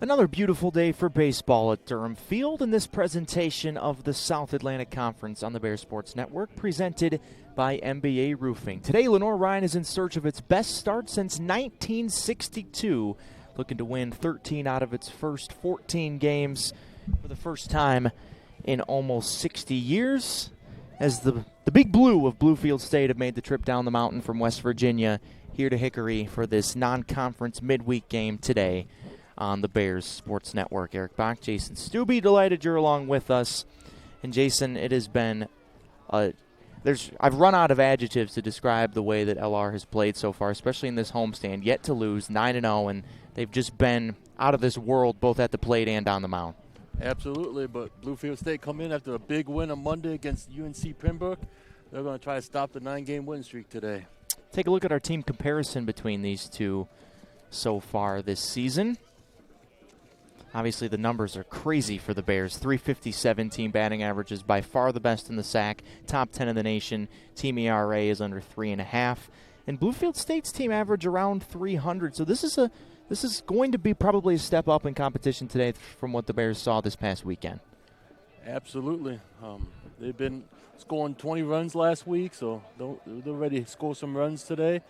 Another beautiful day for baseball at Durham Field in this presentation of the South Atlantic Conference on the Bear Sports Network, presented by MBA Roofing. Today, Lenoir-Rhyne is in search of its best start since 1962, looking to win 13 out of its first 14 games for the first time in almost 60 years, as the Big Blue of Bluefield State have made the trip down the mountain from West Virginia here to Hickory for this non-conference midweek game today on the Bears Sports Network. Eric Bach, Jason Stubbe, delighted you're along with us. And Jason, it has been I've run out of adjectives to describe the way that LR has played so far, especially in this homestand. Yet to lose, 9-0, and they've just been out of this world both at the plate and on the mound. Absolutely, but Bluefield State come in after a big win on Monday against UNC Pembroke. They're going to try to stop the 9-game win streak today. Take a look at our team comparison between these two so far this season. Obviously, the numbers are crazy for the Bears. .357 team batting average is by far the best in the SAC, top 10 in the nation. Team ERA is under 3.5. And Bluefield State's team average around 300. So this is going to be probably a step up in competition today from what the Bears saw this past weekend. Absolutely. They've been scoring 20 runs last week, so they're ready to score some runs today.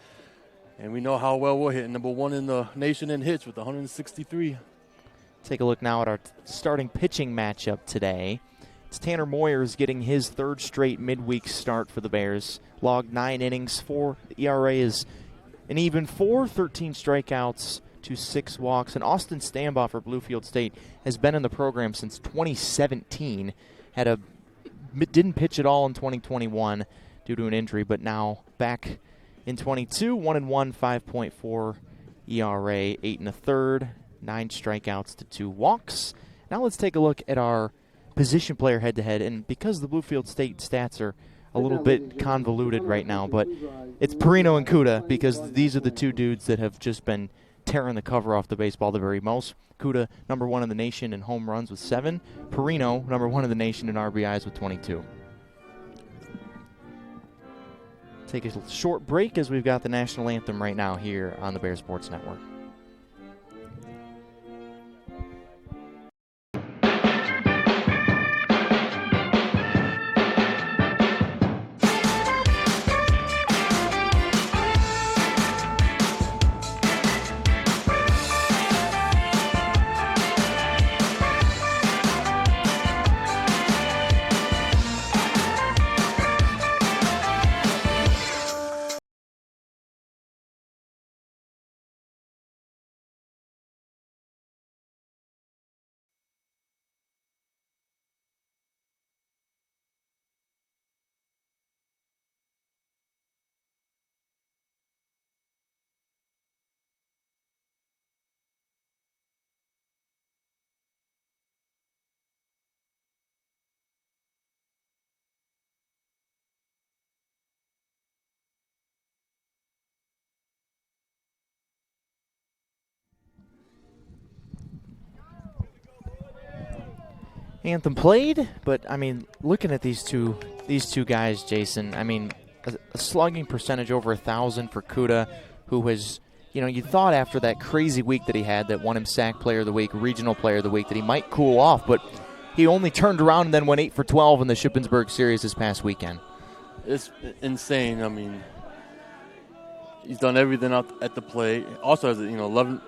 And we know how well we're hitting. Number one in the nation in hits with 163. Take a look now at our starting pitching matchup today. It's Tanner Moyers getting his third straight midweek start for the Bears. Logged 9 innings, 4. The ERA is an even 4, 13 strikeouts to 6 walks. And Austin Stambaugh for Bluefield State has been in the program since 2017. Didn't pitch at all in 2021 due to an injury, but now back in 22, 1-1, 5.4 ERA, 8 1/3. 9 strikeouts to 2 walks. Now let's take a look at our position player head-to-head. And because the Bluefield State stats are a little bit convoluted right now, but it's Perino and Kuda, because these are the two dudes that have just been tearing the cover off the baseball the very most. Kuda, number 1 in the nation in home runs with 7. Perino, number 1 in the nation in RBIs with 22. Take a short break as we've got the national anthem right now here on the Bear Sports Network. Anthem played, but I mean, looking at these two guys, Jason, I mean, a slugging percentage over 1,000 for Kuda, who has, you thought after that crazy week that he had, that won him SAC Player of the Week, Regional Player of the Week, that he might cool off, but he only turned around and then went 8 for 12 in the Shippensburg series this past weekend. It's insane. I mean, he's done everything out at the plate. Also has 11.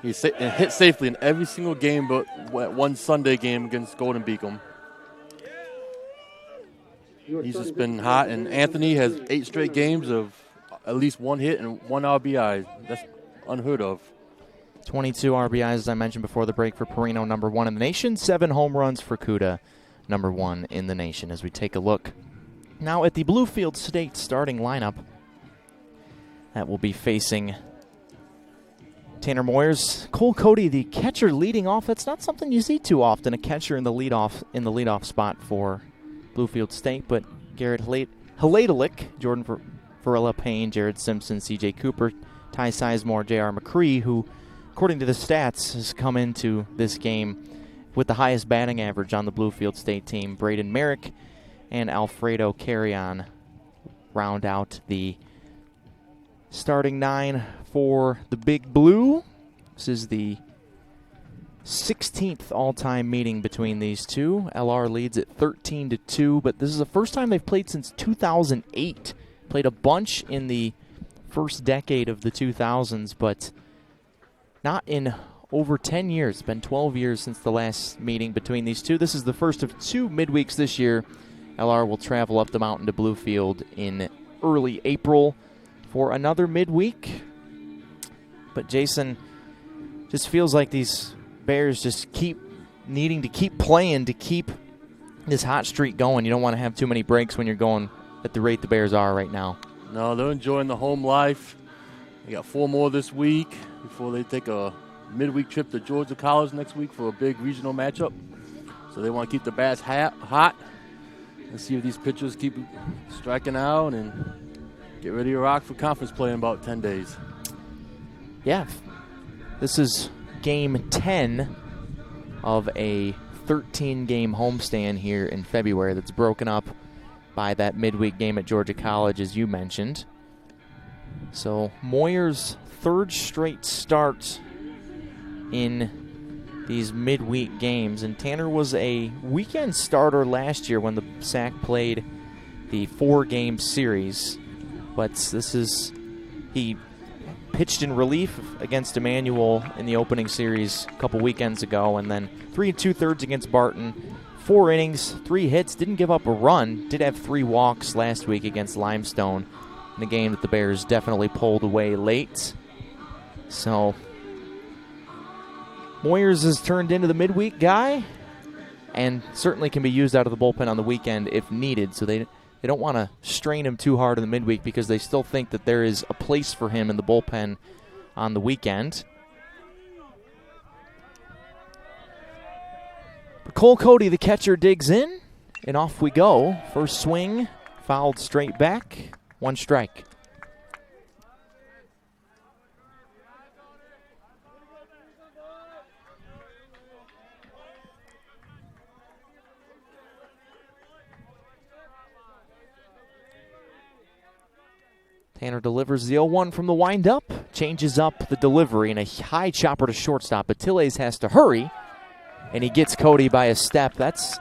He hit safely in every single game but one Sunday game against Golden Beacom. He's just been hot, and Anthony has 8 straight games of at least 1 hit and 1 RBI. That's unheard of. 22 RBIs, as I mentioned before the break, for Perino, number 1 in the nation. 7 home runs for Kuda, number 1 in the nation. As we take a look now at the Bluefield State starting lineup, that will be facing Tanner Moyers, Cole Cody, the catcher leading off. That's not something you see too often, a catcher in the leadoff spot for Bluefield State. But Garrett Haladalik, Jordan Varela Payne, Jared Simpson, C.J. Cooper, Ty Sizemore, J.R. McCree, who, according to the stats, has come into this game with the highest batting average on the Bluefield State team. Braden Merrick and Alfredo Carrion round out the starting 9 for the Big Blue. This is the 16th all-time meeting between these two. LR leads at 13-2, but this is the first time they've played since 2008. Played a bunch in the first decade of the 2000s, but not in over 10 years. It's been 12 years since the last meeting between these two. This is the first of two midweeks this year. LR will travel up the mountain to Bluefield in early April for another midweek. But Jason, just feels like these Bears just keep needing to keep playing to keep this hot streak going. You don't want to have too many breaks when you're going at the rate the Bears are right now. No, they're enjoying the home life. They got 4 more this week before they take a midweek trip to Georgia College next week for a big regional matchup. So they want to keep the bats hot and see if these pitchers keep striking out and get ready to rock for conference play in about 10 days. Yeah, this is game 10 of a 13-game homestand here in February that's broken up by that midweek game at Georgia College, as you mentioned. So Moyer's third straight start in these midweek games. And Tanner was a weekend starter last year when the SAC played the 4-game series. But he pitched in relief against Emmanuel in the opening series a couple weekends ago, and then 3 2/3 against Barton. 4 innings, 3 hits, didn't give up a run. Did have 3 walks last week against Limestone in a game that the Bears definitely pulled away late. So Moyers has turned into the midweek guy and certainly can be used out of the bullpen on the weekend if needed. So they don't want to strain him too hard in the midweek because they still think that there is a place for him in the bullpen on the weekend. But Cole Cody, the catcher, digs in, and off we go. First swing, fouled straight back, 1 strike. Tanner delivers the 0-1 from the windup, changes up the delivery, and a high chopper to shortstop. Atiles has to hurry, and he gets Cody by a step. That's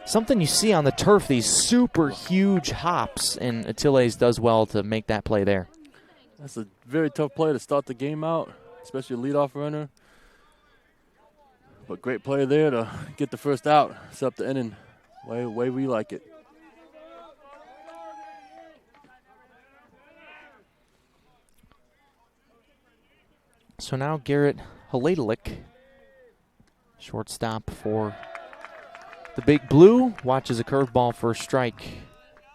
something you see on the turf, these super huge hops, and Atiles does well to make that play there. That's a very tough play to start the game out, especially a leadoff runner. But great play there to get the first out, set up the inning way we like it. So now Garrett Haladalik, shortstop for the Big Blue, watches a curveball for a strike.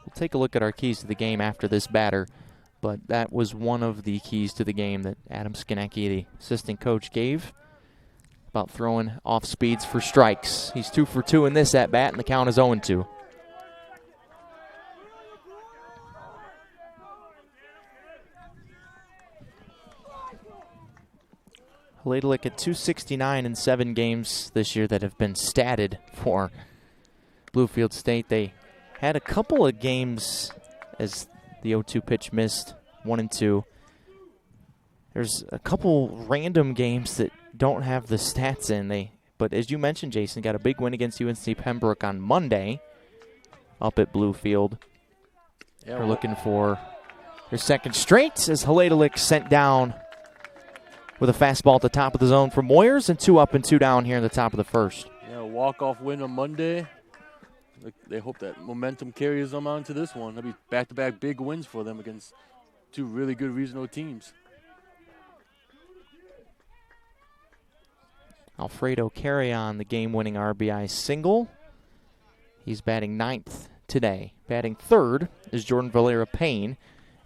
We'll take a look at our keys to the game after this batter, but that was one of the keys to the game that Adam Skinecki, the assistant coach, gave about throwing off speeds for strikes. He's 2 for 2 in this at-bat, and the count is 0-2. Haladalik at .269 in 7 games this year that have been statted for Bluefield State. They had a couple of games as the 0-2 pitch missed, 1 and 2. There's a couple random games that don't have the stats in. But as you mentioned, Jason, got a big win against UNC Pembroke on Monday up at Bluefield. Yeah, they're looking for their second straight as Haladalik sent down with a fastball at the top of the zone from Moyers, and 2 up and 2 down here in the top of the first. Yeah, walk-off win on Monday. They hope that momentum carries them on to this one. That'll be back-to-back big wins for them against 2 really good regional teams. Alfredo Carrion, the game-winning RBI single. He's batting 9th today. Batting 3rd is Jordan Valera Payne,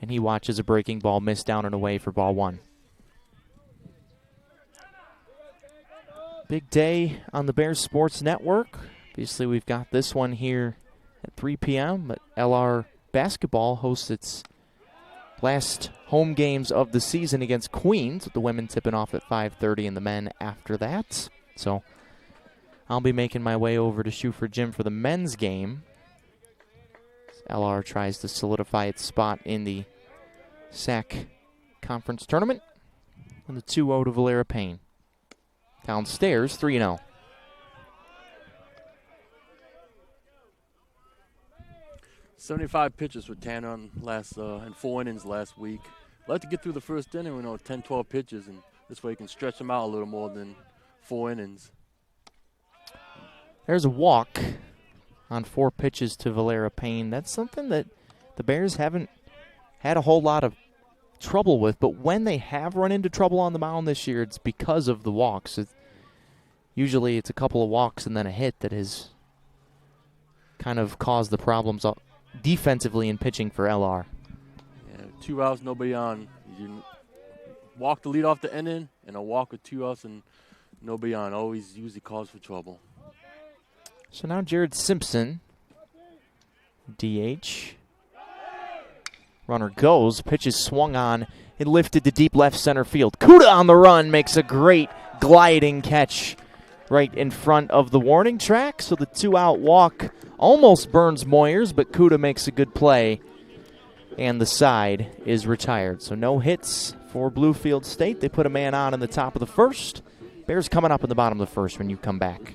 and he watches a breaking ball miss down and away for ball 1. Big day on the Bears Sports Network. Obviously, we've got this one here at 3 p.m., but LR basketball hosts its last home games of the season against Queens, with the women tipping off at 5:30 and the men after that. So I'll be making my way over to Schuford Gym for the men's game. LR tries to solidify its spot in the SAC conference tournament. And the 2-0 to Valera Payne. Downstairs, 3-0. "75 pitches with Tanner in 4 innings last week. Like to get through the first inning, 10, 12 pitches, and this way you can stretch them out a little more than 4 innings. There's a walk on 4 pitches to Valera Payne. That's something that the Bears haven't had a whole lot of trouble with, but when they have run into trouble on the mound this year, it's because of the walks. Usually it's a couple of walks and then a hit that has kind of caused the problems defensively in pitching for LR. Yeah, 2 outs, nobody on. You walk the lead off the inning, and a walk with 2 outs and nobody on. Always usually cause for trouble. So now Jared Simpson, DH. Runner goes, pitch is swung on, and lifted to deep left center field. Kuda on the run makes a great gliding catch right in front of the warning track. So the 2-out walk almost burns Moyers, but Kuda makes a good play, and the side is retired. So no hits for Bluefield State. They put a man on in the top of the first. Bears coming up in the bottom of the first when you come back.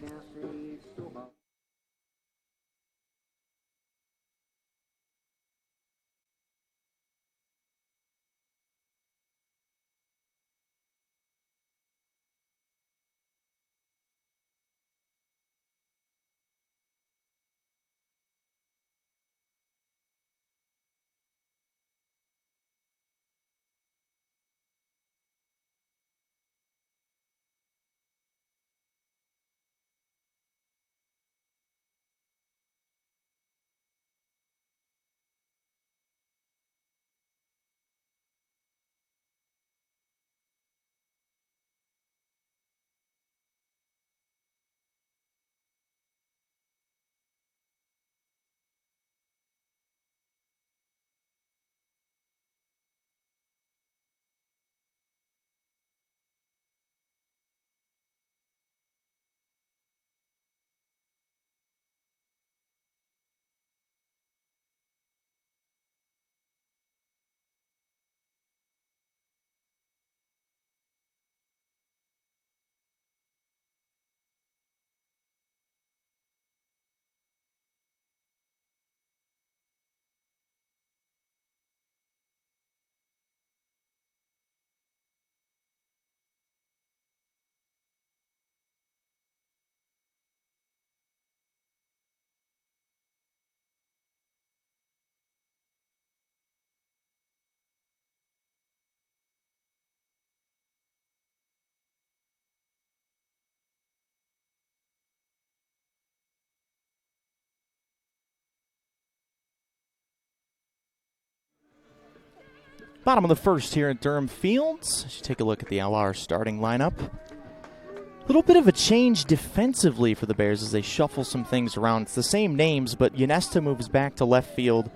Bottom of the first here at Durham Fields. As you take a look at the LR starting lineup. A little bit of a change defensively for the Bears as they shuffle some things around. It's the same names, but Ynesta moves back to left field.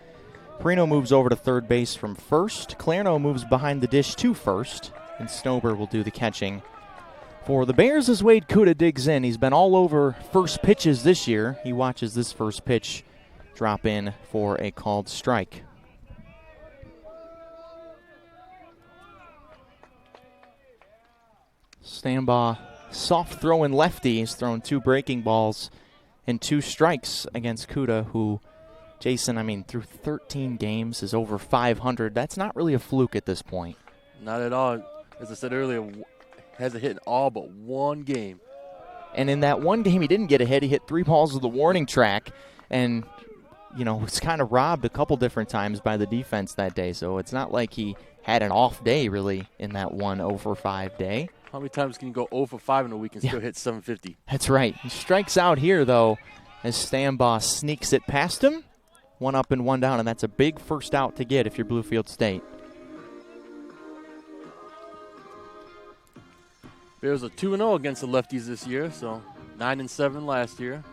Perino moves over to third base from first. Clarno moves behind the dish to first. And Snober will do the catching. For the Bears, as Wade Kuda digs in, he's been all over first pitches this year. He watches this first pitch drop in for a called strike. Stanbaugh, soft throwing lefty. He's thrown 2 breaking balls and 2 strikes against Kuda, who, Jason, through 13 games is over 500. That's not really a fluke at this point. Not at all. As I said earlier, hasn't hit in all but 1 game. And in that 1 game, he didn't get a hit. He hit 3 balls to the warning track and, was kind of robbed a couple different times by the defense that day. So it's not like he had an off day, really, in that 1 over 5 day. How many times can you go 0 for 5 in a week and still hit 750? That's right. He strikes out here, though, as Stanbaugh sneaks it past him. 1 up and 1 down, and that's a big first out to get if you're Bluefield State. Bears are 2-0 against the lefties this year, so 9-7 last year.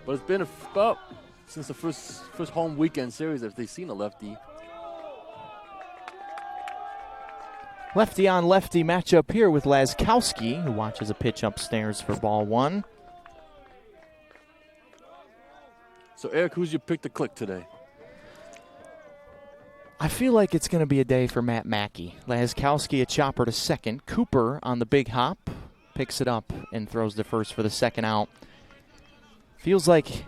But it's been about since the first home weekend series that they've seen a lefty. Lefty on lefty matchup here with Laskowski, who watches a pitch upstairs for ball 1. So, Eric, who's your pick to click today? I feel like it's going to be a day for Matt Mackey. Laskowski a chopper to second. Cooper on the big hop picks it up and throws the first for the second out. Feels like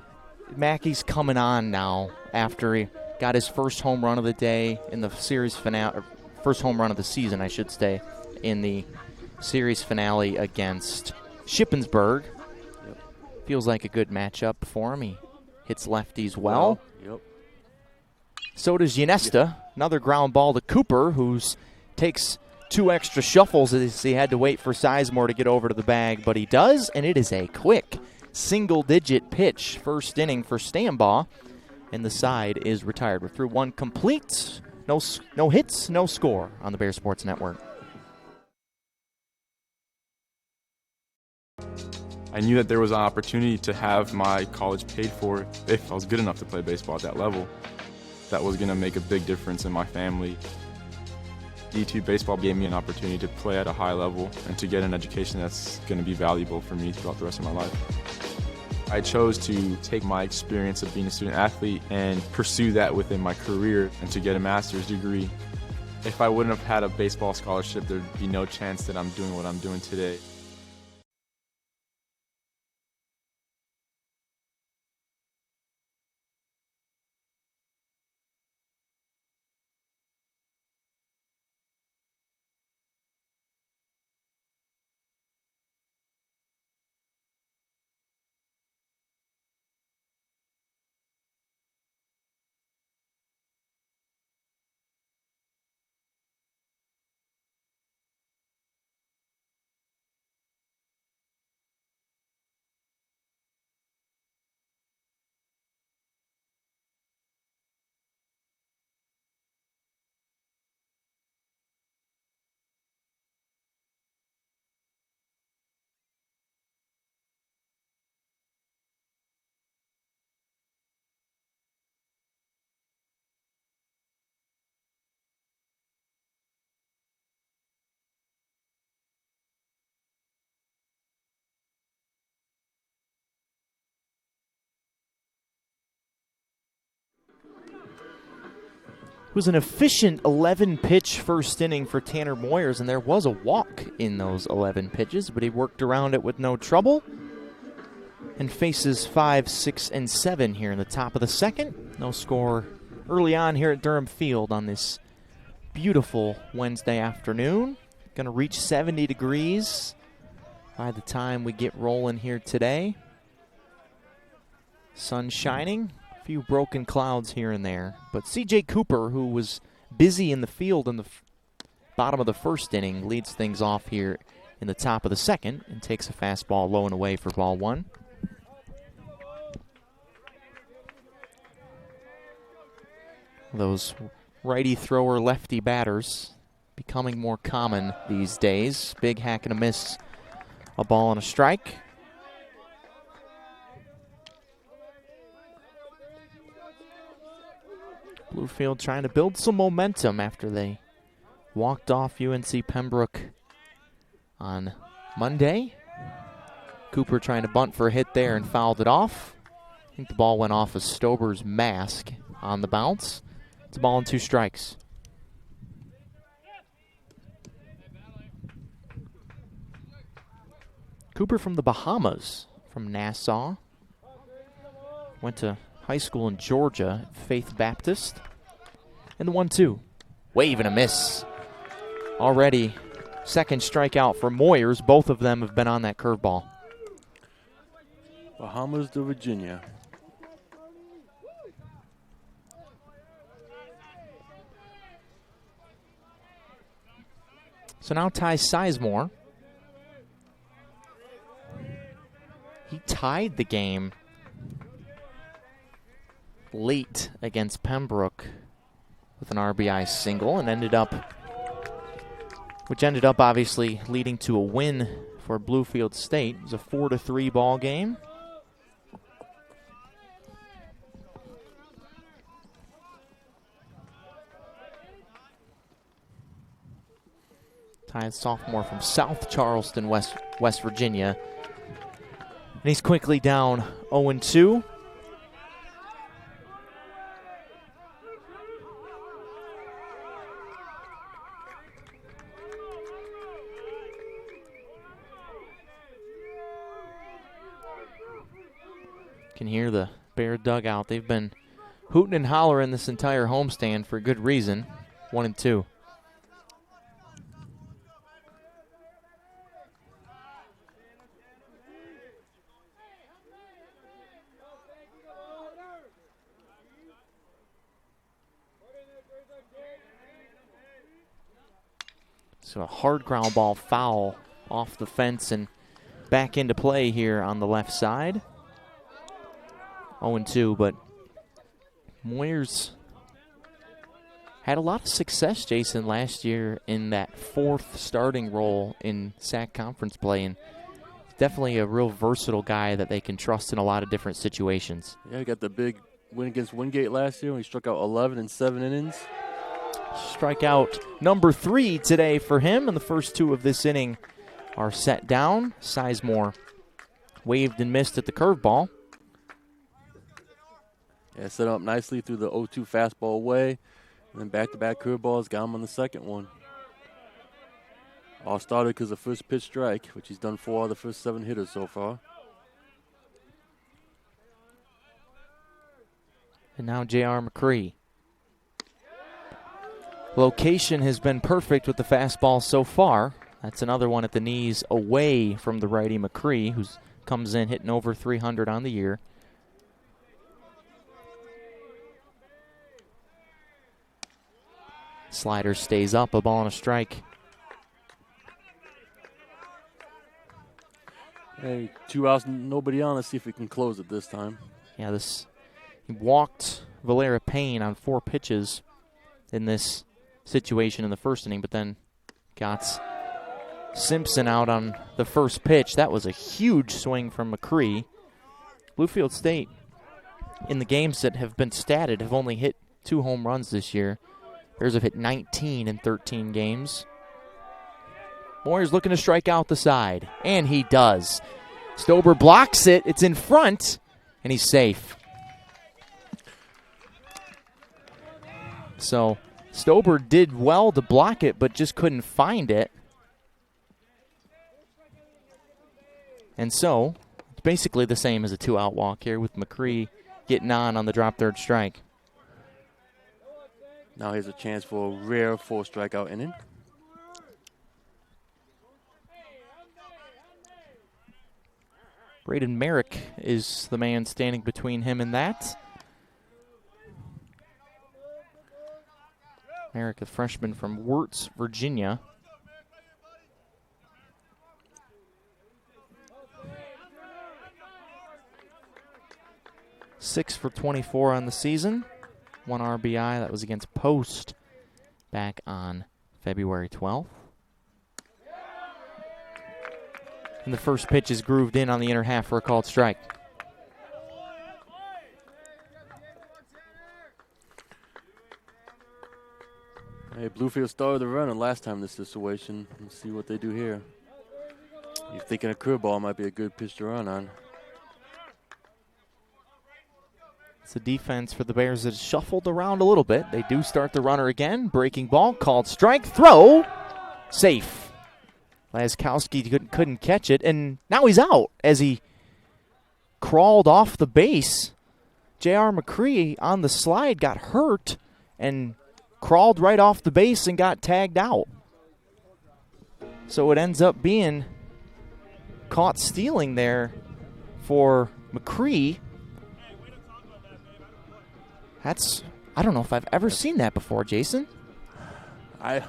Mackey's coming on now after he got his first home run of the day in the series finale, or first home run of the season, I should say, in the series finale against Shippensburg. Yep. Feels like a good matchup for him. He hits lefties well. Yep. So does Yanesta. Another ground ball to Cooper, who takes 2 extra shuffles as he had to wait for Sizemore to get over to the bag, but he does, and it is a quick single-digit pitch, first inning for Stambaugh, and the side is retired. We're through 1 complete. No hits, no score on the Bear Sports Network. I knew that there was an opportunity to have my college paid for if I was good enough to play baseball at that level. That was going to make a big difference in my family. D2 baseball gave me an opportunity to play at a high level and to get an education that's going to be valuable for me throughout the rest of my life. I chose to take my experience of being a student athlete and pursue that within my career and to get a master's degree. If I wouldn't have had a baseball scholarship, there'd be no chance that I'm doing what I'm doing today. It was an efficient 11-pitch first inning for Tanner Moyers, and there was a walk in those 11 pitches, but he worked around it with no trouble and faces 5, 6, and 7 here in the top of the second. No score early on here at Durham Field on this beautiful Wednesday afternoon. Going to reach 70 degrees by the time we get rolling here today. Sun shining. Few broken clouds here and there. But C.J. Cooper, who was busy in the field in the bottom of the first inning, leads things off here in the top of the second and takes a fastball low and away for ball 1. Those righty thrower, lefty batters becoming more common these days. Big hack and a miss, a ball and a strike. Bluefield trying to build some momentum after they walked off UNC Pembroke on Monday. Cooper trying to bunt for a hit there and fouled it off. I think the ball went off of Stober's mask on the bounce. It's a ball and 2 strikes. Cooper from the Bahamas, from Nassau. Went to high school in Georgia, Faith Baptist. And the 1-2. Wave and a miss. Already second strikeout for Moyers. Both of them have been on that curveball. Bahamas to Virginia. So now Ty Sizemore. He tied the game late against Pembroke with an RBI single and ended up obviously leading to a win for Bluefield State. It was a 4-3 ball game. Ty, sophomore from South Charleston, West Virginia. And he's quickly down 0-2. Can hear the Bear dugout. They've been hooting and hollering this entire homestand for good reason. 1-2. So a hard ground ball foul off the fence and back into play here on the left side. 0-2, but Moyers had a lot of success, Jason, last year in that fourth starting role in SAC conference play, and definitely a real versatile guy that they can trust in a lot of different situations. Yeah, he got the big win against Wingate last year when he struck out 11 in 7 innings. Strikeout number 3 today for him, and the first 2 of this inning are set down. Sizemore waved and missed at the curveball. Yeah, set up nicely through the 0-2 fastball away, and then back-to-back curveballs got him on the second one. All started because of first pitch strike, which he's done 4 of the first 7 hitters so far. And now J.R. McCree. Location has been perfect with the fastball so far. That's another one at the knees away from the righty McCree, who comes in hitting over 300 on the year. Slider stays up, a ball and a strike. Hey, 2 outs, nobody on. Let's see if we can close it this time. Yeah, he walked Valera Payne on 4 pitches in this situation in the first inning, but then got Simpson out on the first pitch. That was a huge swing from McCree. Bluefield State, in the games that have been statted, have only hit 2 home runs this year. Bears have hit 19 in 13 games. Moyer's looking to strike out the side, and he does. Stober blocks it. It's in front, and he's safe. So Stober did well to block it, but just couldn't find it. And so it's basically the same as a 2-out walk here with McCree getting on the drop third strike. Now he has a chance for a rare 4 strikeout inning. Braden Merrick is the man standing between him and that. Merrick, a freshman from Wirtz, Virginia. Six for 24 on the season. 1 RBI. That was against Post back on February 12th. And the first pitch is grooved in on the inner half for a called strike. Hey, Bluefield started the running last time in this situation. Let's see what they do here. You're thinking a curveball might be a good pitch to run on. It's a defense for the Bears that has shuffled around a little bit. They do start the runner again. Breaking ball, called strike, throw, safe. Laskowski couldn't catch it, and now he's out as he crawled off the base. J.R. McCree on the slide got hurt and crawled right off the base and got tagged out. So it ends up being caught stealing there for McCree. I don't know if I've ever seen that before, Jason. I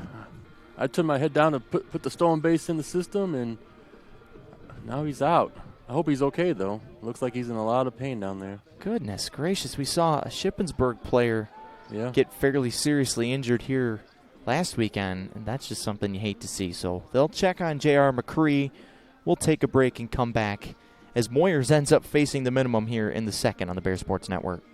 turned my head down to put the stolen base in the system, and now he's out. I hope he's okay, though. Looks like he's in a lot of pain down there. Goodness gracious. We saw a Shippensburg player get fairly seriously injured here last weekend, and that's just something you hate to see. So they'll check on J.R. McCree. We'll take a break and come back as Moyers ends up facing the minimum here in the second on the Bear Sports Network.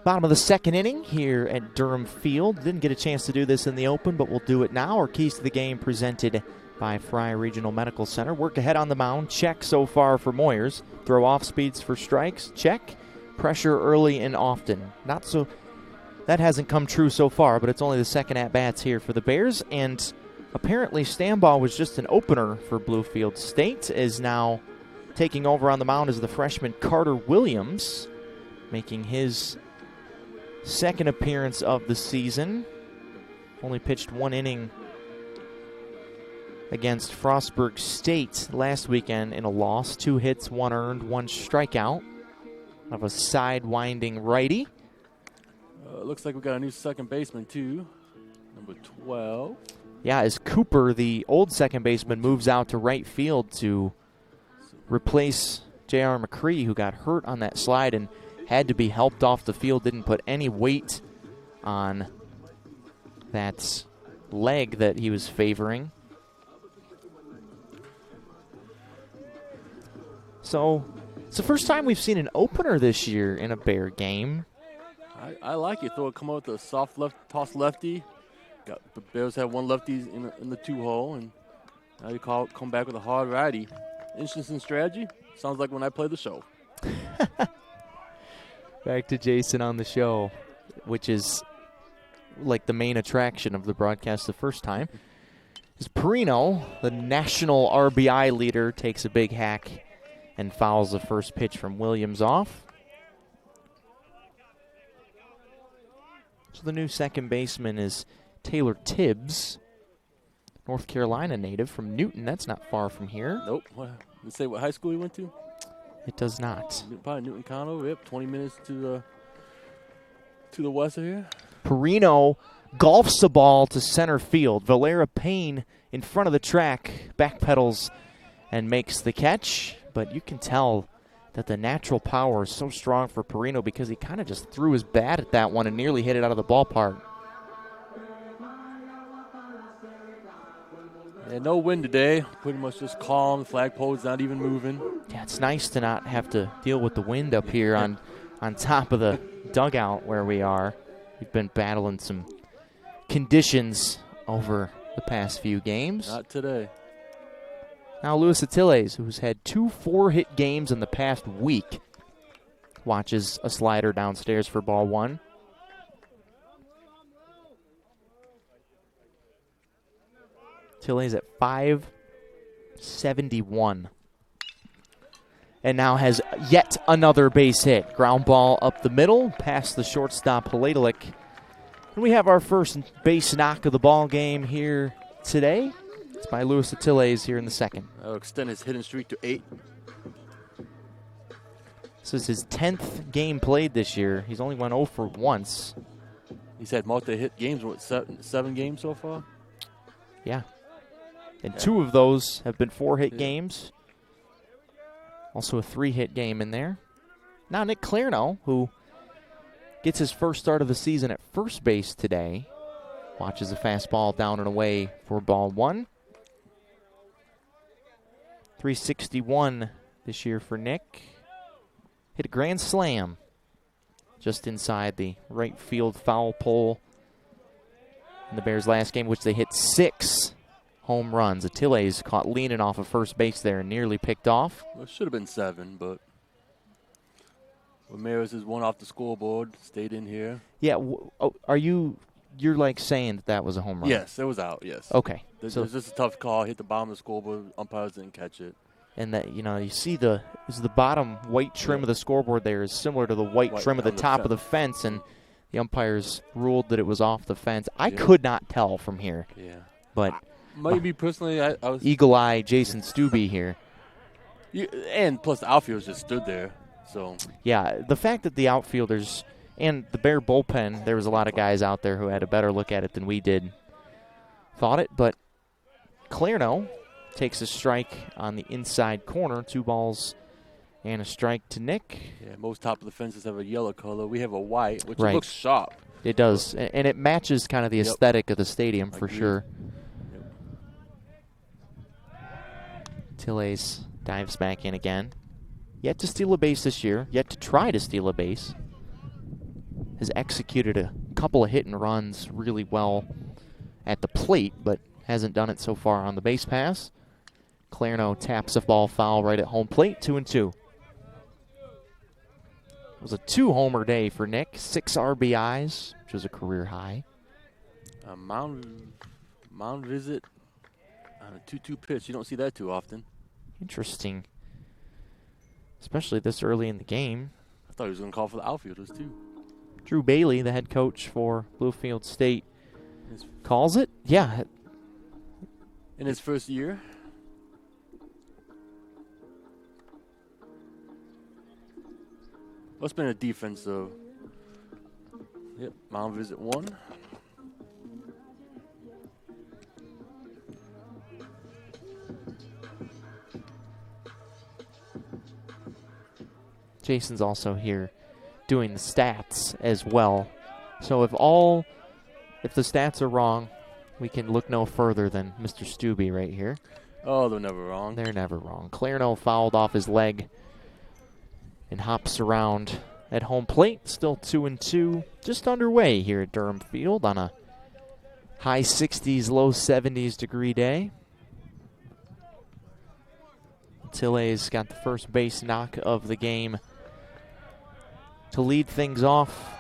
Bottom of the second inning here at Durham Field. Didn't get a chance to do this in the open, but we'll do it now. Our keys to the game presented by Fry Regional Medical Center. Work ahead on the mound. Check so far for Moyers. Throw off speeds for strikes. Check. Pressure early and often. Not so. That hasn't come true so far, but it's only the second at-bats here for the Bears. And apparently Stambaugh was just an opener for Bluefield State. Is now taking over on the mound as the freshman Carter Williams, making his second appearance of the season. Only pitched one inning against Frostburg State last weekend in a loss. 2 hits, 1 earned, 1 strikeout. Of a side-winding righty. Looks like we got a new second baseman, too. Number 12. Yeah, as Cooper, the old second baseman, moves out to right field to replace J.R. McCree, who got hurt on that slide and had to be helped off the field. Didn't put any weight on that leg that he was favoring. So it's the first time we've seen an opener this year in a Bear game. I like it. Come out with a soft toss lefty. The Bears have one lefty in the 2-hole, and now you come back with a hard righty. Interesting strategy. Sounds like when I play the show. Back to Jason on the show, which is like the main attraction of the broadcast the first time. Is Perino, the national RBI leader, takes a big hack and fouls the first pitch from Williams off. So the new second baseman is Taylor Tibbs, North Carolina native from Newton. That's not far from here. Nope. Let's say what high school he went to? It does not. Probably Newton Conover. Yep, 20 minutes to the west of here. Perino golfs the ball to center field. Valera Payne in front of the track backpedals and makes the catch. But you can tell that the natural power is so strong for Perino because he kind of just threw his bat at that one and nearly hit it out of the ballpark. Yeah, no wind today. Pretty much just calm. The flagpole's not even moving. Yeah, it's nice to not have to deal with the wind up here on top of the dugout where we are. We've been battling some conditions over the past few games. Not today. Now Luis Atiles, who's had 2 4-hit games in the past week, watches a slider downstairs for ball 1. Atiles at 571. And now has yet another base hit. Ground ball up the middle, past the shortstop Haladalik. And we have our first base knock of the ball game here today. It's by Luis Atiles here in the second. That'll extend his hitting streak to 8. This is his 10th game played this year. He's only went 0 for once. He's had multi-hit games, what, 7 games so far? Yeah. And 2 of those have been 4-hit games. Also a 3-hit game in there. Now Nick Clarno, who gets his first start of the season at first base today, watches a fastball down and away for ball 1. 361 this year for Nick. Hit a grand slam just inside the right field foul pole in the Bears' last game, which they hit 6 home runs. Atiles caught leaning off of first base there and nearly picked off. Well, it should have been 7, but Ramirez is one off the scoreboard, stayed in here. Yeah, you're like saying that was a home run? Yes, it was out, yes. Okay. It was just a tough call, hit the bottom of the scoreboard, umpires didn't catch it. And that, you see the bottom white trim of the scoreboard there is similar to the white trim of the top of the fence, and the umpires ruled that it was off the fence. I could not tell from here. Yeah. But maybe personally, I was eagle eye Jason Stubbe here. And plus the outfielders just stood there. So yeah, the fact that the outfielders and the Bear bullpen, there was a lot of guys out there who had a better look at it than we did. Thought it, but Clarno takes a strike on the inside corner. 2 balls and a strike to Nick. Yeah, most top of the fences have a yellow color. We have a white, which right. looks sharp. It does, and it matches kind of the aesthetic of the stadium for sure. Atiles dives back in again. Yet to steal a base this year. Yet to try to steal a base. has executed a couple of hit and runs really well at the plate, but hasn't done it so far on the base pass. Clairno taps a ball foul right at home plate, 2-2. It was a 2-homer day for Nick, 6 RBIs, which was a career high. A mound visit on a 2-2 pitch. You don't see that too often. Interesting, especially this early in the game. I thought he was going to call for the outfielders too. Drew Bailey, the head coach for Bluefield State, calls it. Yeah. In his first year. What's been a defense though? Yep, mound visit 1. Jason's also here doing the stats as well. So if the stats are wrong, we can look no further than Mr. Stubbe right here. Oh, they're never wrong. They're never wrong. Clairno fouled off his leg and hops around at home plate. Still 2-2. Just underway here at Durham Field on a high 60s, low 70s degree day. Tille's got the first base knock of the game to lead things off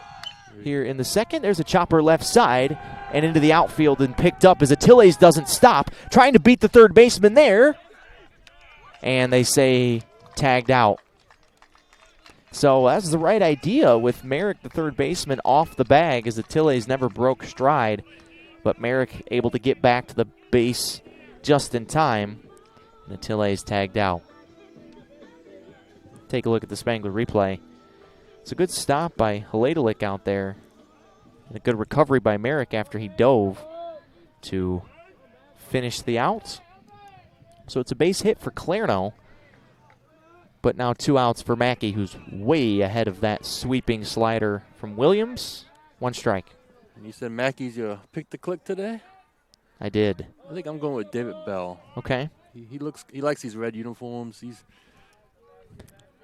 here in the second. There's a chopper left side and into the outfield and picked up as Tille's doesn't stop. Trying to beat the third baseman there. And they say tagged out. So that's the right idea with Merrick, the third baseman, off the bag as the Tille's never broke stride. But Merrick able to get back to the base just in time. And the Tille's tagged out. Take a look at the Spangler replay. It's a good stop by Haladalik out there. And a good recovery by Merrick after he dove to finish the out. So it's a base hit for Clairno. But now 2 outs for Mackey, who's way ahead of that sweeping slider from Williams. 1 strike. And you said Mackey's your pick to click today? I did. I think I'm going with David Bell. Okay. He likes these red uniforms.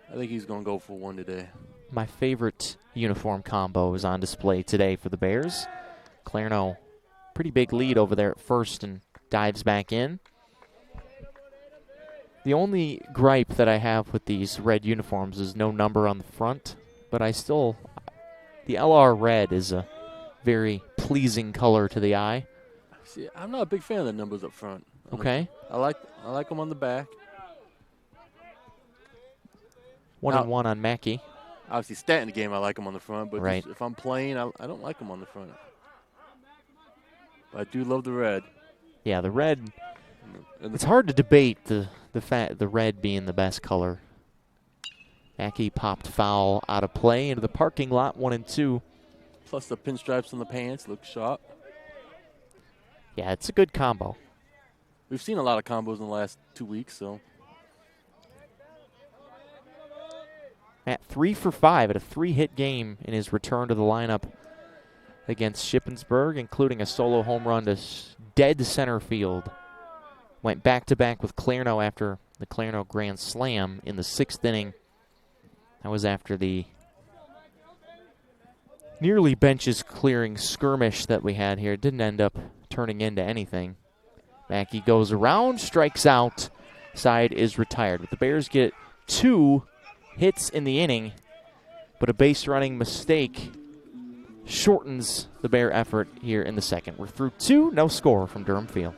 I think he's going to go for 1 today. My favorite uniform combo is on display today for the Bears. Clairno, pretty big lead over there at first and dives back in. The only gripe that I have with these red uniforms is no number on the front, but the LR red is a very pleasing color to the eye. See, I'm not a big fan of the numbers up front. Okay. I like them on the back. 1-1 on Mackey. Obviously, stat in the game, I like them on the front, but right. If I'm playing, I don't like them on the front. But I do love the red. Yeah, the red. It's hard to debate the red being the best color. Mackey popped foul out of play into the parking lot, 1-2. Plus the pinstripes on the pants look sharp. Yeah, it's a good combo. We've seen a lot of combos in the last 2 weeks, so. Matt 3 for 5 at a 3-hit game in his return to the lineup against Shippensburg, including a solo home run to dead center field. Went back-to-back with Clairno after the Clairno grand slam in the 6th inning. That was after the nearly benches clearing skirmish that we had here. It didn't end up turning into anything. Mackey goes around, strikes out. Side is retired. But the Bears get 2 hits in the inning, but a base running mistake shortens the Bear effort here in the second. We're through 2, no score from Durham Field.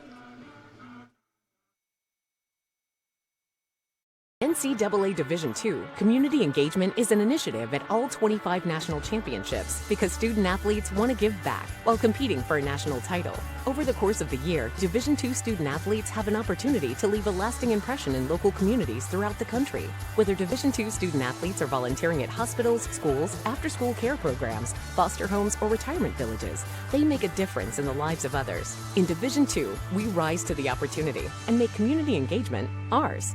NCAA Division II Community Engagement is an initiative at all 25 national championships because student-athletes want to give back while competing for a national title. Over the course of the year, Division II student-athletes have an opportunity to leave a lasting impression in local communities throughout the country. Whether Division II student-athletes are volunteering at hospitals, schools, after-school care programs, foster homes, or retirement villages, they make a difference in the lives of others. In Division II, we rise to the opportunity and make community engagement ours.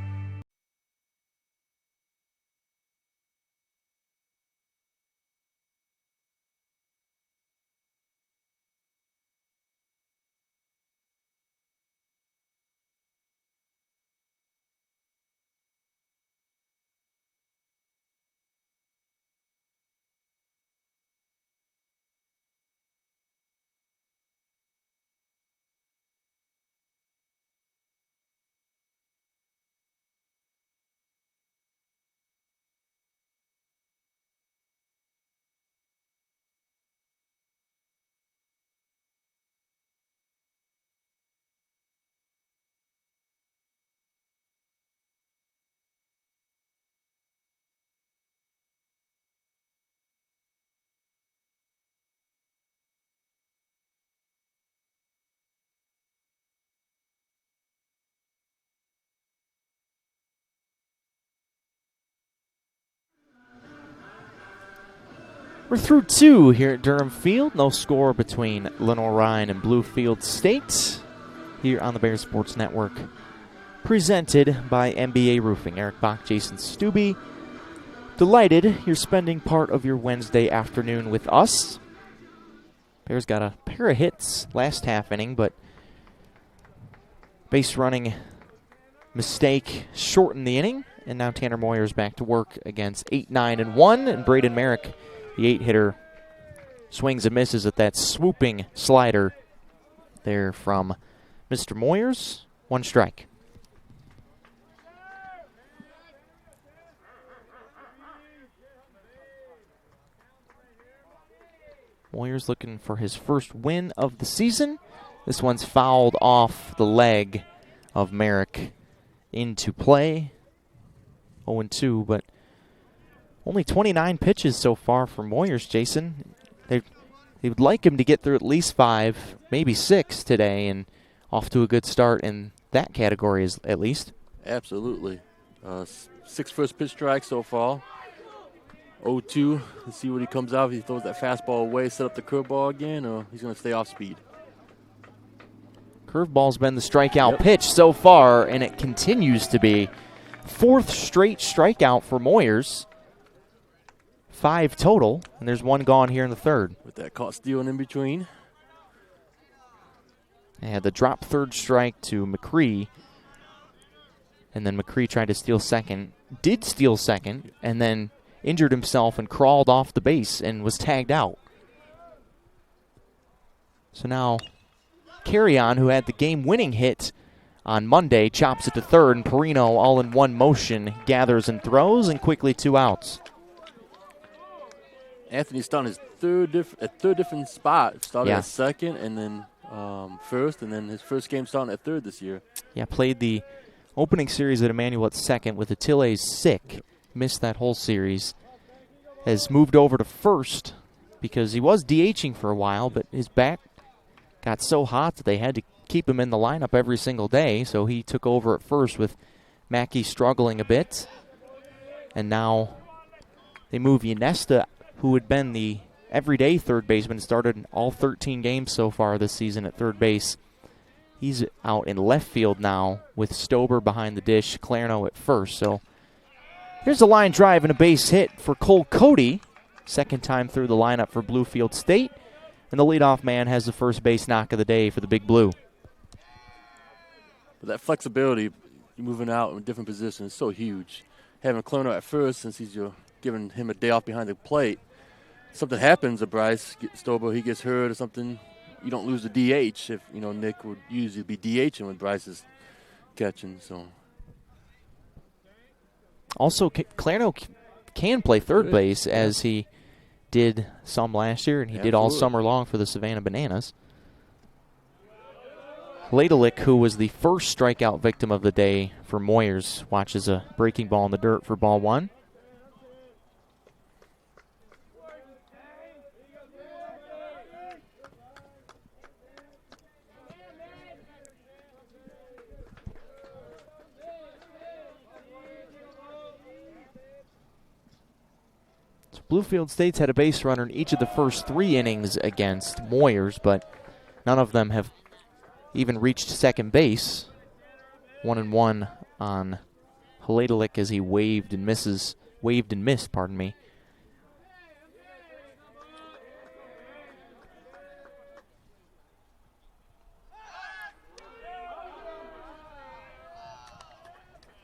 We're through 2 here at Durham Field. No score between Lenoir-Rhyne and Bluefield State here on the Bears Sports Network. Presented by MBA Roofing. Eric Bach, Jason Stubbe. Delighted you're spending part of your Wednesday afternoon with us. Bears got a pair of hits last half inning, but base running mistake shortened the inning. And now Tanner Moyer's back to work against 8-9-1. And Braden Merrick, the 8-hitter, swings and misses at that swooping slider there from Mr. Moyers. 1 strike. Moyers looking for his first win of the season. This one's fouled off the leg of Merrick into play. 0-2, but only 29 pitches so far for Moyers, Jason. They would like him to get through at least 5, maybe 6 today, and off to a good start in that category at least. Absolutely. 6 first pitch strikes so far. 0-2. Let's see what he comes out. If he throws that fastball away, set up the curveball again, or he's going to stay off speed. Curveball's been the strikeout pitch so far, and it continues to be. 4th straight strikeout for Moyers. 5 total, and there's 1 gone here in the 3rd. With that caught stealing in between. They had the drop 3rd strike to McCree, and then McCree tried to steal second. Did steal second, and then injured himself and crawled off the base and was tagged out. So now Carrion, who had the game-winning hit on Monday, chops it to 3rd, and Perino, all in one motion, gathers and throws, and quickly 2 outs. Anthony's starting his third different spot. Started at 2nd, and then 1st, and then his first game starting at 3rd this year. Yeah, played the opening series at Emmanuel at 2nd with Attile's sick. Missed that whole series. Has moved over to 1st because he was DHing for a while, but his back got so hot that they had to keep him in the lineup every single day, so he took over at 1st with Mackey struggling a bit. And now they move Ynesta, who had been the everyday third baseman, started all 13 games so far this season at 3rd base. He's out in left field now with Stober behind the dish, Clarno at 1st. So here's a line drive and a base hit for Cole Cody. 2nd time through the lineup for Bluefield State. And the leadoff man has the first base knock of the day for the Big Blue. But that flexibility, moving out in different positions, is so huge. Having Clarno at 1st, since he's giving him a day off behind the plate, something happens to Bryce Stober, he gets hurt or something, you don't lose the DH. If Nick would usually be DHing when Bryce is catching. So also, Clarno can play 3rd base as he did some last year, and he did all summer long for the Savannah Bananas. Ladelick, who was the first strikeout victim of the day for Moyers, watches a breaking ball in the dirt for ball 1. So Bluefield State's had a base runner in each of the first 3 innings against Moyers, but none of them have even reached 2nd base. 1-1 on Ladelick as he waved and missed, pardon me.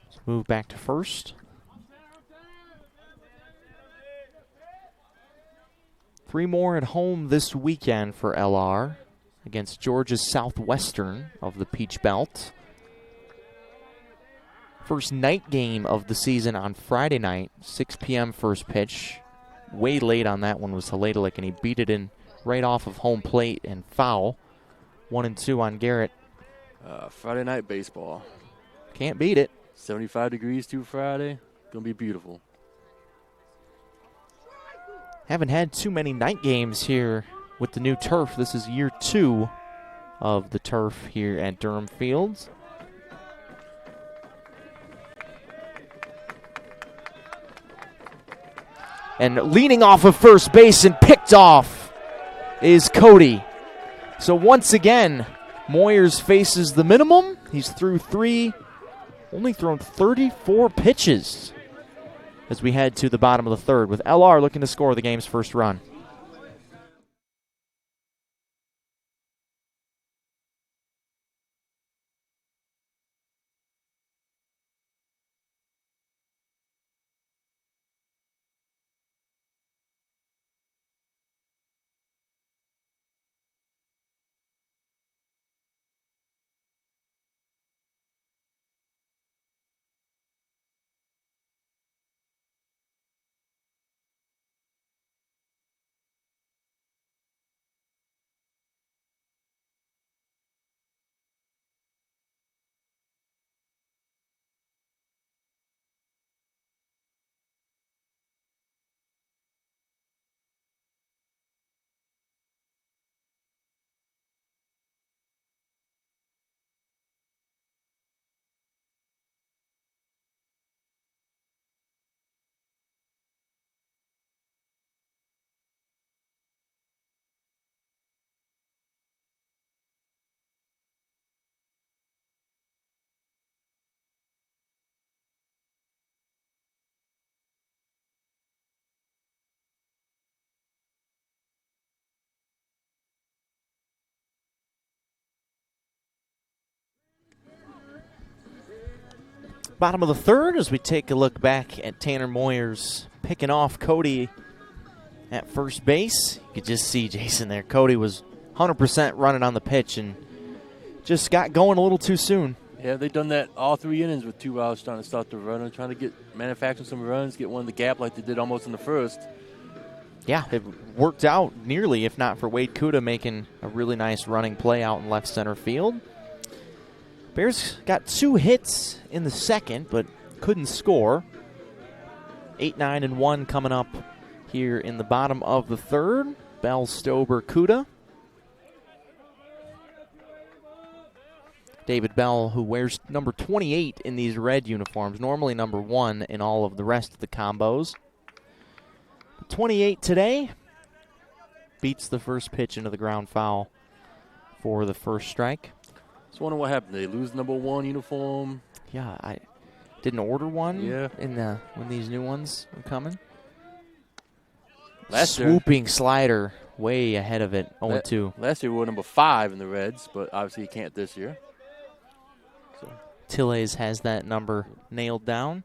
Let's move back to 1st. 3 more at home this weekend for LR against Georgia's Southwestern of the Peach Belt. First night game of the season on Friday night, 6 p.m. first pitch. Way late on that one was Ladelick, and he beat it in right off of home plate and foul. 1-2 on Garrett. Friday night baseball. Can't beat it. 75 degrees to Friday. Gonna be beautiful. Haven't had too many night games here with the new turf. This is year 2 of the turf here at Durham Fields. And leaning off of first base and picked off is Cody. So once again, Moyers faces the minimum. He's through 3, only thrown 34 pitches as we head to the bottom of the third, with LR looking to score the game's first run. Bottom of the third as we take a look back at Tanner Moyers picking off Cody at first base. You could just see Jason there. Cody was 100% running on the pitch and just got going a little too soon. Yeah, they've done that all 3 innings with 2 outs trying to start the run, trying to manufacture some runs, get one in the gap like they did almost in the first. Yeah, it worked out nearly, if not for Wade Kuda making a really nice running play out in left center field. Bears got 2 hits in the second, but couldn't score. 8, 9, and 1 coming up here in the bottom of the third. Bell, Stober, Kuda. David Bell, who wears number 28 in these red uniforms, normally number 1 in all of the rest of the combos. 28 today, beats the first pitch into the ground foul for the first strike. Just wondering what happened. Did they lose number 1 uniform? Yeah, I didn't order one. Yeah. When these new ones are coming. Last Swooping year, slider way ahead of it, 0-2. Last year we were number 5 in the Reds, but obviously you can't this year. So. Tilles has that number nailed down.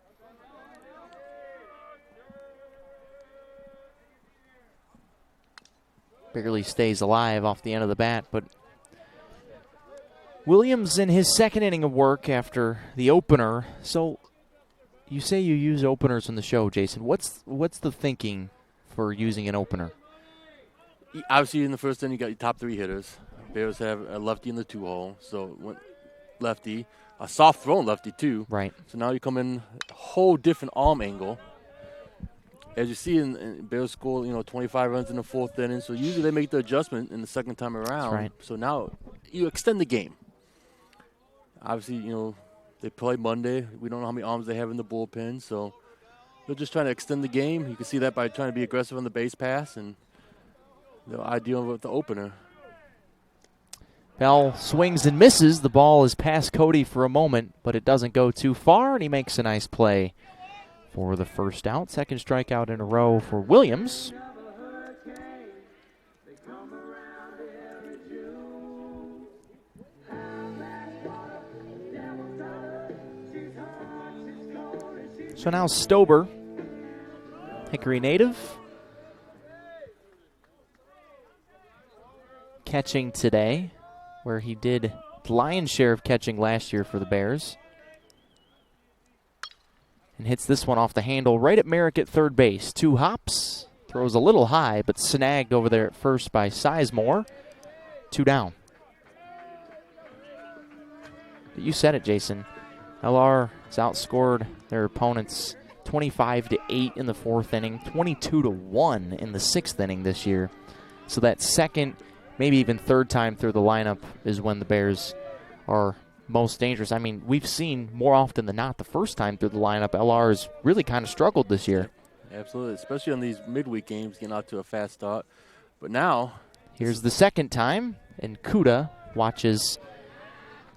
Barely stays alive off the end of the bat, but Williams in his second inning of work after the opener. So you say you use openers in the show, Jason. What's the thinking for using an opener? Obviously in the first inning you got your top 3 hitters. Bears have a lefty in the 2-hole, so lefty, a soft thrown lefty too. Right. So now you come in a whole different arm angle. As you see in Bears score, 25 runs in the 4th inning. So usually they make the adjustment in the second time around. That's right. So now you extend the game. Obviously, they play Monday. We don't know how many arms they have in the bullpen. So they're just trying to extend the game. You can see that by trying to be aggressive on the base pass and the ideal with the opener. Bell swings and misses. The ball is past Cody for a moment, but it doesn't go too far, and he makes a nice play for the first out. Second strikeout in a row for Williams. So now Stober, Hickory native, catching today, where he did the lion's share of catching last year for the Bears. And hits this one off the handle right at Merrick at third base. 2 hops, throws a little high, but snagged over there at first by Sizemore. 2 down. But you said it, Jason. LR has outscored their opponents 25-8 in the 4th inning, 22-1 in the 6th inning this year. So that second, maybe even third time through the lineup is when the Bears are most dangerous. I mean, we've seen more often than not the first time through the lineup, LR has really kind of struggled this year. Absolutely, especially on these midweek games, getting out to a fast start. But now, here's the second time, and Kuda watches.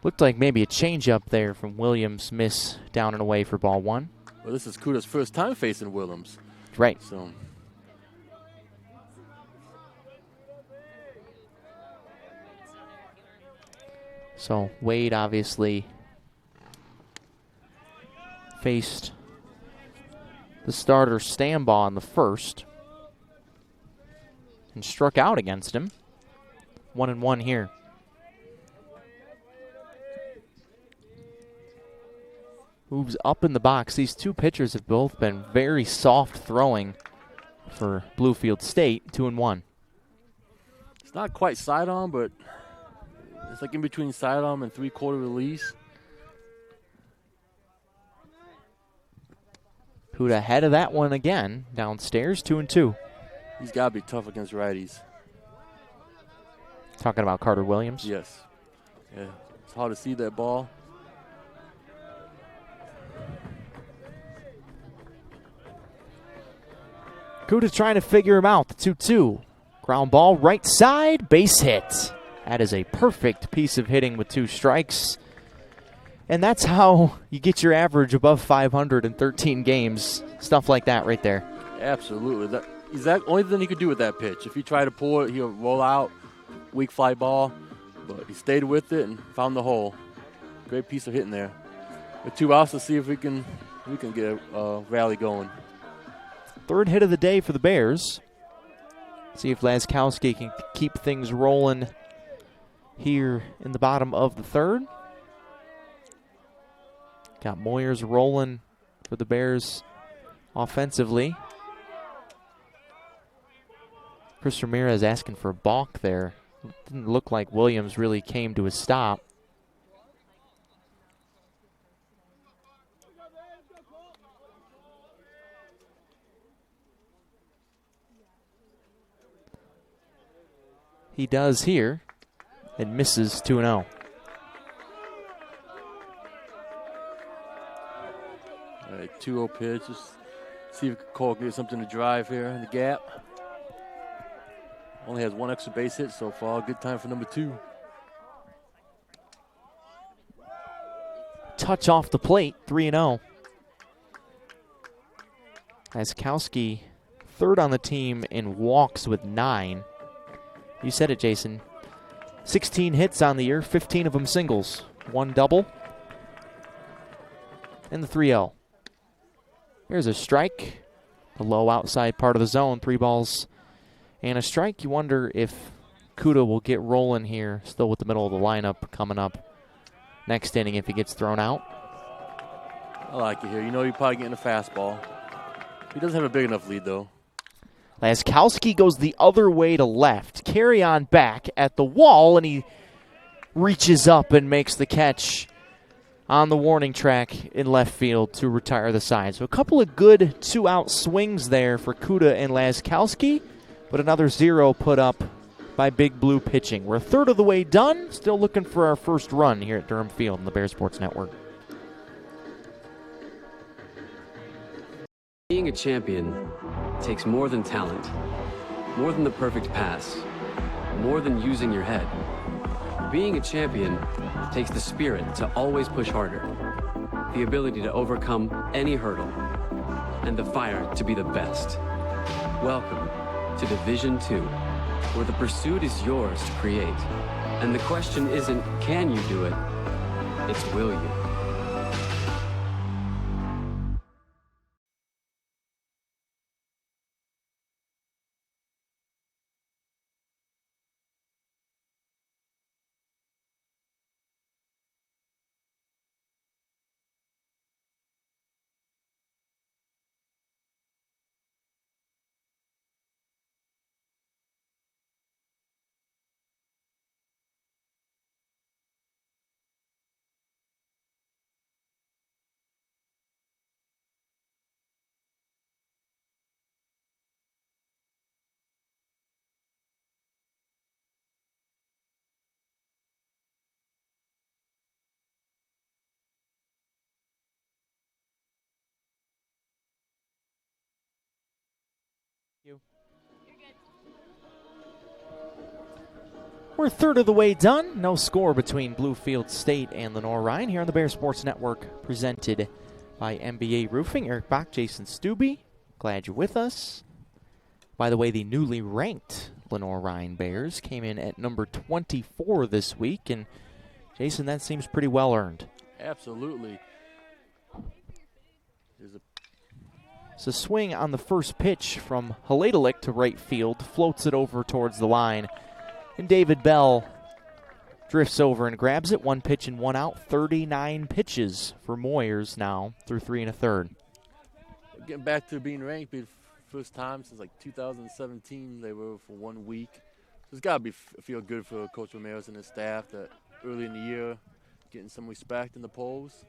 Looked like maybe a change-up there from Williams. Miss down and away for ball one. well, this is Kuda's first time facing Williams. Right. So Wade obviously faced the starter Stambaugh in the first and struck out against him. 1-1 here. Moves up in the box. These two pitchers have both been very soft throwing for Bluefield State. 2-1. It's not quite sidearm, but it's like in between sidearm and three-quarter release. Kuda ahead of that one again. Downstairs, 2-2. He's got to be tough against righties. Talking about Carter Williams? Yes. Yeah, it's hard to see that ball. Kuda trying to figure him out. The 2-2. Ground ball, right side, base hit. That is a perfect piece of hitting with 2 strikes. And that's how you get your average above 500 in 13 games. Stuff like that right there. Absolutely. That's the only thing he could do with that pitch. If he tried to pull it, he'll roll out, weak fly ball. But he stayed with it and found the hole. Great piece of hitting there. With 2 outs, to see if we can get a rally going. Third hit of the day for the Bears. See if Laskowski can keep things rolling here in the bottom of the third. Got Moyers rolling for the Bears offensively. Chris Ramirez asking for a balk there. Didn't look like Williams really came to a stop. He does here and misses 2-0. All right, 2-0 pitch. Just see if Cole can get something to drive here in the gap. Only has 1 extra base hit so far. Good time for number 2. Touch off the plate, 3-0. Laskowski, third on the team in walks with 9. You said it, Jason. 16 hits on the year, 15 of them singles. 1 double. And the 3-0. Here's a strike. The low outside part of the zone. 3 balls and a strike. You wonder if Kuda will get rolling here, still with the middle of the lineup coming up next inning if he gets thrown out. I like it here. You know you're probably getting a fastball. He doesn't have a big enough lead, though. Laskowski goes the other way to left. Carry on back at the wall, and he reaches up and makes the catch on the warning track in left field to retire the side. So a couple of good 2-out swings there for Kuda and Laskowski, but another 0 put up by Big Blue pitching. We're a third of the way done. Still looking for our first run here at Durham Field on the Bear Sports Network. Being a champion takes more than talent, more than the perfect pass, more than using your head. Being a champion takes the spirit to always push harder, the ability to overcome any hurdle, and the fire to be the best. Welcome to Division II, where the pursuit is yours to create. And the question isn't, can you do it? It's, will you? We're a third of the way done. No score between Bluefield State and Lenoir-Rhyne here on the Bear Sports Network, presented by MBA Roofing. Eric Bach, Jason Stubbe, glad you're with us. By the way, the newly ranked Lenoir-Rhyne Bears came in at number 24 this week, and Jason, that seems pretty well earned. Absolutely. It's a swing on the first pitch from Haladalik to right field, floats it over towards the line. And David Bell drifts over and grabs it. 1 pitch and 1 out. 39 pitches for Moyers now through 3 1/3. Getting back to being ranked, be the first time since like 2017 they were for 1 week. So it's got to feel good for Coach Ramirez and his staff that early in the year getting some respect in the polls.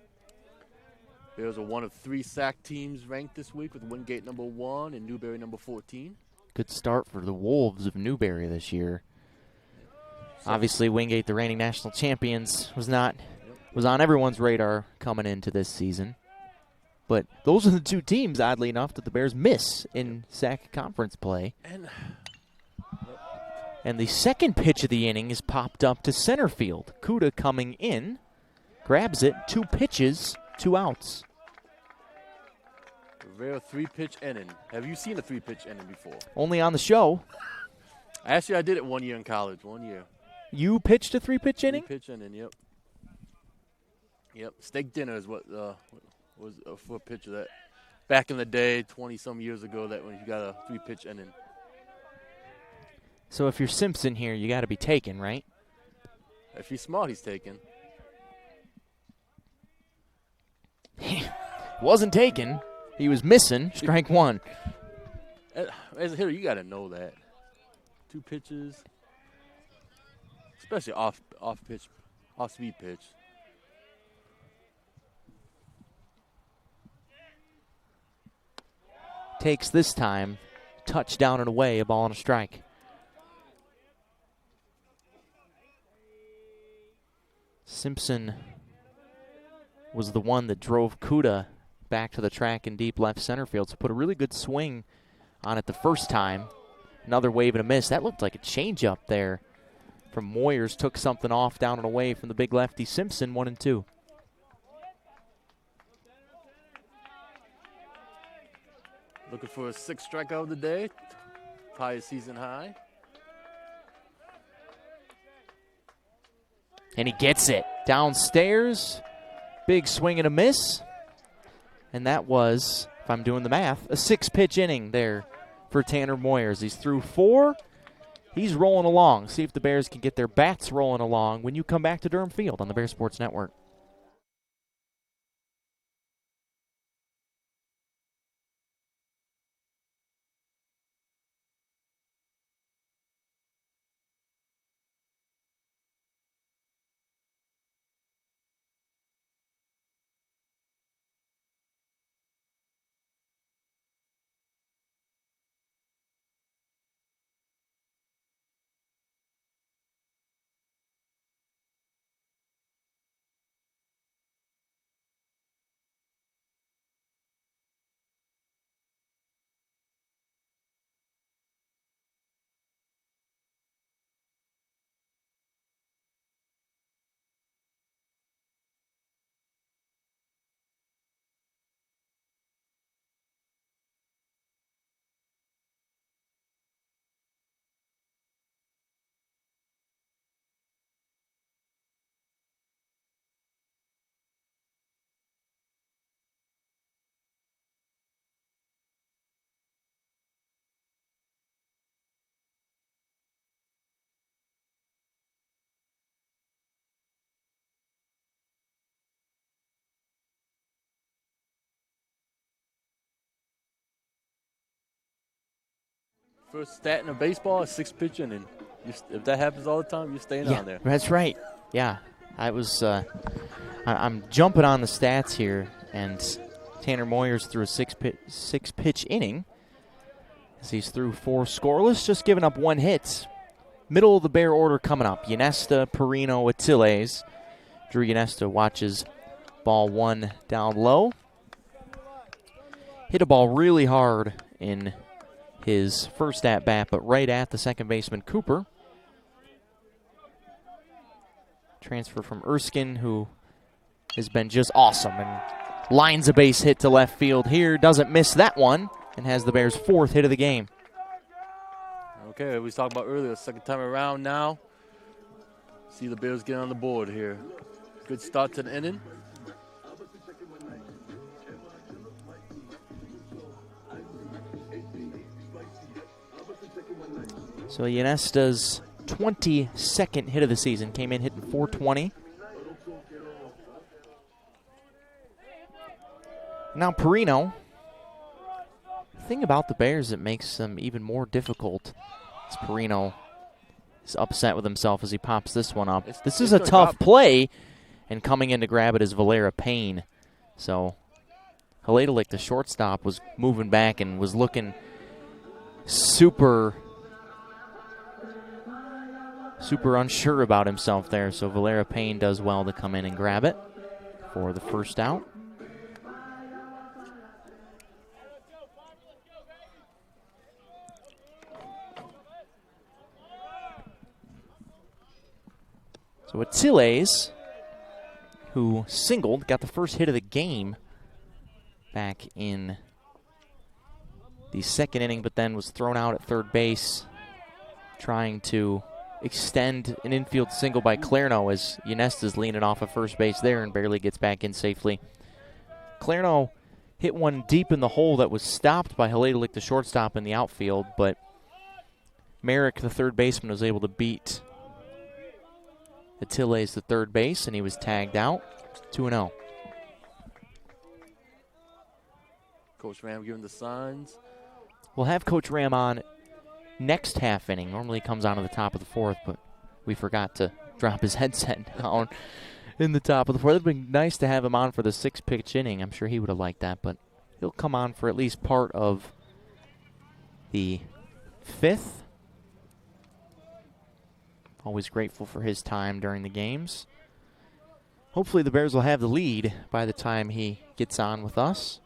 Bears are one of 3 SAC teams ranked this week with Wingate number 1 and Newberry number 14. Good start for the Wolves of Newberry this year. Obviously, Wingate, the reigning national champions, was on everyone's radar coming into this season. But those are the 2 teams, oddly enough, that the Bears miss in SAC conference play. And the second pitch of the inning is popped up to center field. Kuda coming in, grabs it, 2 pitches, 2 outs. A rare 3-pitch inning. Have you seen a 3-pitch inning before? Only on the show. Actually, I did it 1 year in college, 1 year. You pitched a 3-pitch inning? 3-pitch inning, yep. Yep, steak dinner is what was for a pitcher that back in the day, 20-some years ago, that when you got a 3-pitch inning. So if you're Simpson here, you got to be taken, right? If he's smart, he's taken. Wasn't taken. He was missing. Strike 1. As a hitter, you got to know that. 2 pitches, especially off speed pitch. Takes this time, touchdown and away, a ball and a strike. Simpson was the one that drove Kuda back to the track in deep left center field. So put a really good swing on it the first time. Another wave and a miss. That looked like a changeup there from Moyers. Took something off down and away from the big lefty Simpson. 1-2. Looking for a 6th strikeout of the day. Probably a season high. And he gets it. Downstairs. Big swing and a miss. And that was, if I'm doing the math, a 6-pitch inning there for Tanner Moyers. He's through 4. He's rolling along. See if the Bears can get their bats rolling along when you come back to Durham Field on the Bear Sports Network. First stat in a baseball, a 6-pitch inning. If that happens all the time, you're staying on there. That's right. Yeah, I was. I'm jumping on the stats here, and Tanner Moyers threw a 6-pitch inning. As he's through 4 scoreless, just giving up 1 hit. Middle of the Bear order coming up. Yanesta, Perino, Atiles. Drew Yanesta watches ball 1 down low. Hit a ball really hard in his first at-bat, but right at the second baseman, Cooper. Transfer from Erskine, who has been just awesome and lines a base hit to left field here. Doesn't miss that one and has the Bears' 4th hit of the game. Okay, we was talking about earlier, second time around now. See the Bears get on the board here. Good start to the inning. So Ynesta's 22nd hit of the season, came in hitting .420. Now Perino. The thing about the Bears that makes them even more difficult is Perino is upset with himself as he pops this one up. This is a tough play, and coming in to grab it is Valera Payne. So Haladalik, the shortstop, was moving back and was looking super unsure about himself there. So Valera Payne does well to come in and grab it for the first out. So Atiles, who singled, got the first hit of the game back in the second inning, but then was thrown out at third base, trying to extend an infield single by Clarno as Ynesta's leaning off of first base there and barely gets back in safely. Clarno hit one deep in the hole that was stopped by Haladalik, the shortstop, in the outfield, but Merrick, the third baseman, was able to beat Atiles, the third base, and he was tagged out. 2-0. Coach Ram giving the signs. We'll have Coach Ram on next half inning. Normally he comes on at the top of the 4th, but we forgot to drop his headset down in the top of the 4th. It would have been nice to have him on for the 6-pitch inning. I'm sure he would have liked that, but he'll come on for at least part of the 5th. Always grateful for his time during the games. Hopefully the Bears will have the lead by the time he gets on with us.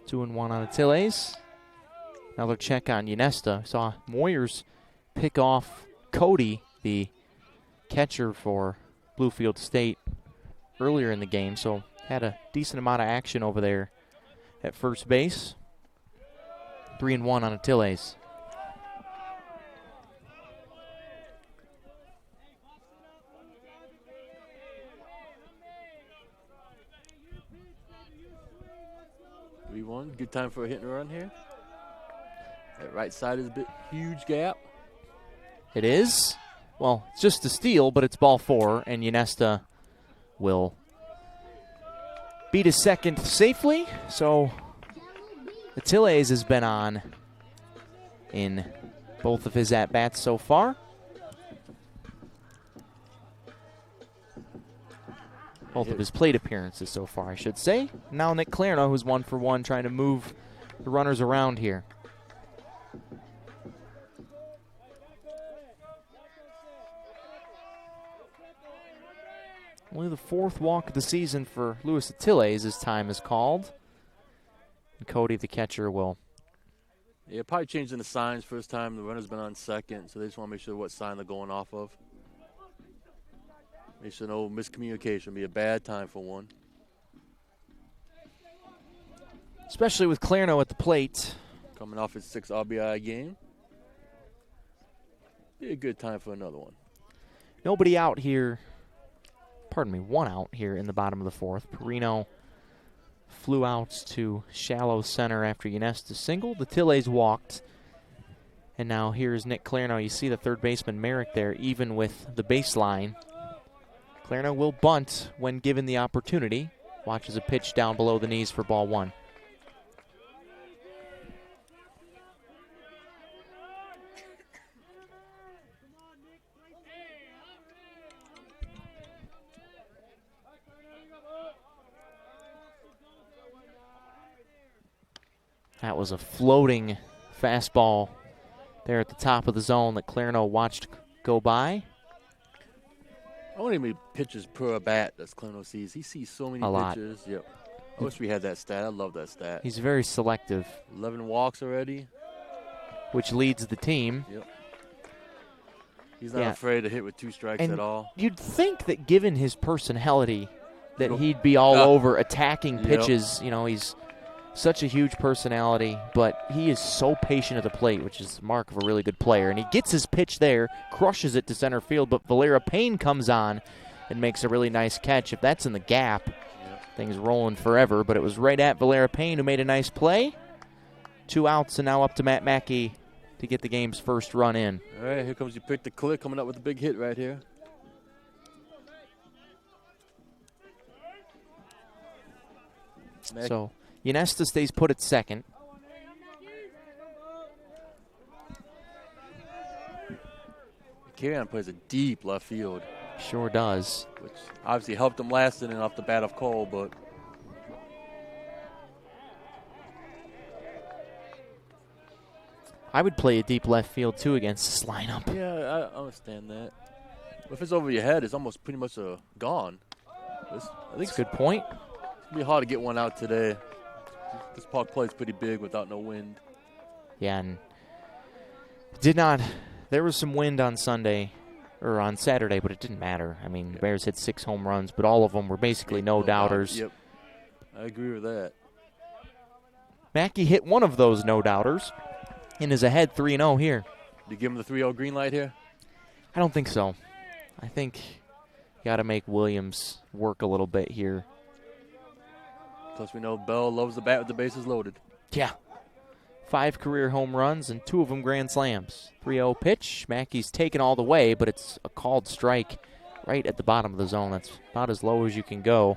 2-1 on Atiles. Another check on Ynesta. Saw Moyers pick off Cody, the catcher for Bluefield State, earlier in the game, so had a decent amount of action over there at first base. 3-1 on Atiles. Good time for a hit and run here. That right side is a bit huge gap. It is. Well, it's just a steal, but it's ball 4, and Ynesta will beat his second safely. So Atiles has been on in both of his at-bats so far. Both of his plate appearances so far, I should say. Now Nick Clarno, who's 1 for 1, trying to move the runners around here. Only the 4th walk of the season for Luis Atiles as time is called. And Cody, the catcher, will... Yeah, probably changing the signs first time. The runner's been on second, so they just want to make sure what sign they're going off of. Make sure no miscommunication. Be a bad time for one. Especially with Clarno at the plate. Coming off his 6th RBI game. Be a good time for another one. Nobody out here. Pardon me, 1 out here in the bottom of the 4th. Perino flew out to shallow center after Ynesta singled. Atiles walked. And now here's Nick Clarno. You see the third baseman Merrick there, even with the baseline. Clarno will bunt when given the opportunity. Watches a pitch down below the knees for ball 1. That was a floating fastball there at the top of the zone that Clarno watched go by. I wonder how many pitches per bat that Clarno sees. He sees so many pitches. Yep. I wish we had that stat. I love that stat. He's very selective. 11 walks already. Which leads the team. Yep. He's not afraid to hit with 2 strikes at all. You'd think that given his personality that he'd be all over attacking pitches. You know, he's such a huge personality, but he is so patient at the plate, which is the mark of a really good player. And he gets his pitch there, crushes it to center field, but Valera-Payne comes on and makes a really nice catch. If that's in the gap, things rolling forever, but it was right at Valera-Payne who made a nice play. 2 outs, and now up to Matt Mackey to get the game's first run in. All right, here comes you pick the click, coming up with a big hit right here. So Ynesta stays put at second. Carrion plays a deep left field. Sure does. Which obviously helped him last inning off the bat of Cole, but I would play a deep left field, too, against this lineup. yeah, I understand that. But if it's over your head, it's almost pretty much gone. I think That's a good point. It's going to be hard to get one out today. This park plays pretty big without no wind. Yeah, and there was some wind on Saturday, but it didn't matter. I mean, the Bears hit 6 home runs, but all of them were basically no-doubters. Yep, I agree with that. Mackey hit one of those no-doubters and is ahead 3-0 here. Did you give him the 3-0 green light here? I don't think so. I think you got to make Williams work a little bit here. Plus, we know Bell loves the bat with the bases loaded. Yeah. 5 career home runs and 2 of them grand slams. 3-0 pitch. Mackey's taken all the way, but it's a called strike right at the bottom of the zone. That's about as low as you can go.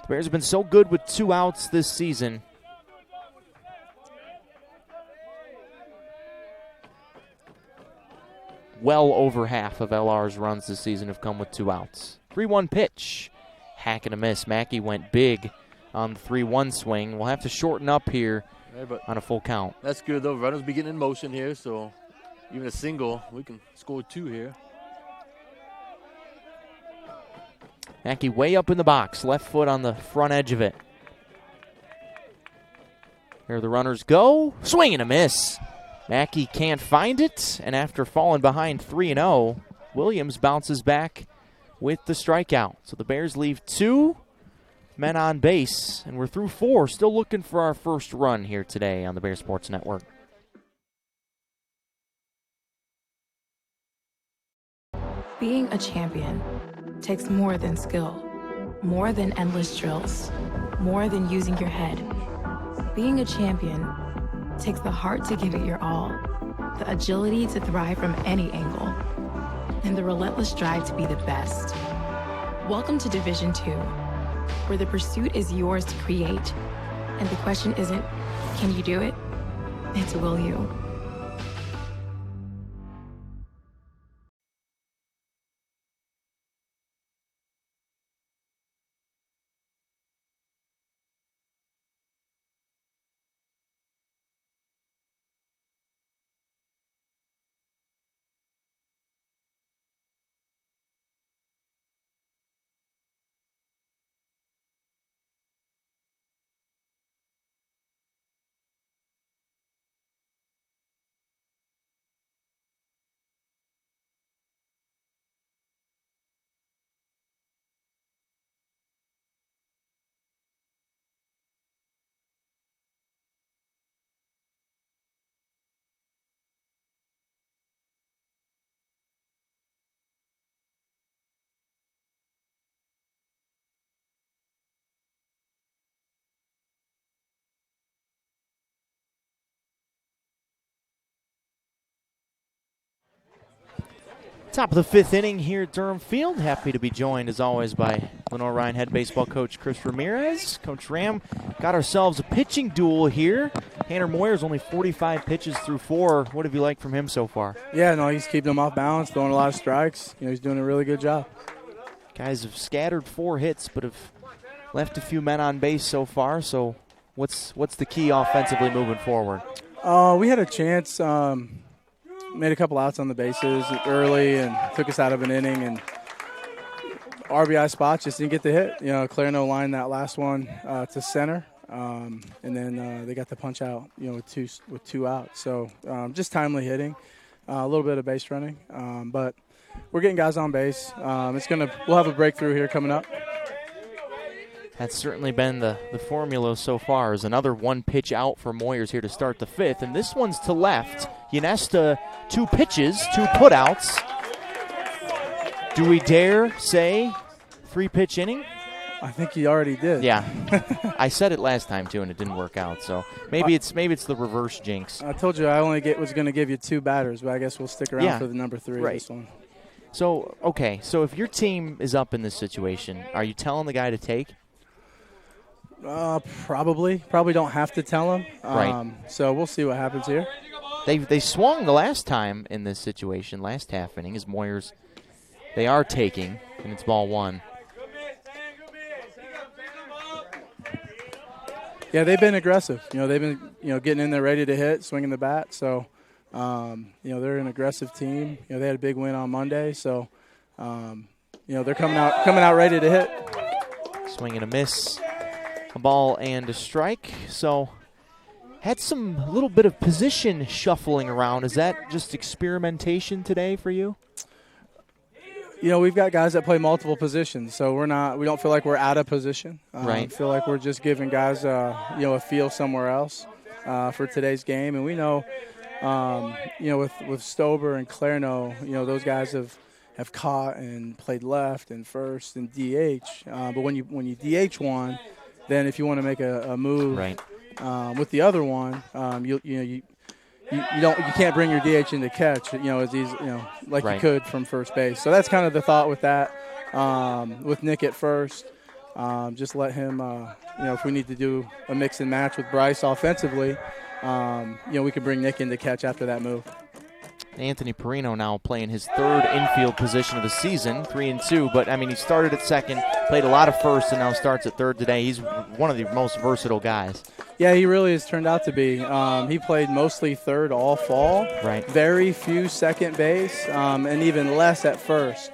The Bears have been so good with 2 outs this season. Well over half of LR's runs this season have come with 2 outs. 3-1 pitch. Hack and a miss. Mackey went big on the 3-1 swing. We'll have to shorten up here on a full count. That's good, though. Runners be getting in motion here, so even a single, we can score 2 here. Mackey way up in the box. Left foot on the front edge of it. Here the runners go. Swing and a miss. Mackey can't find it, and after falling behind 3-0, Williams bounces back with the strikeout. So the Bears leave 2 men on base, and we're through 4. Still looking for our first run here today on the Bear Sports Network. Being a champion takes more than skill, more than endless drills, more than using your head. Being a champion takes the heart to give it your all, the agility to thrive from any angle, and the relentless drive to be the best. Welcome to Division 2, where the pursuit is yours to create, and the question isn't, can you do it? It's, will you? Top of the 5th inning here at Durham Field. Happy to be joined, as always, by Lenoir-Rhyne head baseball coach Chris Ramirez. Coach Ram, got ourselves a pitching duel here. Tanner Moyer's only 45 pitches through 4. What have you liked from him so far? Yeah, no, he's keeping them off balance, throwing a lot of strikes. You know, he's doing a really good job. Guys have scattered 4 hits, but have left a few men on base so far. So what's the key offensively moving forward? We had a chance. Made a couple outs on the bases early and took us out of an inning. And RBI spots, just didn't get the hit. Clarendon lined that last one to center, and then they got the punch out, with two out. So just timely hitting, a little bit of base running, but we're getting guys on base. We'll have a breakthrough here coming up. That's certainly been the formula so far. Is another one pitch out for Moyers here to start the fifth, and this one's to left. Ynesta, 2 pitches, 2 putouts. Do we dare say 3-pitch inning? I think he already did. Yeah, I said it last time too, and it didn't work out. So maybe it's the reverse jinx. I told you I only was going to give you 2 batters, but I guess we'll stick around for the number 3 right. This one. So so if your team is up in this situation, are you telling the guy to take? Probably don't have to tell him. Right. So we'll see what happens here. They swung the last time in this situation, last half inning, as Moyers. They are taking, and it's ball 1. Yeah, they've been aggressive. They've been getting in there ready to hit, swinging the bat. So, they're an aggressive team. They had a big win on Monday. So, they're coming out ready to hit. Swing and a miss, a ball and a strike. So, had some little bit of position shuffling around. Is that just experimentation today for you? We've got guys that play multiple positions, so we don't feel like we're out of position. Right. Feel like we're just giving guys, a feel somewhere else for today's game. And we know, with Stober and Clarno, those guys have caught and played left and first and DH. But when you DH one, then if you want to make a move right. With the other one, you can't bring your DH in to catch, as easy, like right. you could from first base. So that's kind of the thought with that. With Nick at first, just let him, if we need to do a mix and match with Bryce offensively, we could bring Nick in to catch after that move. Anthony Perino now playing his 3rd infield position of the season, 3-2. But, he started at second, played a lot of first, and now starts at third today. He's one of the most versatile guys. Yeah, he really has turned out to be. He played mostly third all fall. Right. Very few second base, and even less at first.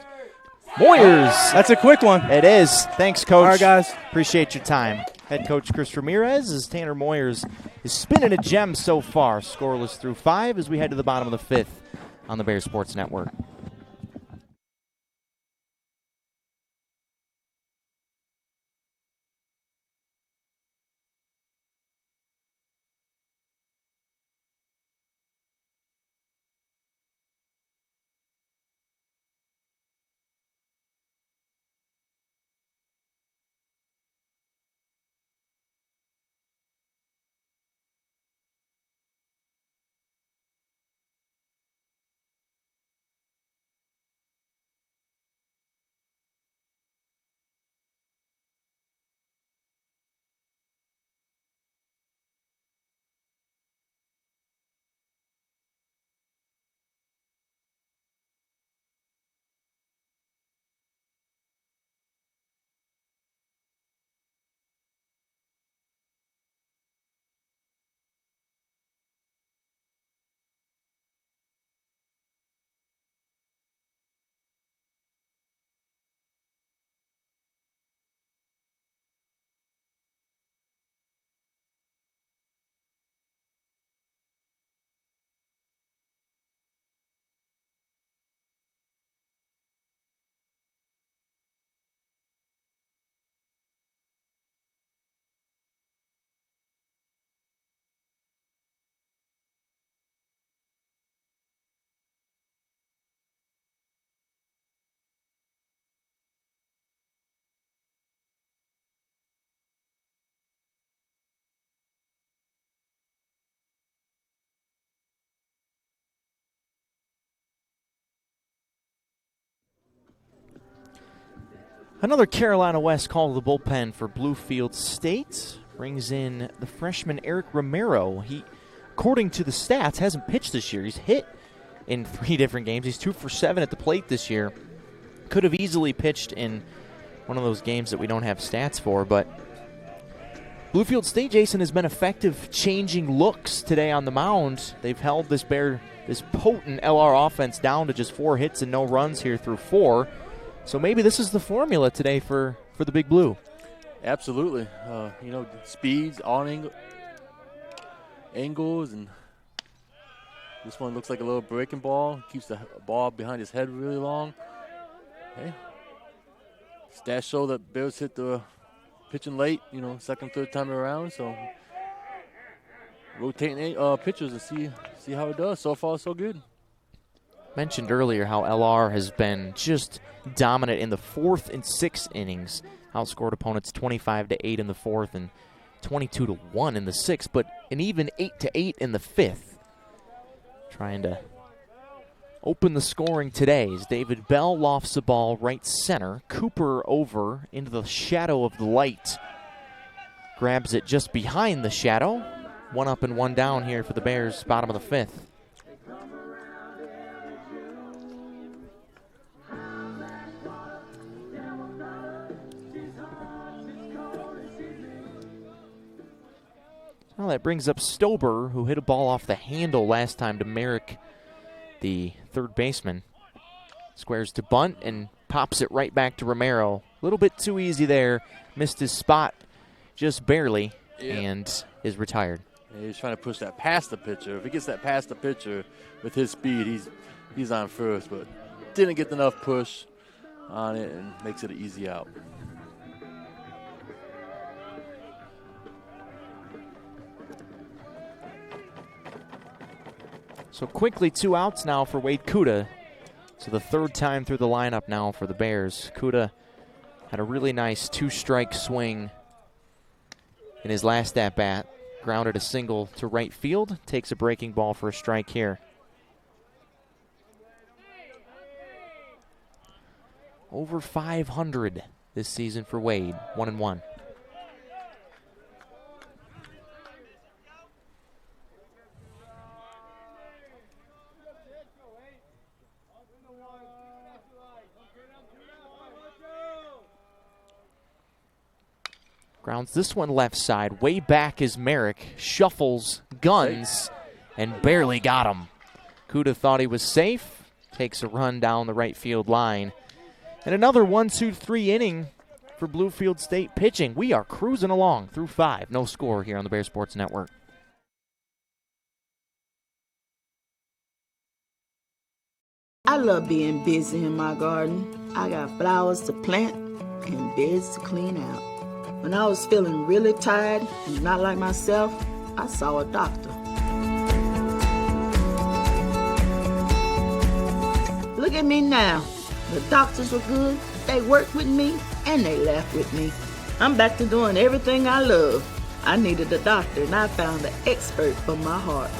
Moyers. That's a quick one. It is. Thanks, Coach. All right, guys. Appreciate your time. Head coach Chris Ramirez as Tanner Moyers is spinning a gem so far. Scoreless through 5 as we head to the bottom of the 5th on the Bears Sports Network. Another Carolina West call to the bullpen for Bluefield State. Brings in the freshman Eric Romero. He, according to the stats, hasn't pitched this year. He's hit in 3 different games. He's 2 for 7 at the plate this year. Could have easily pitched in one of those games that we don't have stats for, but Bluefield State, Jason, has been effective changing looks today on the mound. They've held this potent LR offense down to just 4 hits and no runs here through 4. So maybe this is the formula today for the Big Blue. Absolutely. Speeds, on angles, and this one looks like a little breaking ball. Keeps the ball behind his head really long. Okay. Stats show that Bears hit the pitching late, second, third time around. So rotating pitchers and see how it does. So far, so good. Mentioned earlier how LR has been just dominant in the 4th and 6th innings. Outscored opponents 25-8 in the 4th and 22-1 in the 6th, but an even 8-8 in the 5th. Trying to open the scoring today as David Bell lofts the ball right center. Cooper over into the shadow of the light. Grabs it just behind the shadow. 1 up and 1 down here for the Bears, bottom of the 5th. Well, that brings up Stober, who hit a ball off the handle last time to Merrick, the third baseman. Squares to bunt and pops it right back to Romero. A little bit too easy there. Missed his spot just barely and is retired. Yeah, he's trying to push that past the pitcher. If he gets that past the pitcher with his speed, he's on first, but didn't get enough push on it and makes it an easy out. So quickly 2 outs now for Wade Kuda. So the 3rd time through the lineup now for the Bears. Kuda had a really nice 2-strike swing in his last at-bat. Grounded a single to right field. Takes a breaking ball for a strike here. Over 500 this season for Wade. 1-1. Grounds this one left side. Way back is Merrick. Shuffles, guns, and barely got him. Kuda thought he was safe. Takes a run down the right field line. And another 1-2-3 inning for Bluefield State pitching. We are cruising along through 5. No score here on the Bear Sports Network. I love being busy in my garden. I got flowers to plant and beds to clean out. When I was feeling really tired and not like myself, I saw a doctor. Look at me now. The doctors were good, they worked with me, and they laughed with me. I'm back to doing everything I love. I needed a doctor, and I found an expert for my heart.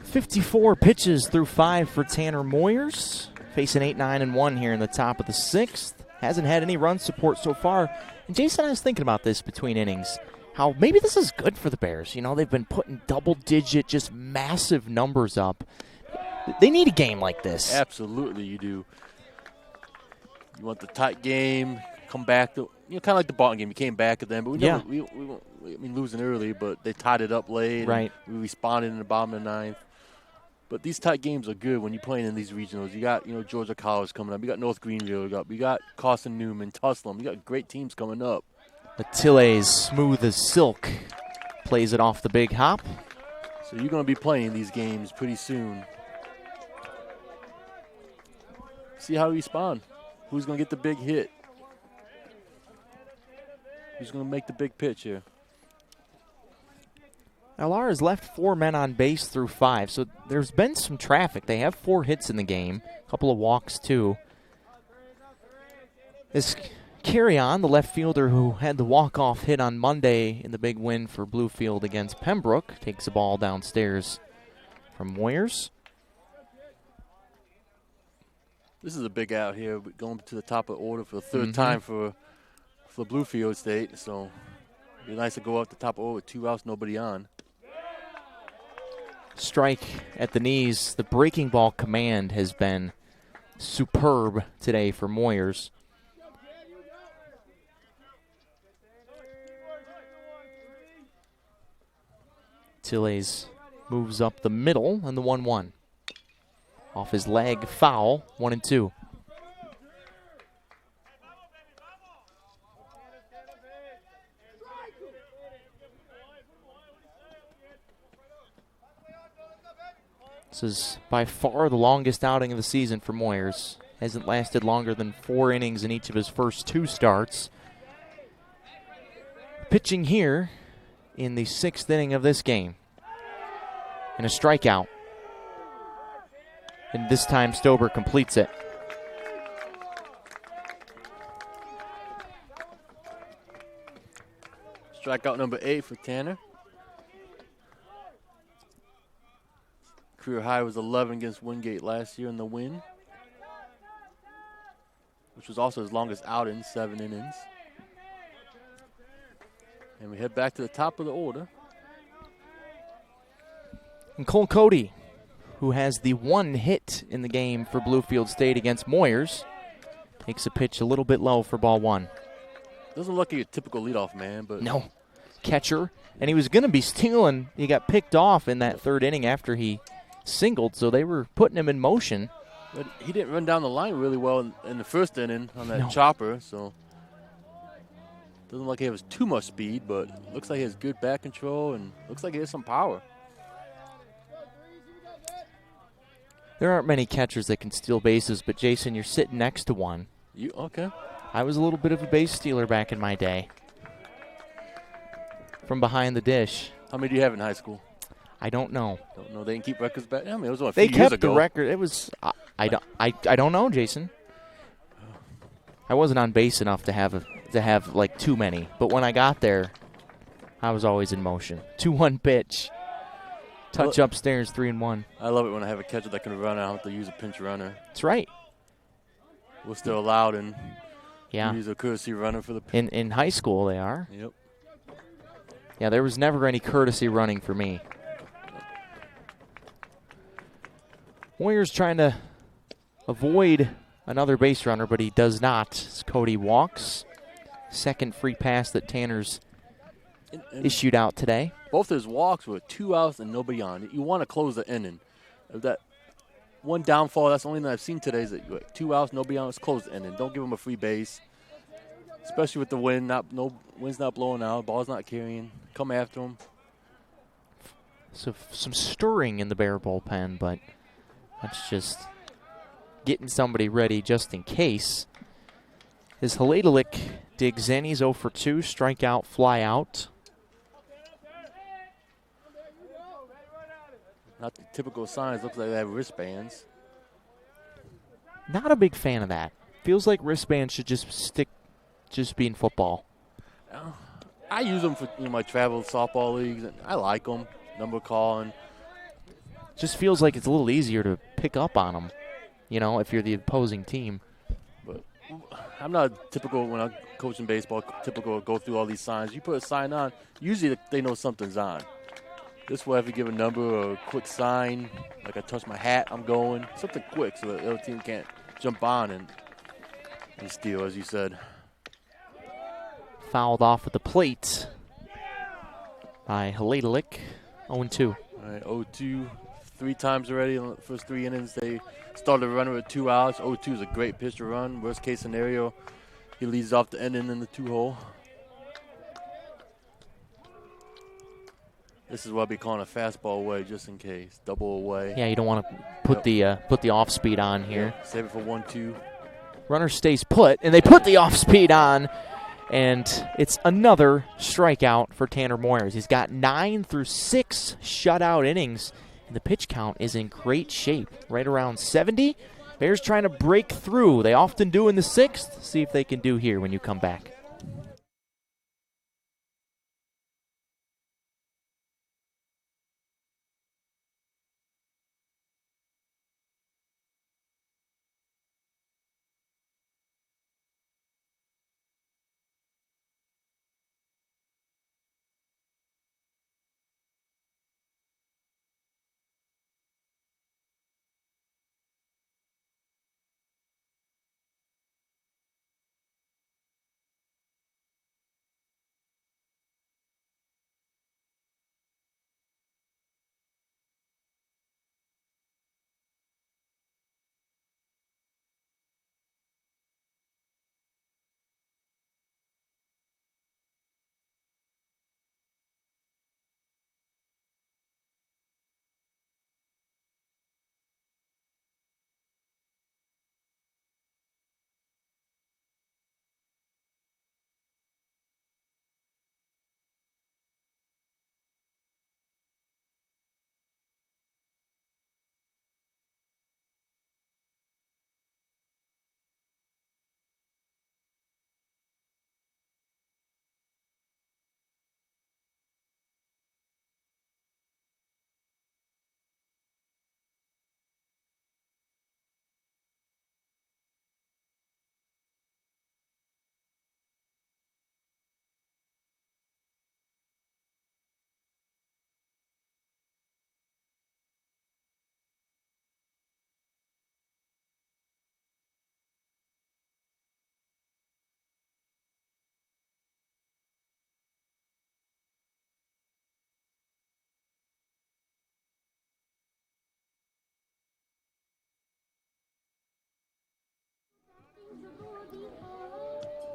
.54 pitches through 5 for Tanner Moyers. Facing 8-9-1 here in the top of the 6th. Hasn't had any run support so far. And Jason, I was thinking about this between innings. How maybe this is good for the Bears. You know, they've been putting double-digit, just massive numbers up. They need a game like this. Absolutely you do. You want the tight game, come back to, kind of like the Barton game. We came back at them, but Yeah. we losing early, but they tied it up late. Right. And we responded in the bottom of the ninth. But these tight games are good when you're playing in these regionals. You got, Georgia College coming up. You got North Greenville. We got Carson Newman, Tuslum. You got great teams coming up. Latille's smooth as silk. Plays it off the big hop. So you're going to be playing these games pretty soon. See how we respond. Who's going to get the big hit? Who's going to make the big pitch here? LR has left 4 men on base through 5, so there's been some traffic. They have 4 hits in the game, a couple of walks too. This Carry On, the left fielder who had the walk-off hit on Monday in the big win for Bluefield against Pembroke, takes the ball downstairs from Moyers. This is a big out here, going to the top of the order for the third time for Bluefield State. So it'd be nice to go out the top of the order with 2 outs, nobody on. Strike at the knees. The breaking ball command has been superb today for Moyers. Tillez moves up the middle and the 1-1. Off his leg, foul, 1-2. This is by far the longest outing of the season for Moyers. Hasn't lasted longer than 4 innings in each of his first 2 starts. Pitching here in the 6th inning of this game. And a strikeout. And this time Stober completes it. Strikeout number 8 for Tanner. Career high was 11 against Wingate last year in the win, which was also his longest outing, 7 innings. And we head back to the top of the order. And Cole Cody, who has the 1 hit in the game for Bluefield State against Moyers, takes a pitch a little bit low for ball 1. Doesn't look like a typical leadoff man, but No. Catcher. And he was going to be stealing. He got picked off in that 3rd inning after he singled, so they were putting him in motion. But he didn't run down the line really well in the 1st inning on that chopper, so doesn't look like he has too much speed, but looks like he has good bat control and looks like he has some power. There aren't many catchers that can steal bases, but Jason, you're sitting next to one. You okay? I was a little bit of a base stealer back in my day. From behind the dish. How many do you have in high school? I don't know. Don't know. They didn't keep records back. I mean, it was only a few They years kept ago. the record. It was. I don't know, Jason. I wasn't on base enough to have like too many. But when I got there, I was always in motion. 2-1 pitch. Touch upstairs, 3-1. I love it when I have a catcher that can run. I don't have to use a pinch runner. That's right. We're still allowed and Yeah. use a courtesy runner for the. In high school, they are. Yep. Yeah, there was never any courtesy running for me. Moyers trying to avoid another base runner, but he does not. As Cody walks. 2nd free pass that Tanner's issued out today. Both his walks were 2 outs and nobody on. You want to close the inning. If that one downfall, that's the only thing I've seen today is that 2 outs, nobody on. Let's close the inning. Don't give him a free base, especially with the wind. Wind's not blowing out. Ball's not carrying. Come after him. So some stirring in the Bear bullpen, but that's just getting somebody ready just in case. As Haladalik digs in, he's 0 for 2, strikeout, fly out. Not the typical signs. Looks like they have wristbands. Not a big fan of that. Feels like wristbands should just be in football. I use them for my travel softball leagues, and I like them. Number calling. Just feels like it's a little easier to pick up on them, if you're the opposing team. But I'm not typical when I'm coaching baseball, typical go through all these signs. You put a sign on, usually they know something's on. This way, if you give a number or a quick sign, like I touch my hat, I'm going. Something quick so that the other team can't jump on and steal, as you said. fouled off at the plate by Haladalik, 0-2. All right, 0-2, 3 times already in the first 3 innings. They started a runner with 2 outs. 0-2 is a great pitch to run. Worst case scenario, he leads off the inning in the 2-hole. This is what we call a fastball away, just in case. Double away. Yeah, you don't want to put the off speed on here. Yep. Save it for 1-2. Runner stays put, and they put the off speed on, and it's another strikeout for Tanner Moyers. He's got 9 through 6 shutout innings, and the pitch count is in great shape, right around 70. Bears trying to break through. They often do in the 6th. See if they can do here when you come back.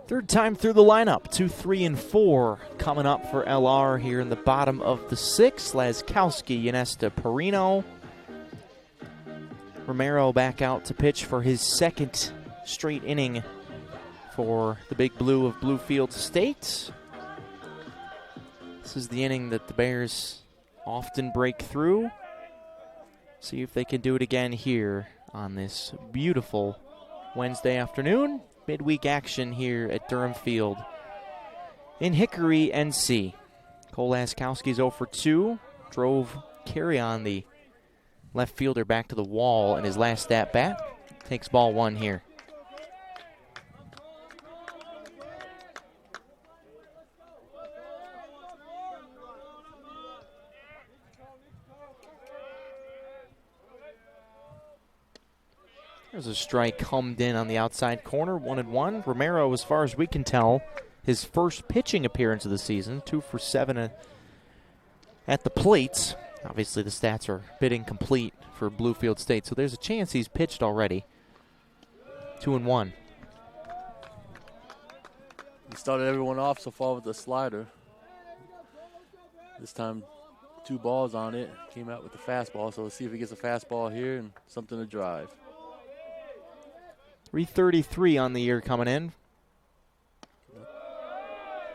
Third time through the lineup, 2, 3, and 4 coming up for LR here in the bottom of the 6th. Laskowski, Yanesta, Perino. Romero back out to pitch for his 2nd straight inning for the Big Blue of Bluefield State. This is the inning that the Bears often break through. See if they can do it again here on this beautiful Wednesday afternoon. Midweek action here at Durham Field in Hickory, NC. Cole Laskowski's 0 for 2. Drove carry on the left fielder back to the wall in his last at-bat. Takes ball 1 here. There's a strike hummed in on the outside corner, 1-1. Romero, as far as we can tell, his first pitching appearance of the season, 2 for 7 at the plate. Obviously, the stats are a bit incomplete for Bluefield State, so there's a chance he's pitched already. 2-1. He started everyone off so far with the slider. This time, 2 balls on it. Came out with the fastball, so let's see if he gets a fastball here and something to drive. 333 on the year coming in.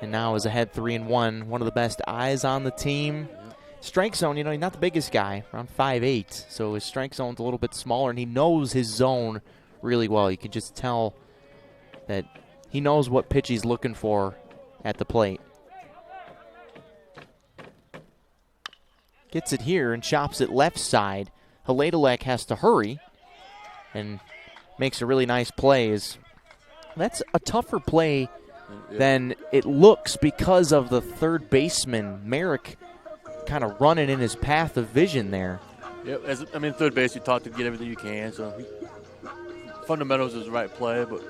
And now is ahead 3-1. One of the best eyes on the team. Strike zone, he's not the biggest guy, around 5'8". So his strike zone's a little bit smaller, and he knows his zone really well. You can just tell that he knows what pitch he's looking for at the plate. Gets it here and chops it left side. Haladalek has to hurry and makes a really nice play. That's a tougher play than it looks because of the third baseman, Merrick, kind of running in his path of vision there. Yep, third base, you talk to get everything you can, so fundamentals is the right play, but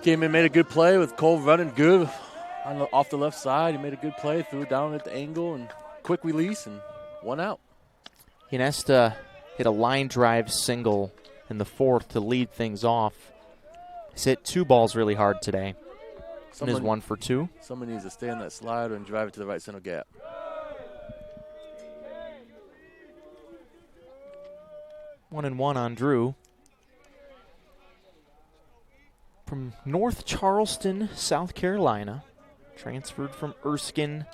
Came in, made a good play with Cole running good off the left side. He made a good play, threw it down at the angle, and quick release, and 1 out. Iniesta hit a line drive single in the 4th to lead things off. He's hit 2 balls really hard today. And is 1 for 2. Someone needs to stay on that slider and drive it to the right center gap. One and one on Drew. From North Charleston, South Carolina. Transferred from Erskine.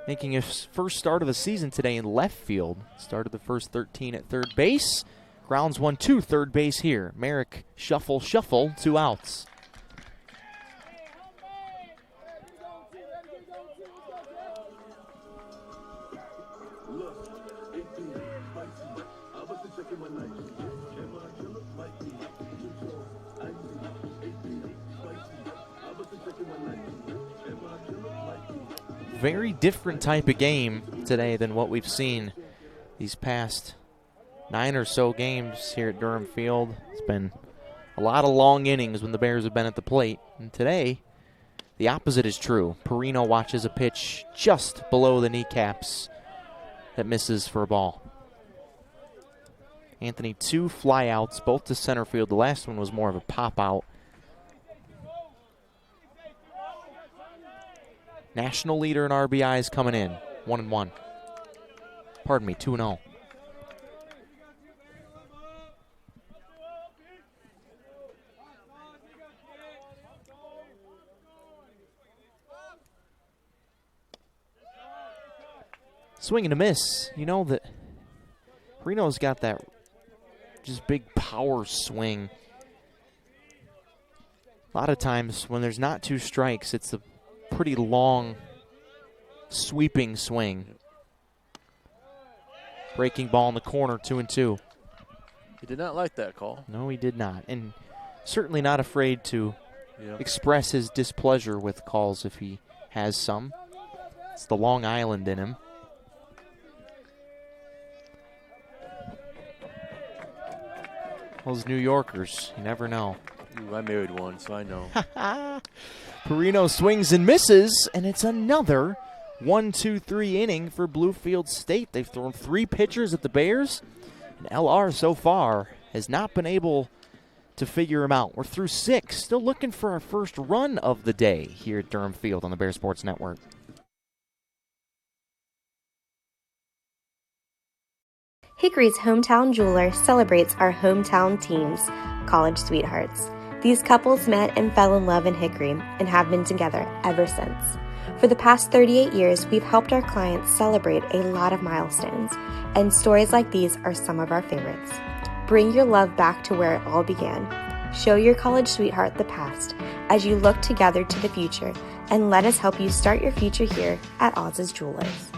Making his first start of the season today in left field. Started the first 13 at third base. Grounds 1-2, third base here. Merrick, shuffle, 2 outs. Very different type of game today than what we've seen these past 9 or so games here at Durham Field. It's been a lot of long innings when the Bears have been at the plate. And today, the opposite is true. Perino watches a pitch just below the kneecaps that misses for a ball. Anthony, 2 flyouts, both to center field. The last one was more of a pop-out. National leader in RBIs coming in, 1-1. Pardon me, 2-0. Swing and a miss. You know that Reno's got that just big power swing. A lot of times when there's not 2 strikes, it's a pretty long, sweeping swing. Breaking ball in the corner, 2-2. He did not like that call. No, he did not. And certainly not afraid to express his displeasure with calls if he has some. It's the Long Island in him. Those New Yorkers, you never know. Ooh, I married one, so I know. Perino swings and misses, and it's another 1-2-3 inning for Bluefield State. They've thrown 3 pitchers at the Bears, and LR so far has not been able to figure him out. We're through 6, still looking for our first run of the day here at Durham Field on the Bear Sports Network. Hickory's Hometown Jeweler celebrates our hometown teams, college sweethearts. These couples met and fell in love in Hickory and have been together ever since. For the past 38 years, we've helped our clients celebrate a lot of milestones, and stories like these are some of our favorites. Bring your love back to where it all began. Show your college sweetheart the past as you look together to the future, and let us help you start your future here at Oz's Jewelers.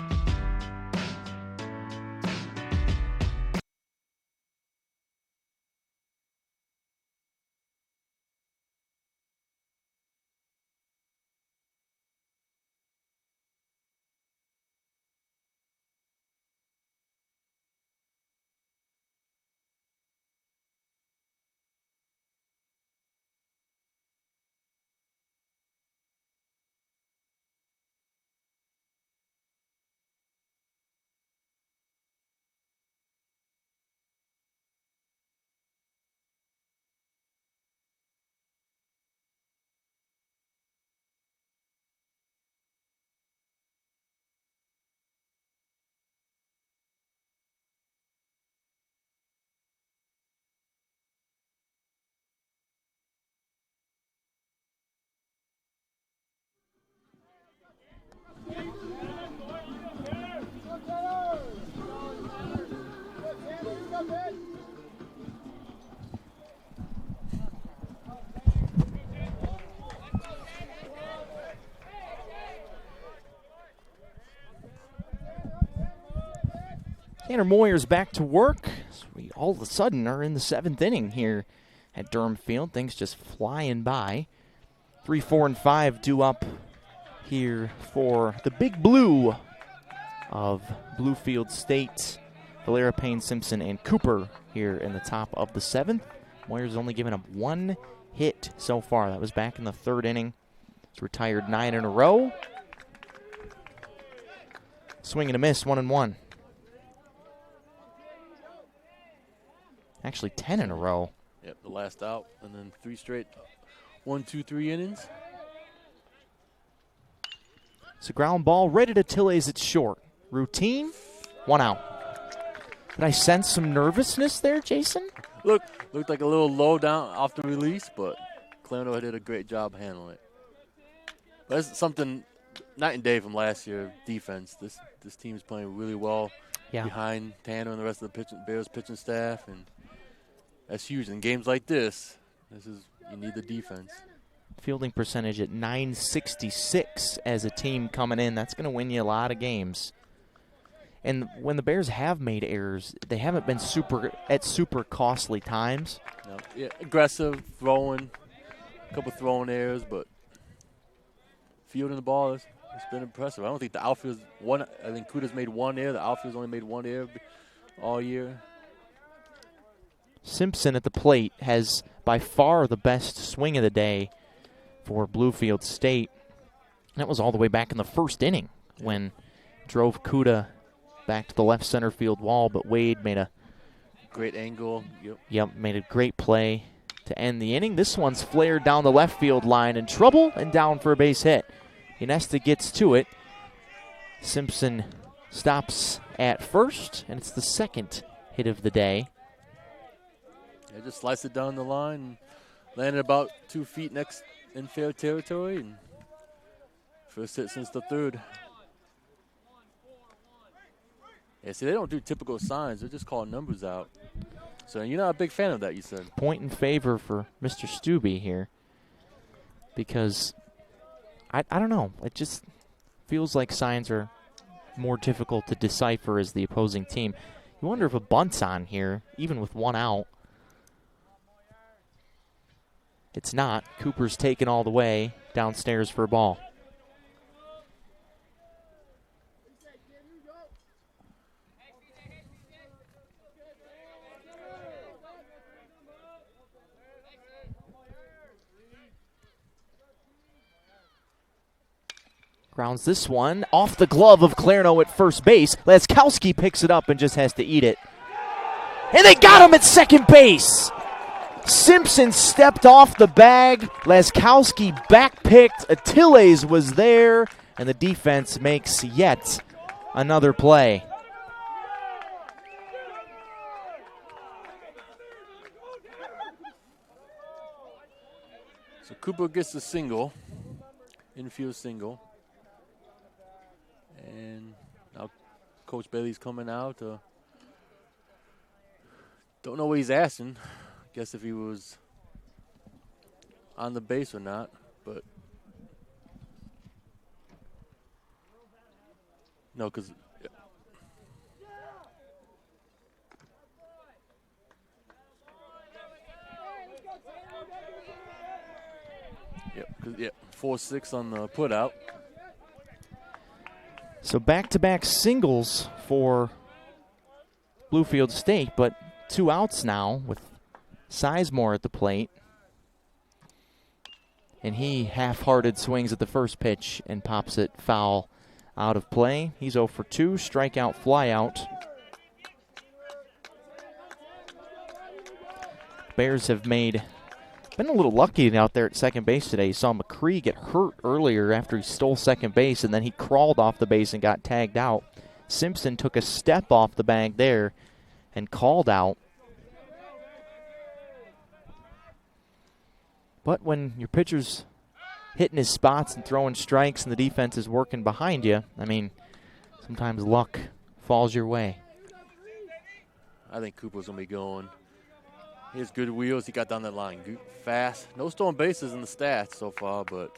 Tanner Moyer's back to work. So we all of a sudden are in the 7th inning here at Durham Field. Things just flying by. 3, 4, and 5 due up here for the Big Blue of Bluefield State. Valera, Payne, Simpson, and Cooper here in the top of the 7th. Moyer's only given up 1 hit so far. That was back in the third inning. He's retired 9 in a row. Swing and a miss, 1-1. Actually, 10 in a row. Yep, the last out, and then 3 straight 1, 2, 3 innings. It's a ground ball right at Tilles. It's short. Routine, 1 out. Did I sense some nervousness there, Jason? Looked like a little low down off the release, but Clarendon did a great job handling it. But that's something night and day from last year. Defense. This team is playing really well behind Tanner and the rest of the Bears pitching staff, and that's huge. In games like this, you need the defense. Fielding percentage at .966 as a team coming in. That's going to win you a lot of games. And when the Bears have made errors, they haven't been super costly times. No. Yeah, aggressive, throwing, a couple throwing errors, but fielding the ball it's been impressive. I don't think the outfield's I think Kuda's made 1 error. The outfield's only made 1 error all year. Simpson at the plate has by far the best swing of the day for Bluefield State. That was all the way back in the first inning when drove Kuda back to the left center field wall, but Wade made a great angle. Yep, made a great play to end the inning. This one's flared down the left field line in trouble and down for a base hit. Inesta gets to it. Simpson stops at first, and it's the second hit of the day. Yeah, just sliced it down the line and landed about 2 feet next in fair territory, and first hit since the third. Yeah, see, they don't do typical signs. They're just calling numbers out. So you're not a big fan of that, you said. Point in favor for Mr. Stubbe here because, I don't know, it just feels like signs are more difficult to decipher as the opposing team. You wonder if a bunt's on here, even with 1 out. It's not. Cooper's taken all the way downstairs for a ball. Grounds this one off the glove of Clarno at first base. Laskowski picks it up and just has to eat it. And they got him at second base. Simpson stepped off the bag. Laskowski backpicked. Atiles was there, and the defense makes yet another play. So Cooper gets a single, infield single. And now Coach Bailey's coming out. Don't know what he's asking. Guess if he was on the base or not, but no, because yeah, 4-6 on the put out. So back-to-back singles for Bluefield State, but 2 outs now with Sizemore at the plate. And he half-hearted swings at the first pitch and pops it foul out of play. He's 0 for 2, strikeout, flyout. Bears have been a little lucky out there at second base today. You saw McCree get hurt earlier after he stole second base, and then he crawled off the base and got tagged out. Simpson took a step off the bag there and called out. But when your pitcher's hitting his spots and throwing strikes and the defense is working behind you, I mean, sometimes luck falls your way. I think Cooper's going to be going. He has good wheels. He got down that line fast. No stolen bases in the stats so far, but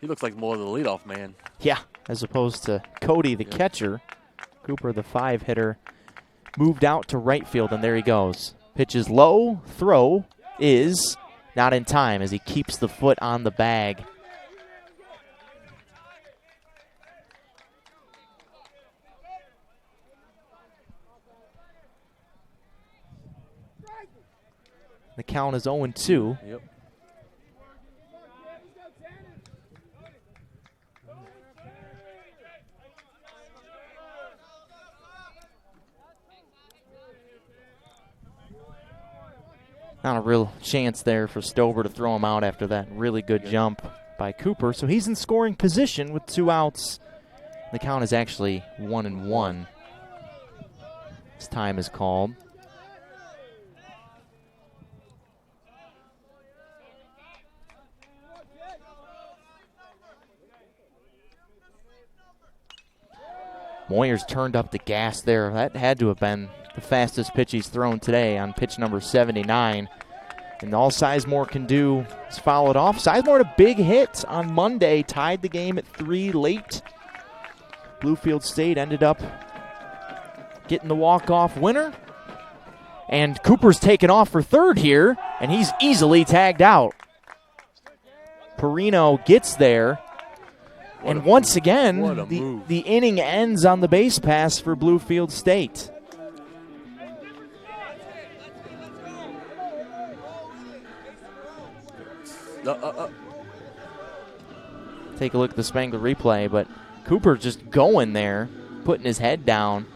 he looks like more of the leadoff man. Yeah, as opposed to Cody, the catcher. Cooper, the 5-hitter, moved out to right field, and there he goes. Pitch is low. Throw is not in time as he keeps the foot on the bag. The count is 0-2. Yep. Not a real chance there for Stober to throw him out after that really good jump by Cooper. So he's in scoring position with 2 outs. The count is actually 1-1. His time is called. Moyers turned up the gas there. That had to have been the fastest pitch he's thrown today on pitch number 79. And all Sizemore can do is foul it off. Sizemore had a big hit on Monday, tied the game at 3 late. Bluefield State ended up getting the walk-off winner. And Cooper's taken off for third here, and he's easily tagged out. Perino gets there. And once again, the inning ends on the base pass for Bluefield State. Take a look at the Spangler replay, but Cooper just going there, putting his head down.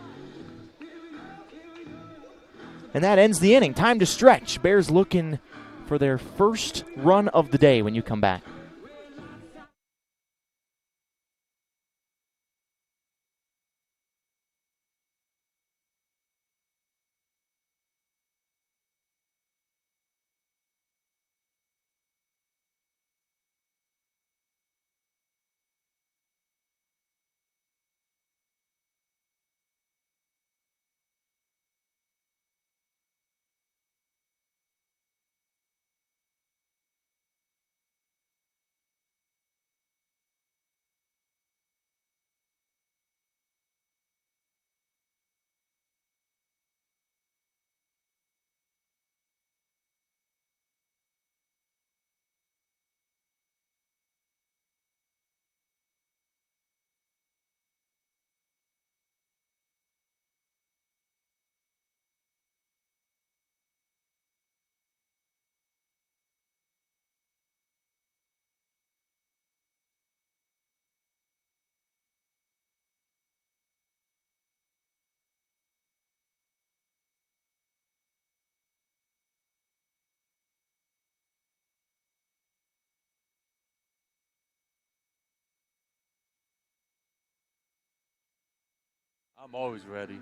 And that ends the inning. Time to stretch. Bears looking for their first run of the day when you come back. I'm always ready.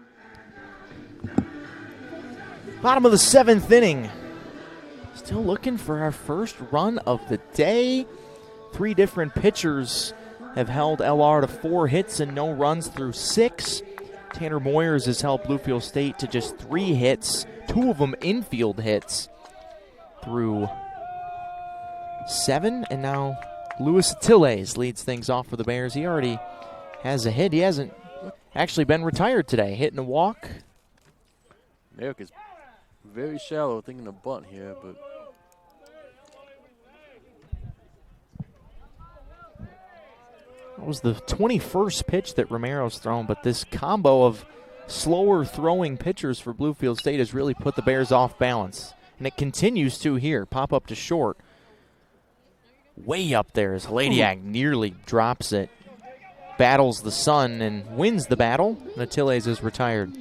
Bottom of the 7th inning. Still looking for our first run of the day. 3 different pitchers have held LR to 4 hits and no runs through 6. Tanner Moyers has held Bluefield State to just 3 hits, 2 of them infield hits through 7. And now Luis Atiles leads things off for the Bears. He already has a hit. He hasn't actually been retired today, hitting a walk. Merrick is very shallow, thinking a bunt here, but that was the 21st pitch that Romero's thrown, but this combo of slower throwing pitchers for Bluefield State has really put the Bears off balance. And it continues to here. Pop up to short. Way up there as Haladiak nearly drops it. Battles the sun and wins the battle. Atiles is retired.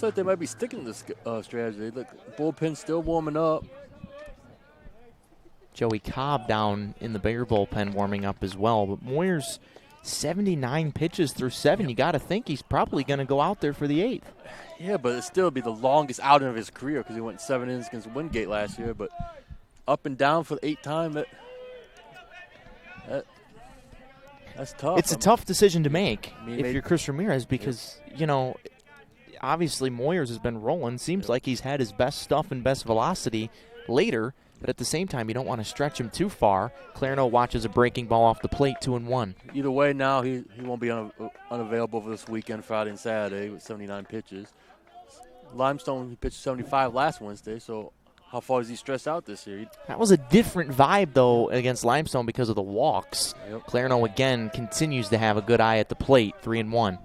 looks like they might be sticking to this strategy. Look, bullpen still warming up. Joey Cobb down in the Bear bullpen warming up as well. But Moyers, 79 pitches through 7. You got to think he's probably going to go out there for the 8th. Yeah, but it'd still be the longest outing of his career because he went 7 innings against Wingate last year. But up and down for the 8th time, that's tough. It's a tough decision to make if you're Chris Ramirez because, you know, obviously Moyers has been rolling. Seems like he's had his best stuff and best velocity later. But at the same time, you don't want to stretch him too far. Clarno watches a breaking ball off the plate, 2-1. Either way, now he won't be unavailable for this weekend, Friday and Saturday, with 79 pitches. Limestone, he pitched 75 last Wednesday, so how far is he stressed out this year? That was a different vibe, though, against Limestone because of the walks. Yep. Clarno, again, continues to have a good eye at the plate, 3-1.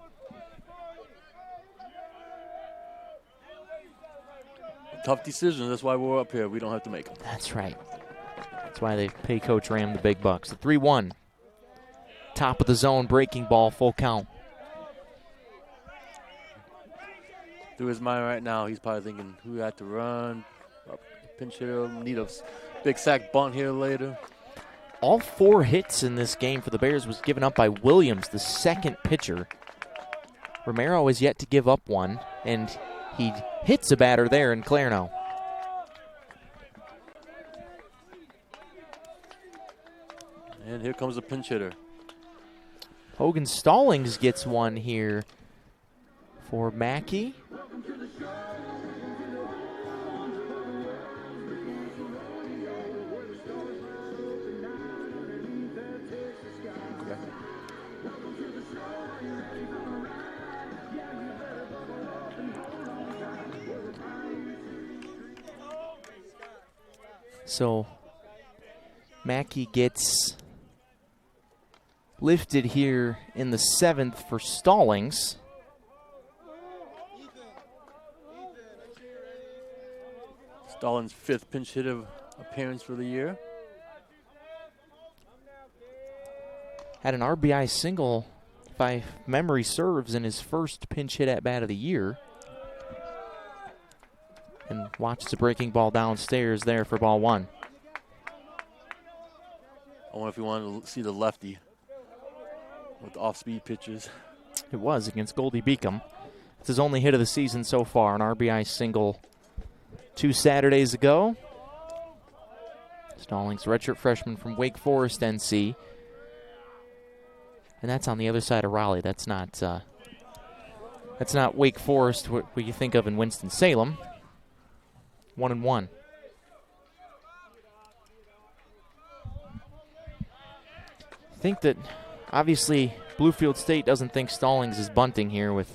Tough decision. That's why we're up here. We don't have to make them. That's right. That's why they pay Coach Ram the big bucks. The 3-1. top of the zone, breaking ball, full count. Through his mind right now, he's probably thinking who had to run, pinch hitter, need a big sack bunt here later. All 4 hits in this game for the Bears was given up by Williams, the second pitcher. Romero has yet to give up one, and he hits a batter there in Clarno. And here comes the pinch hitter. Hogan Stallings gets one here for Mackey. So Mackey gets lifted here in the 7th for Stallings. Stallings' 5th pinch hit appearance for the year. Had an RBI single, if memory serves, in his first pinch hit at bat of the year. And watch the breaking ball downstairs there for ball 1. I wonder if you wanted to see the lefty with the off-speed pitches. It was against Goldie Beacom. It's his only hit of the season so far, an RBI single 2 Saturdays ago. Stallings, redshirt freshman from Wake Forest, NC. And that's on the other side of Raleigh. That's not Wake Forest, what you think of in Winston-Salem. 1-1. I think that obviously Bluefield State doesn't think Stallings is bunting here with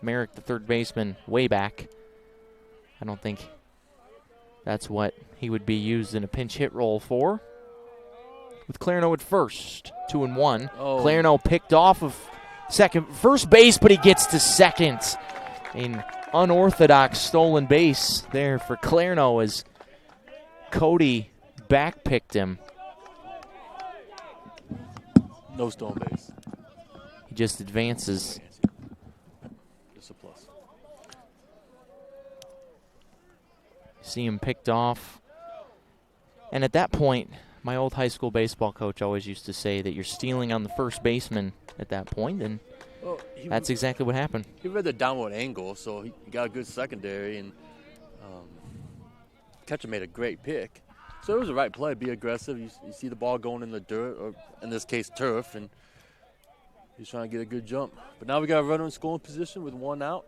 Merrick, the third baseman, way back. I don't think that's what he would be used in a pinch hit role for. With Clarno at first, 2-1. Oh. Clarno picked off of first base, but he gets to second. An unorthodox stolen base there for Clarno as Cody backpicked him. No stolen base. He just advances. Just a plus. See him picked off. And at that point, my old high school baseball coach always used to say that you're stealing on the first baseman at that point, and that's exactly what happened. He read the downward angle, so he got a good secondary, and catcher made a great pick. So it was the right play. Be aggressive. You see the ball going in the dirt, or in this case, turf, and he's trying to get a good jump. But now we got a runner in scoring position with 1 out.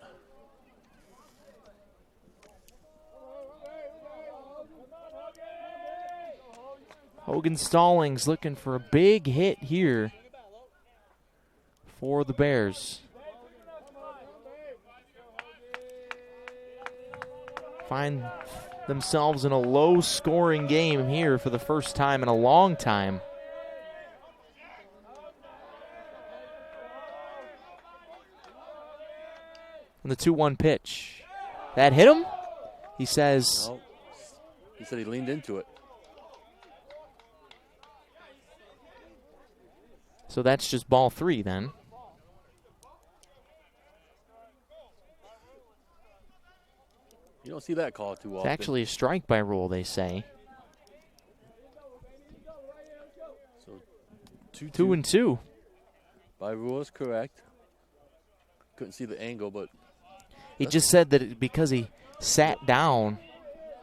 Hogan Stallings looking for a big hit here for the Bears. Find themselves in a low-scoring game here for the first time in a long time. And the 2-1 pitch. That hit him? He says. No. He said he leaned into it. So that's just ball 3 then. You don't see that call too often. It's actually a strike by rule, they say. So 2-2. By rule is correct. Couldn't see the angle, but he just said that because he sat down,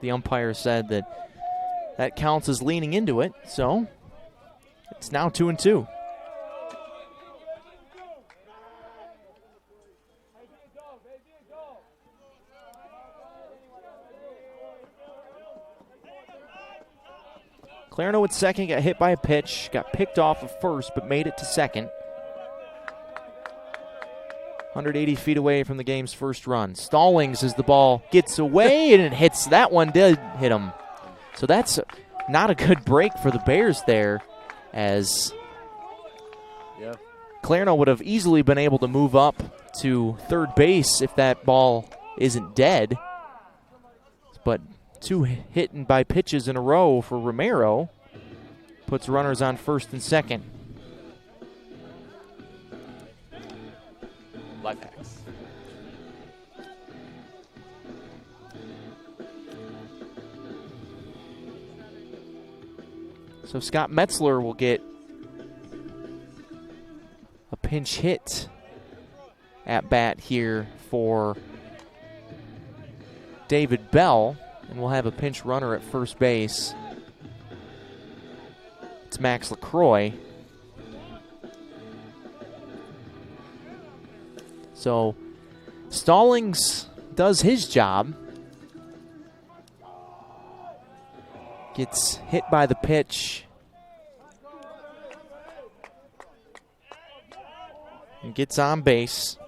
the umpire said that counts as leaning into it. So it's now 2-2. Clarno at second, got hit by a pitch, got picked off of first, but made it to second. 180 feet away from the game's first run. Stallings as the ball gets away, and it hits. That one did hit him. So that's not a good break for the Bears there, as Clarno would have easily been able to move up to third base if that ball isn't dead. But 2 hitting by pitches in a row for Romero puts runners on first and second. life hacks. So Scott Metzler will get a pinch hit at bat here for David Bell, and we'll have a pinch runner at first base. It's Max LaCroix. So Stallings does his job. Gets hit by the pitch. And gets on base.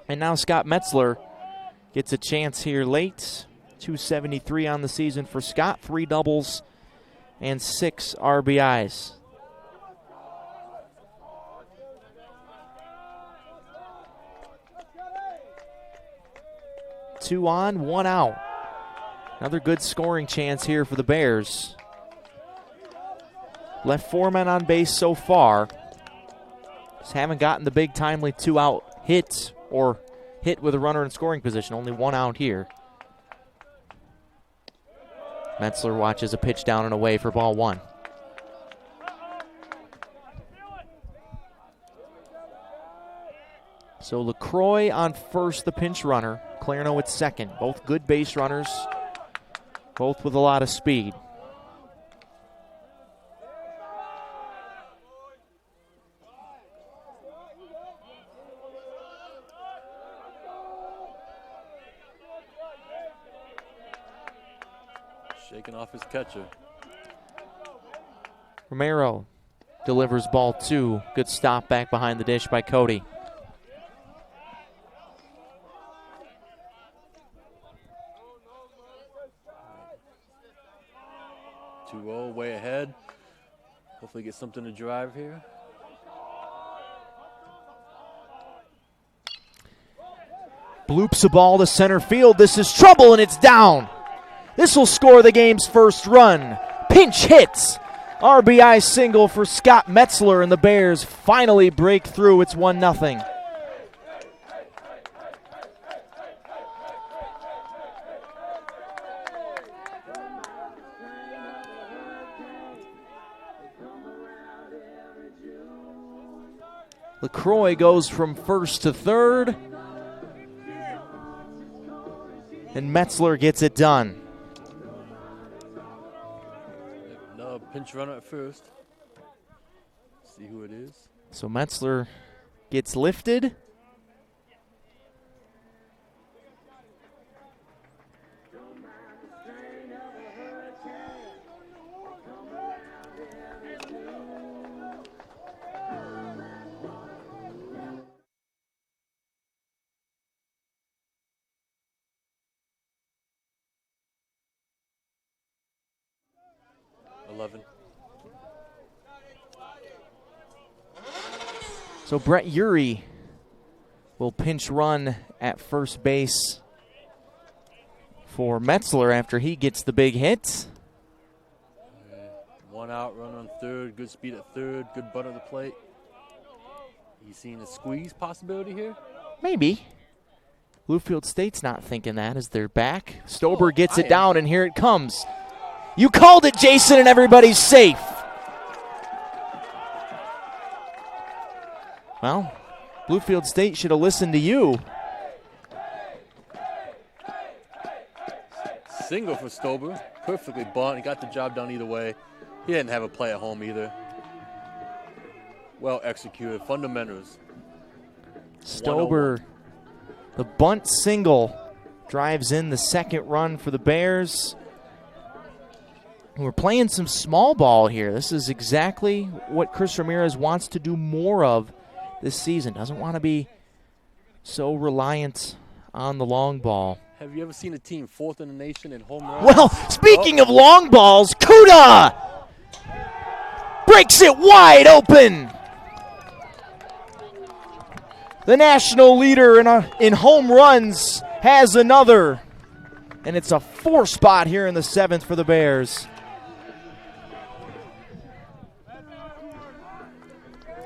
And now Scott Metzler gets a chance here late. 273 on the season for Scott. 3 doubles and 6 RBIs. Two on, 1 out. Another good scoring chance here for the Bears. Left 4 men on base so far. Just haven't gotten the big timely 2-out hit or hit with a runner in scoring position. Only 1 out here. Metzler watches a pitch down and away for ball 1. So LaCroix on first, the pinch runner. Clarno at second. Both good base runners. Both with a lot of speed. Shaking off his catcher. Romero delivers ball 2. Good stop back behind the dish by Cody. Way ahead. Hopefully get something to drive here. Bloops a ball to center field. This is trouble and it's down. This will score the game's first run. Pinch hits. RBI single for Scott Metzler, and the Bears finally break through. It's 1-0. LaCroix goes from first to third. And Metzler gets it done. No pinch runner at first. See who it is. So Metzler gets lifted. So Brett Urey will pinch run at first base for Metzler after he gets the big hit. 1 out, run on third, good speed at third, good butt of the plate. You seeing a squeeze possibility here? Maybe. Bluefield State's not thinking that as they're back. Stober gets it down, and here it comes. You called it, Jason, and everybody's safe. Well, Bluefield State should have listened to you. Single for Stober. Perfectly bunt. He got the job done either way. He didn't have a play at home either. Well executed. Fundamentals. Stober, the bunt single, drives in the second run for the Bears. We're playing some small ball here. This is exactly what Chris Ramirez wants to do more of this season. Doesn't want to be so reliant on the long ball. Have you ever seen a team 4th in the nation in home runs? Well, speaking of long balls, Kuda breaks it wide open. The national leader in home runs has another. And it's a 4 spot here in the 7th for the Bears.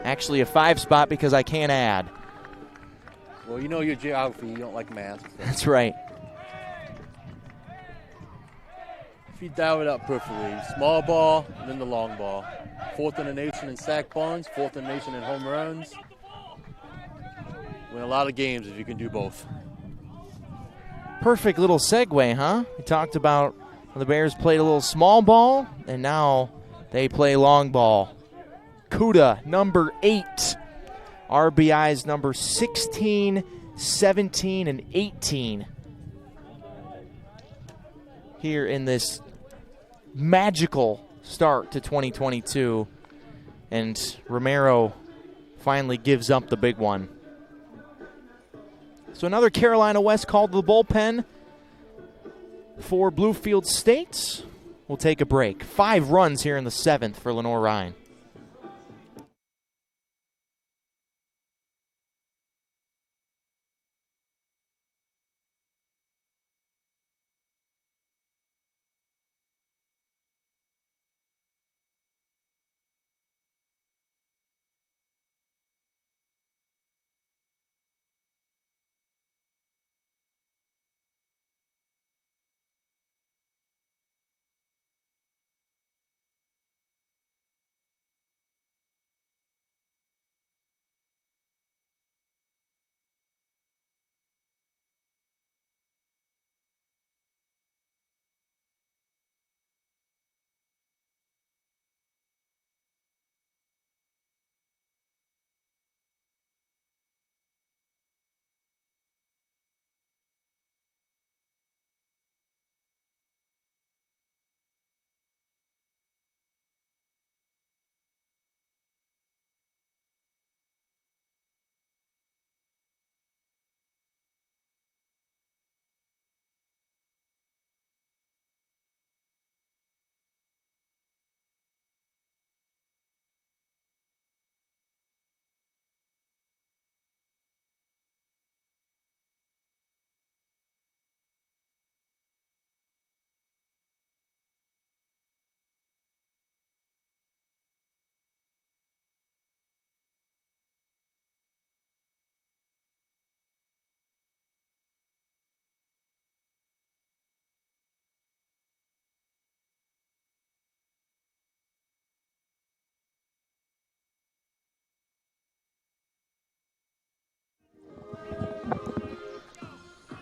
Actually a 5 spot because I can't add. Well, you know your geography. You don't like math. So. That's right. If you dial it up perfectly, small ball and then the long ball. 4th in the nation in sack bunts, 4th in the nation in home runs. Win a lot of games if you can do both. Perfect little segue, huh? We talked about when the Bears played a little small ball, and now they play long ball. Kuda, number 8. RBIs number 16, 17, and 18. Here in this magical start to 2022. And Romero finally gives up the big one. So another Carolina West called to the bullpen for Bluefield State. We'll take a break. 5 runs here in the 7th for Lenoir-Rhyne.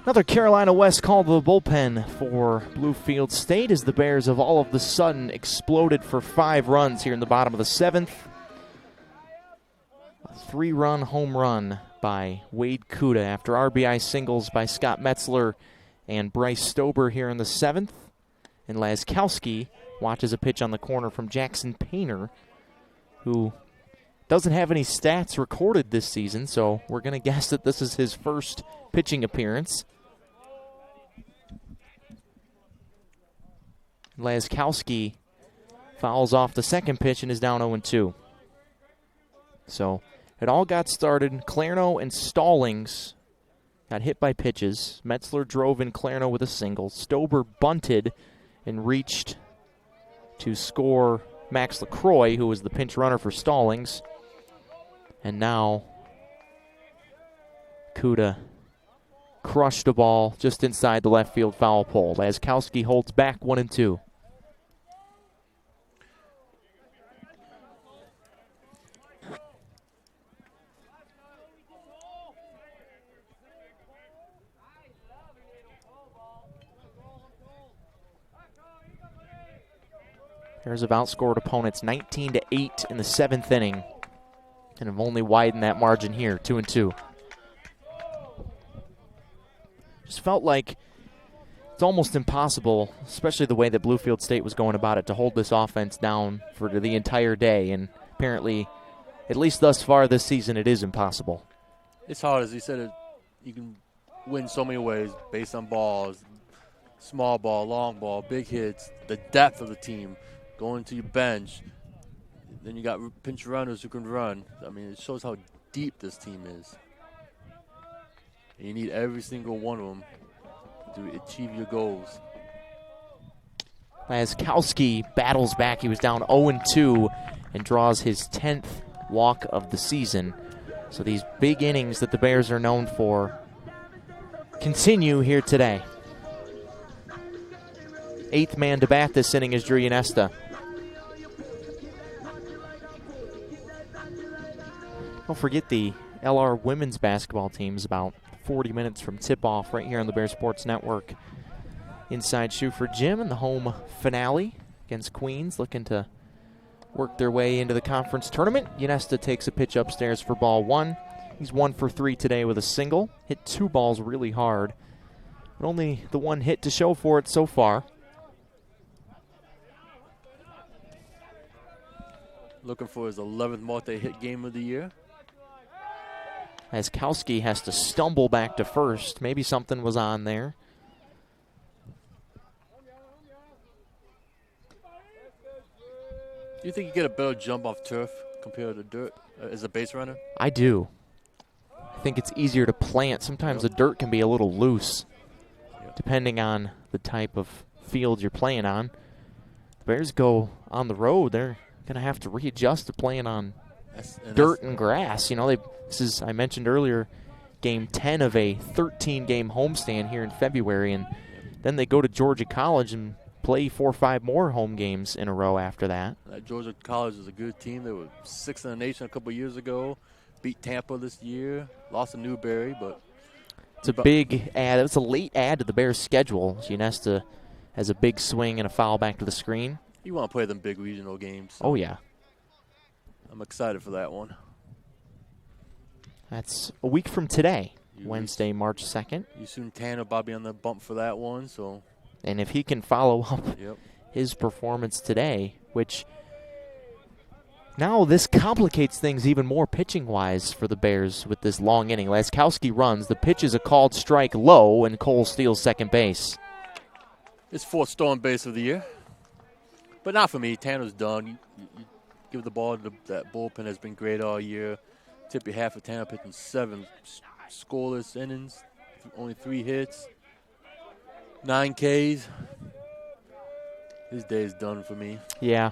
Another Carolina West call to the bullpen for Bluefield State as the Bears have all of the sudden exploded for 5 runs here in the bottom of the 7th. A 3-run home run by Wade Kuda after RBI singles by Scott Metzler and Bryce Stober here in the 7th. And Laskowski watches a pitch on the corner from Jackson Painter, who doesn't have any stats recorded this season, so we're going to guess that this is his first pitching appearance. Laskowski fouls off the second pitch and is down 0-2. So it all got started. Clarno and Stallings got hit by pitches. Metzler drove in Clarno with a single. Stober bunted and reached to score Max LaCroix, who was the pinch runner for Stallings. And now Kuda crushed a ball just inside the left field foul pole. Laskowski holds back 1-2. Bears have outscored opponents 19-8 in the 7th inning and have only widened that margin here, 2-2. Just felt like it's almost impossible, especially the way that Bluefield State was going about it, to hold this offense down for the entire day. And apparently, at least thus far this season, it is impossible. It's hard, as you said. You can win so many ways based on balls, small ball, long ball, big hits, the depth of the team, going to your bench. Then you got pinch runners who can run. I mean, it shows how deep this team is. And you need every single one of them to achieve your goals. Laskowski battles back. He was down 0-2 and draws his 10th walk of the season. So these big innings that the Bears are known for continue here today. Eighth man to bat this inning is Drew Yanesta. Don't forget the LR women's basketball team is about 40 minutes from tip-off right here on the Bear Sports Network. Inside Schuford Gym in the home finale against Queens, looking to work their way into the conference tournament. Yanesta takes a pitch upstairs for ball one. He's 1 for 3 today with a single. Hit 2 balls really hard, but only the 1 hit to show for it so far. Looking for his 11th multi-hit game of the year. As Kowski has to stumble back to first. Maybe something was on there. Do you think you get a better jump off turf compared to dirt as a base runner? I do. I think it's easier to plant. Sometimes the dirt can be a little loose, depending on the type of field you're playing on. The Bears go on the road. They're going to have to readjust to playing on dirt and grass. You know, this is, I mentioned earlier, game 10 of a 13-game homestand here in February, and then they go to Georgia College and play 4 or 5 more home games in a row after that. Georgia College is a good team. They were 6th in the nation a couple years ago. Beat Tampa this year. Lost to Newberry, but it's a big add. It's a late add to the Bears' schedule. Yanesta has a big swing and a foul back to the screen. You want to play them big regional games. So oh, yeah. I'm excited for that one. That's a week from today, Wednesday, March 2nd. You soon Tanner Bobby on the bump for that one. So, and if he can follow up his performance today, which now this complicates things even more pitching-wise for the Bears with this long inning. Laskowski runs. The pitch is a called strike low, and Cole steals second base. His 4th stolen base of the year. But not for me. Tanner's done. You give the ball to that bullpen has been great all year. Tip your hat for Tanner pitching 7 scoreless innings, only 3 hits, 9 Ks. His day is done for me. Yeah.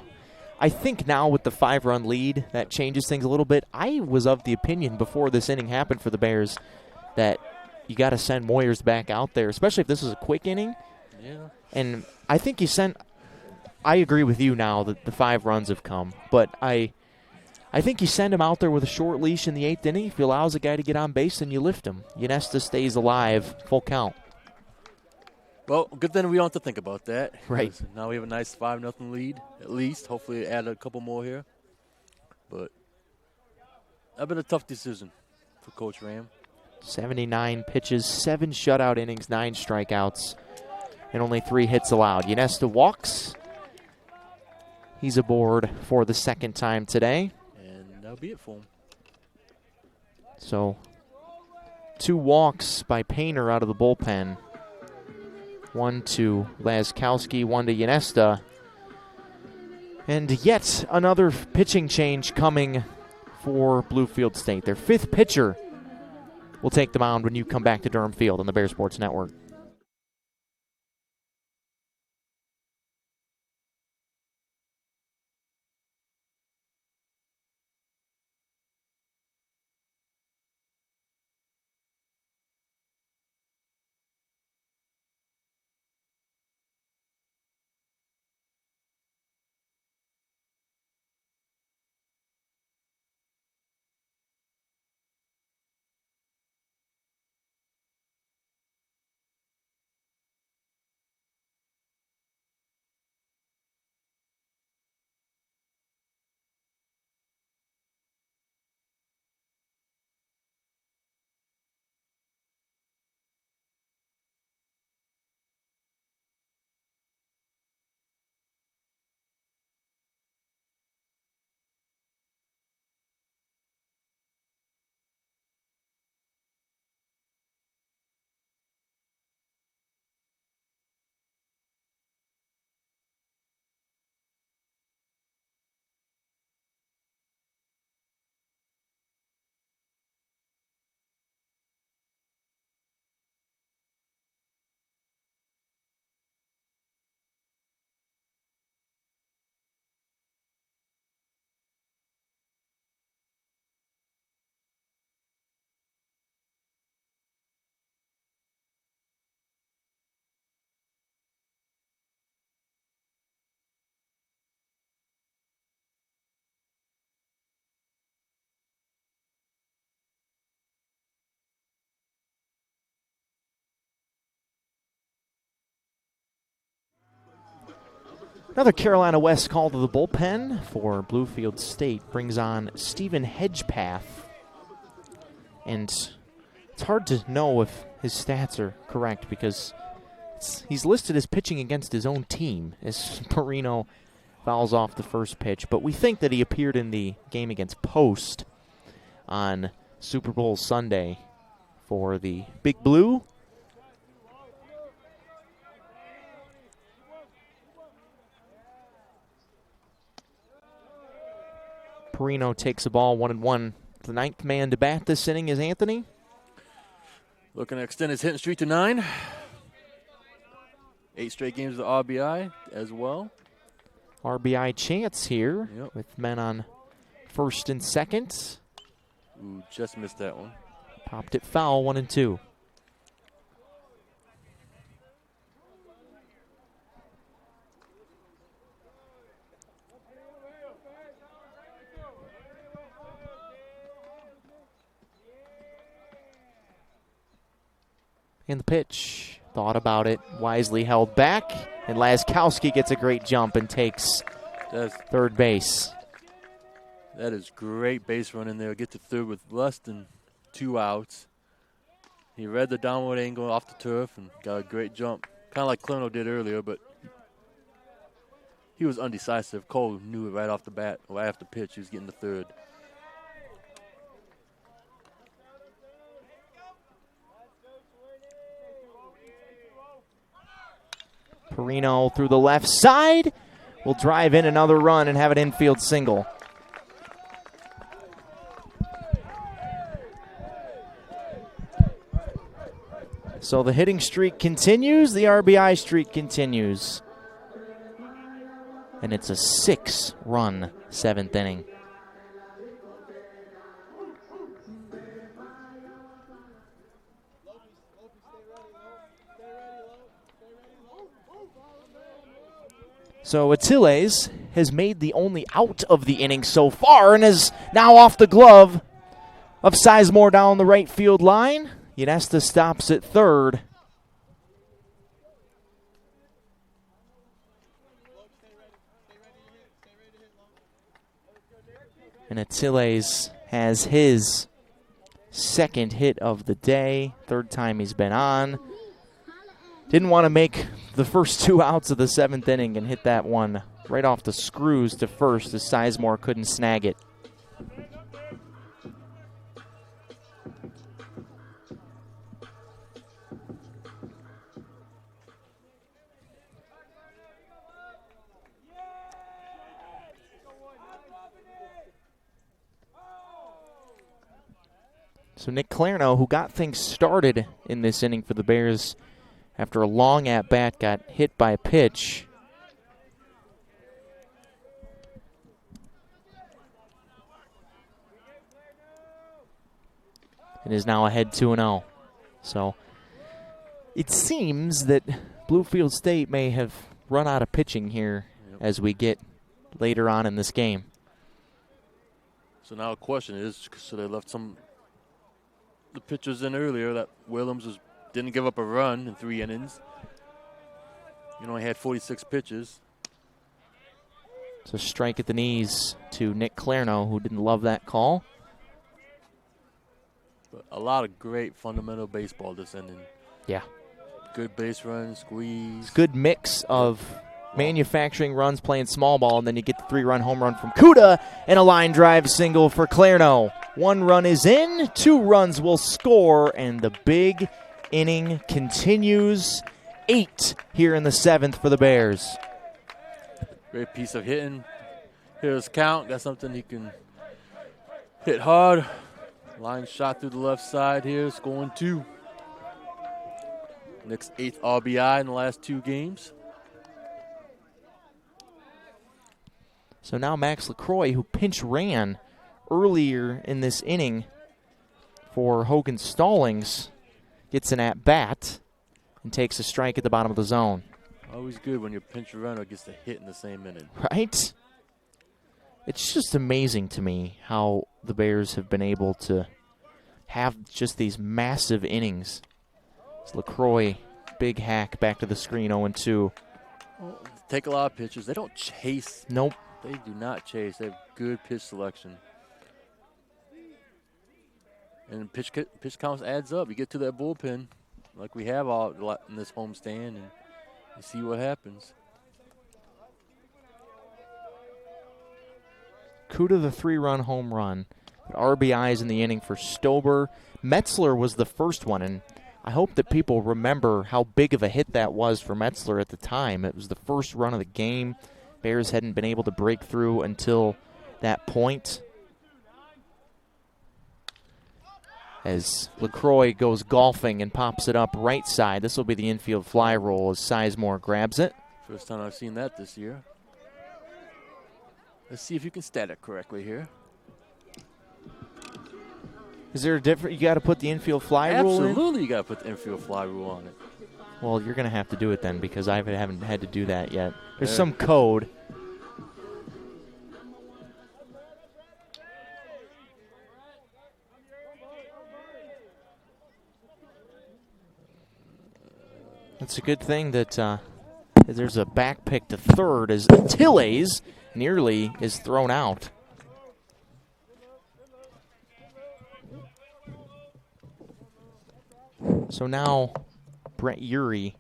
I think now with the 5-run lead, that changes things a little bit. I was of the opinion before this inning happened for the Bears that you got to send Moyers back out there, especially if this is a quick inning. Yeah. And I think I agree with you now that the 5 runs have come, but I think you send him out there with a short leash in the 8th inning. If he allows a guy to get on base, then you lift him. Yanesta stays alive, full count. Well, good thing we don't have to think about that. Right. Now we have a nice 5-0 lead, at least. Hopefully add a couple more here. But that's been a tough decision for Coach Ram. 79 pitches, 7 shutout innings, 9 strikeouts, and only 3 hits allowed. Yanesta walks. He's aboard for the 2nd time today. And that'll be it for him. So 2 walks by Painter out of the bullpen. 1 to Laskowski, 1 to Yanesta. And yet another pitching change coming for Bluefield State. Their 5th pitcher will take the mound when you come back to Durham Field on the Bear Sports Network. Another Carolina West call to the bullpen for Bluefield State brings on Stephen Hedgepath. And it's hard to know if his stats are correct because he's listed as pitching against his own team as Perino fouls off the first pitch. But we think that he appeared in the game against Post on Super Bowl Sunday for the Big Blue. Perino takes the ball 1-1. The ninth man to bat this inning is Anthony. Looking to extend his hitting streak to 9. 8 straight games of RBI as well. RBI chance here with men on first and second. Ooh, just missed that one. Popped it foul, 1-2. And the pitch, thought about it, wisely held back, and Laskowski gets a great jump and takes third base. That is great base running there. Get to third with less than 2 outs. He read the downward angle off the turf and got a great jump. Kind of like Clerno did earlier, but he was undecisive. Cole knew it right off the bat, right after the pitch. He was getting to third. Perino through the left side will drive in another run and have an infield single. So the hitting streak continues, the RBI streak continues. And it's a 6-run 7th inning. So Atiles has made the only out of the inning so far and is now off the glove of Sizemore down the right field line. Ynesta stops at third. And Atiles has his second hit of the day, third time he's been on. Didn't want to make the first 2 outs of the 7th inning and hit that one right off the screws to first as Sizemore couldn't snag it. So Nick Clerno, who got things started in this inning for the Bears after a long at-bat, got hit by a pitch. And is now ahead 2-0. So it seems that Bluefield State may have run out of pitching here as we get later on in this game. So now the question is, so they left the pitchers in earlier that Williams didn't give up a run in 3 innings. You only had 46 pitches. So strike at the knees to Nick Clerno, who didn't love that call. But a lot of great fundamental baseball this inning. Yeah. Good base run, squeeze. It's a good mix of manufacturing runs, playing small ball, and then you get the 3-run home run from Kuda and a line drive single for Clerno. 1 run is in, 2 runs will score, and the big inning continues. 8 here in the 7th for the Bears. Great piece of hitting. Here's count. That's something he can hit hard. Line shot through the left side here, scoring 2. Nick's 8th RBI in the last 2 games. So now Max LaCroix, who pinch ran earlier in this inning for Hogan Stallings, gets an at-bat and takes a strike at the bottom of the zone. Always good when your pinch runner gets a hit in the same inning. Right? It's just amazing to me how the Bears have been able to have just these massive innings. It's LaCroix, big hack back to the screen, 0-2. Well, take a lot of pitches. They don't chase. Nope. They do not chase. They have good pitch selection. And pitch counts adds up. You get to that bullpen like we have all in this homestand, and you see what happens. Kuda, the 3-run home run. RBIs in the inning for Stober. Metzler was the first one, and I hope that people remember how big of a hit that was for Metzler at the time. It was the first run of the game. Bears hadn't been able to break through until that point. As LaCroix goes golfing and pops it up right side. This will be the infield fly roll as Sizemore grabs it. First time I've seen that this year. Let's see if you can stat it correctly here. Is there a different? You got to put the infield fly rule in? Absolutely, you got to put the infield fly rule on it. Well, you're going to have to do it then because I haven't had to do that yet. There's some code. It's a good thing that there's a back pick to third as Tilles nearly is thrown out. So now Brett Urey,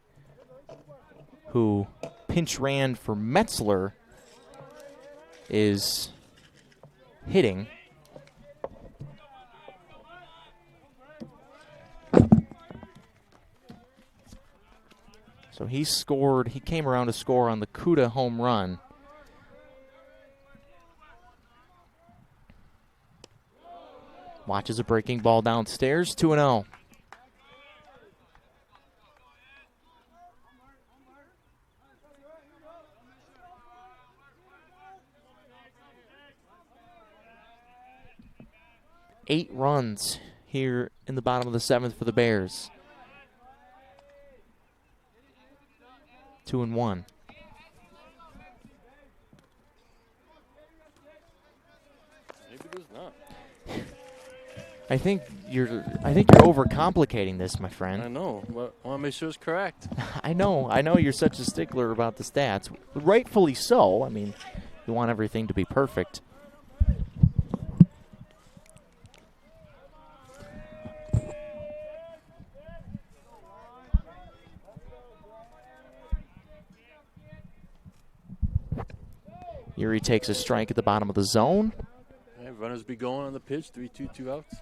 who pinch ran for Metzler, is hitting. So he scored, he came around to score on the Kuda home run. Watches a breaking ball downstairs, 2-0. Eight runs here in the bottom of the seventh for the Bears. 2-1. Maybe there's not. I think you're overcomplicating this, my friend. I know, but I want to make sure it's correct. I know you're such a stickler about the stats. Rightfully so. I mean, you want everything to be perfect. Urey takes a strike at the bottom of the zone. Yeah, runners be going on the pitch, 3-2, 2 outs.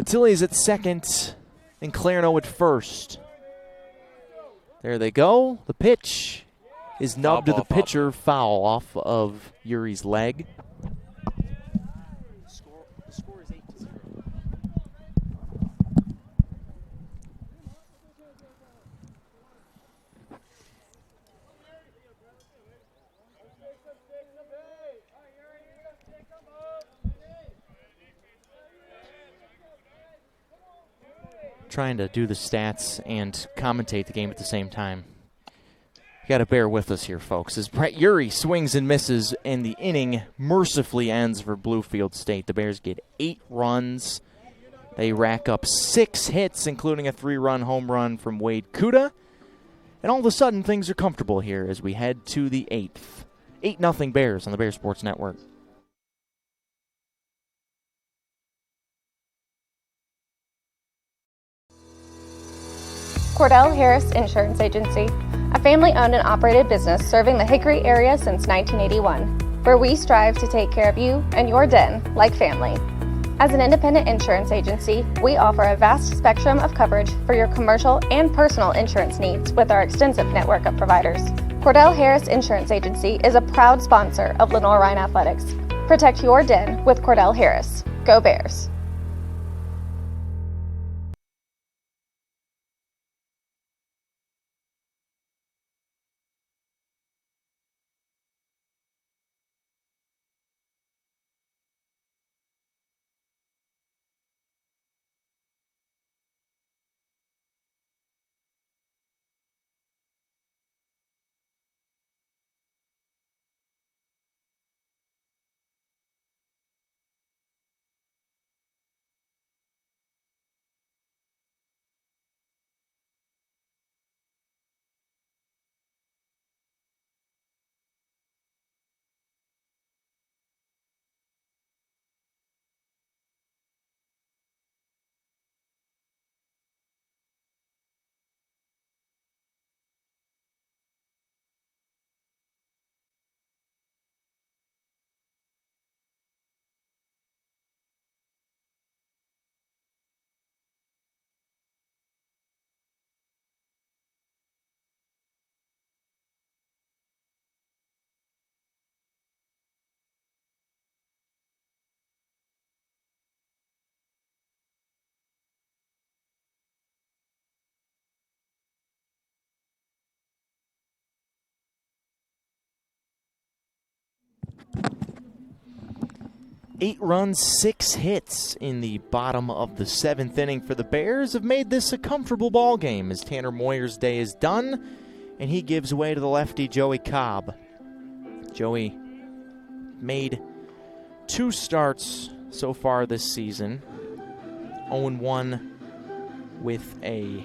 Tilly's at second and Clarno at first. There they go. The pitch is nubbed to the pitcher. Foul off of Urey's leg. The score is 8-0. Trying to do the stats and commentate the game at the same time. You got to bear with us here, folks. As Brett Urey swings and misses, and the inning mercifully ends for Bluefield State. The Bears get 8 runs. They rack up 6 hits, including a 3-run home run from Wade Kuda. And all of a sudden, things are comfortable here as we head to the 8th. 8-0 Bears on the Bears Sports Network. Cordell Harris Insurance Agency, a family-owned and operated business serving the Hickory area since 1981, where we strive to take care of you and your den like family. As an independent insurance agency, we offer a vast spectrum of coverage for your commercial and personal insurance needs with our extensive network of providers. Cordell Harris Insurance Agency is a proud sponsor of Lenoir-Rhyne Athletics. Protect your den with Cordell Harris. Go Bears! 8 runs, 6 hits in the bottom of the 7th inning for the Bears have made this a comfortable ball game as Tanner Moyer's day is done, and he gives way to the lefty Joey Cobb. Joey made 2 starts so far this season, 0-1 with a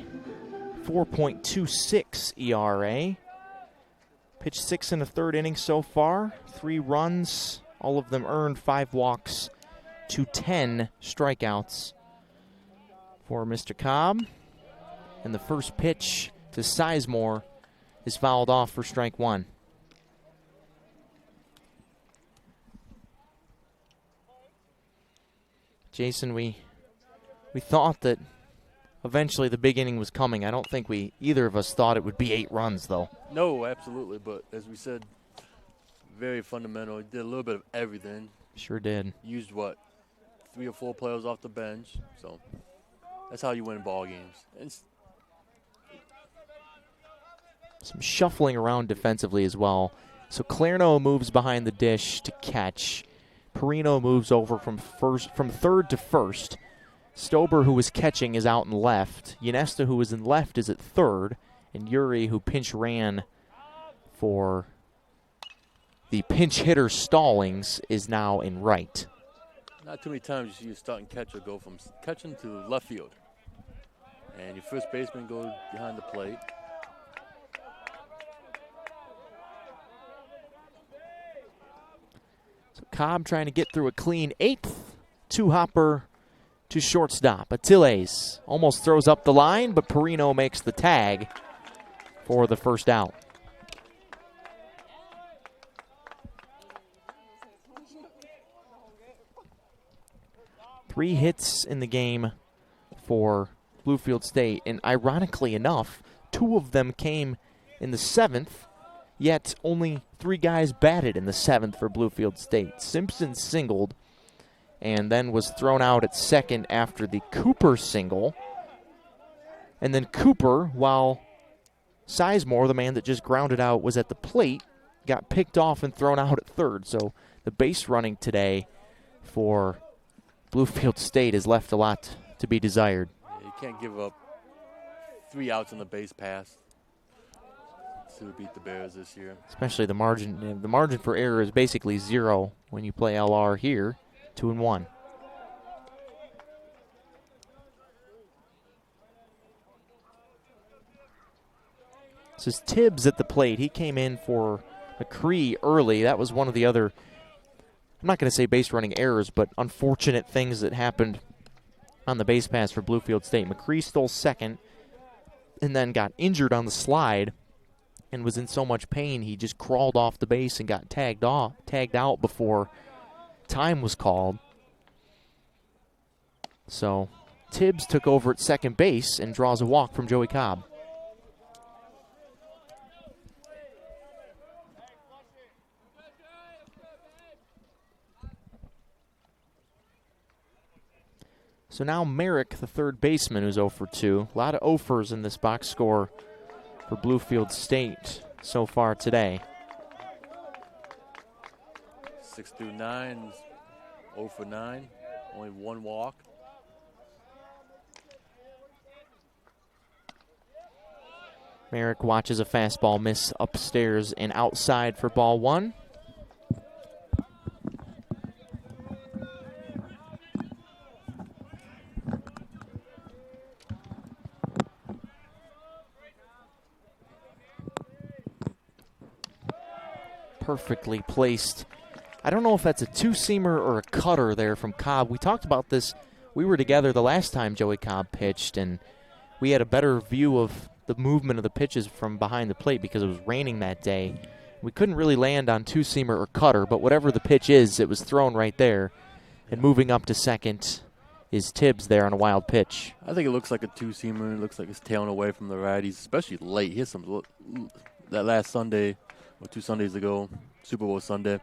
4.26 ERA. Pitched 6 and a third innings so far, 3 runs, all of them earned, 5 walks to 10 strikeouts for Mr. Cobb. And the first pitch to Sizemore is fouled off for strike 1. Jason, we thought that eventually the big inning was coming. I don't think either of us thought it would be 8 runs, though. No, absolutely. But as we said, very fundamental. He did a little bit of everything. Sure did. Used, 3 or 4 players off the bench. So that's how you win ball games. And some shuffling around defensively as well. So Clarno moves behind the dish to catch. Perino moves over from third to first. Stober, who was catching, is out in left. Ynesta, who was in left, is at third. And Yuri, who pinch ran for the pinch hitter Stallings, is now in right. not too many times you see a starting catcher go from catching to left field. And your first baseman goes behind the plate. So Cobb trying to get through a clean 8th. Two-hopper to shortstop. Atiles almost throws up the line, but Perino makes the tag for the first out. Three hits in the game for Bluefield State, and ironically enough, 2 of them came in the 7th, yet only 3 guys batted in the 7th for Bluefield State. Simpson singled and then was thrown out at second after the Cooper single. And then Cooper, while Sizemore, the man that just grounded out, was at the plate, got picked off and thrown out at third. So the base running today for Bluefield State has left a lot to be desired. Yeah, you can't give up 3 outs on the base pass to beat the Bears this year. Especially the margin. The margin for error is basically 0 when you play LR here, 2-1. This is Tibbs at the plate. He came in for McCree early. That was one of the other, I'm not going to say base running errors, but unfortunate things that happened on the base pass for Bluefield State. McCree stole second and then got injured on the slide and was in so much pain he just crawled off the base and got tagged out before time was called. So Tibbs took over at second base and draws a walk from Joey Cobb. So now Merrick, the third baseman, who's 0 for 2. A lot of 0-fers in this box score for Bluefield State so far today. 6 through 9, 0 for 9, only 1 walk. Merrick watches a fastball miss upstairs and outside for ball 1. Perfectly placed. I don't know if that's a two-seamer or a cutter there from Cobb. We talked about this. We were together the last time Joey Cobb pitched, and we had a better view of the movement of the pitches from behind the plate because it was raining that day. We couldn't really land on two-seamer or cutter, but whatever the pitch is, it was thrown right there. And moving up to second is Tibbs there on a wild pitch. I think it looks like a two-seamer. It looks like it's tailing away from the righties, especially late. He had some that last Sunday, or 2 Sundays ago, Super Bowl Sunday,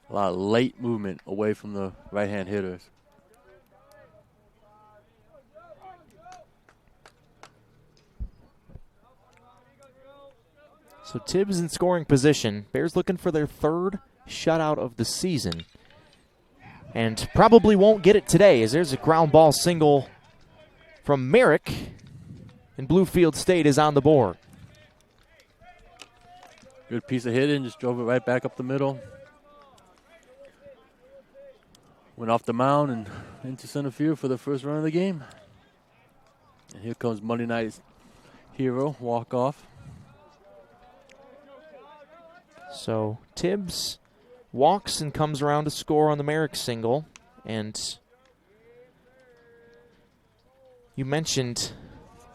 a lot of late movement away from the right-hand hitters. So Tibbs in scoring position. Bears looking for their 3rd shutout of the season. and probably won't get it today as there's a ground ball single from Merrick, and Bluefield State is on the board. Good piece of hitting, just drove it right back up the middle. Went off the mound and into center field for the first run of the game. And here comes Monday night's hero, walk-off. So Tibbs walks and comes around to score on the Merrick single. And you mentioned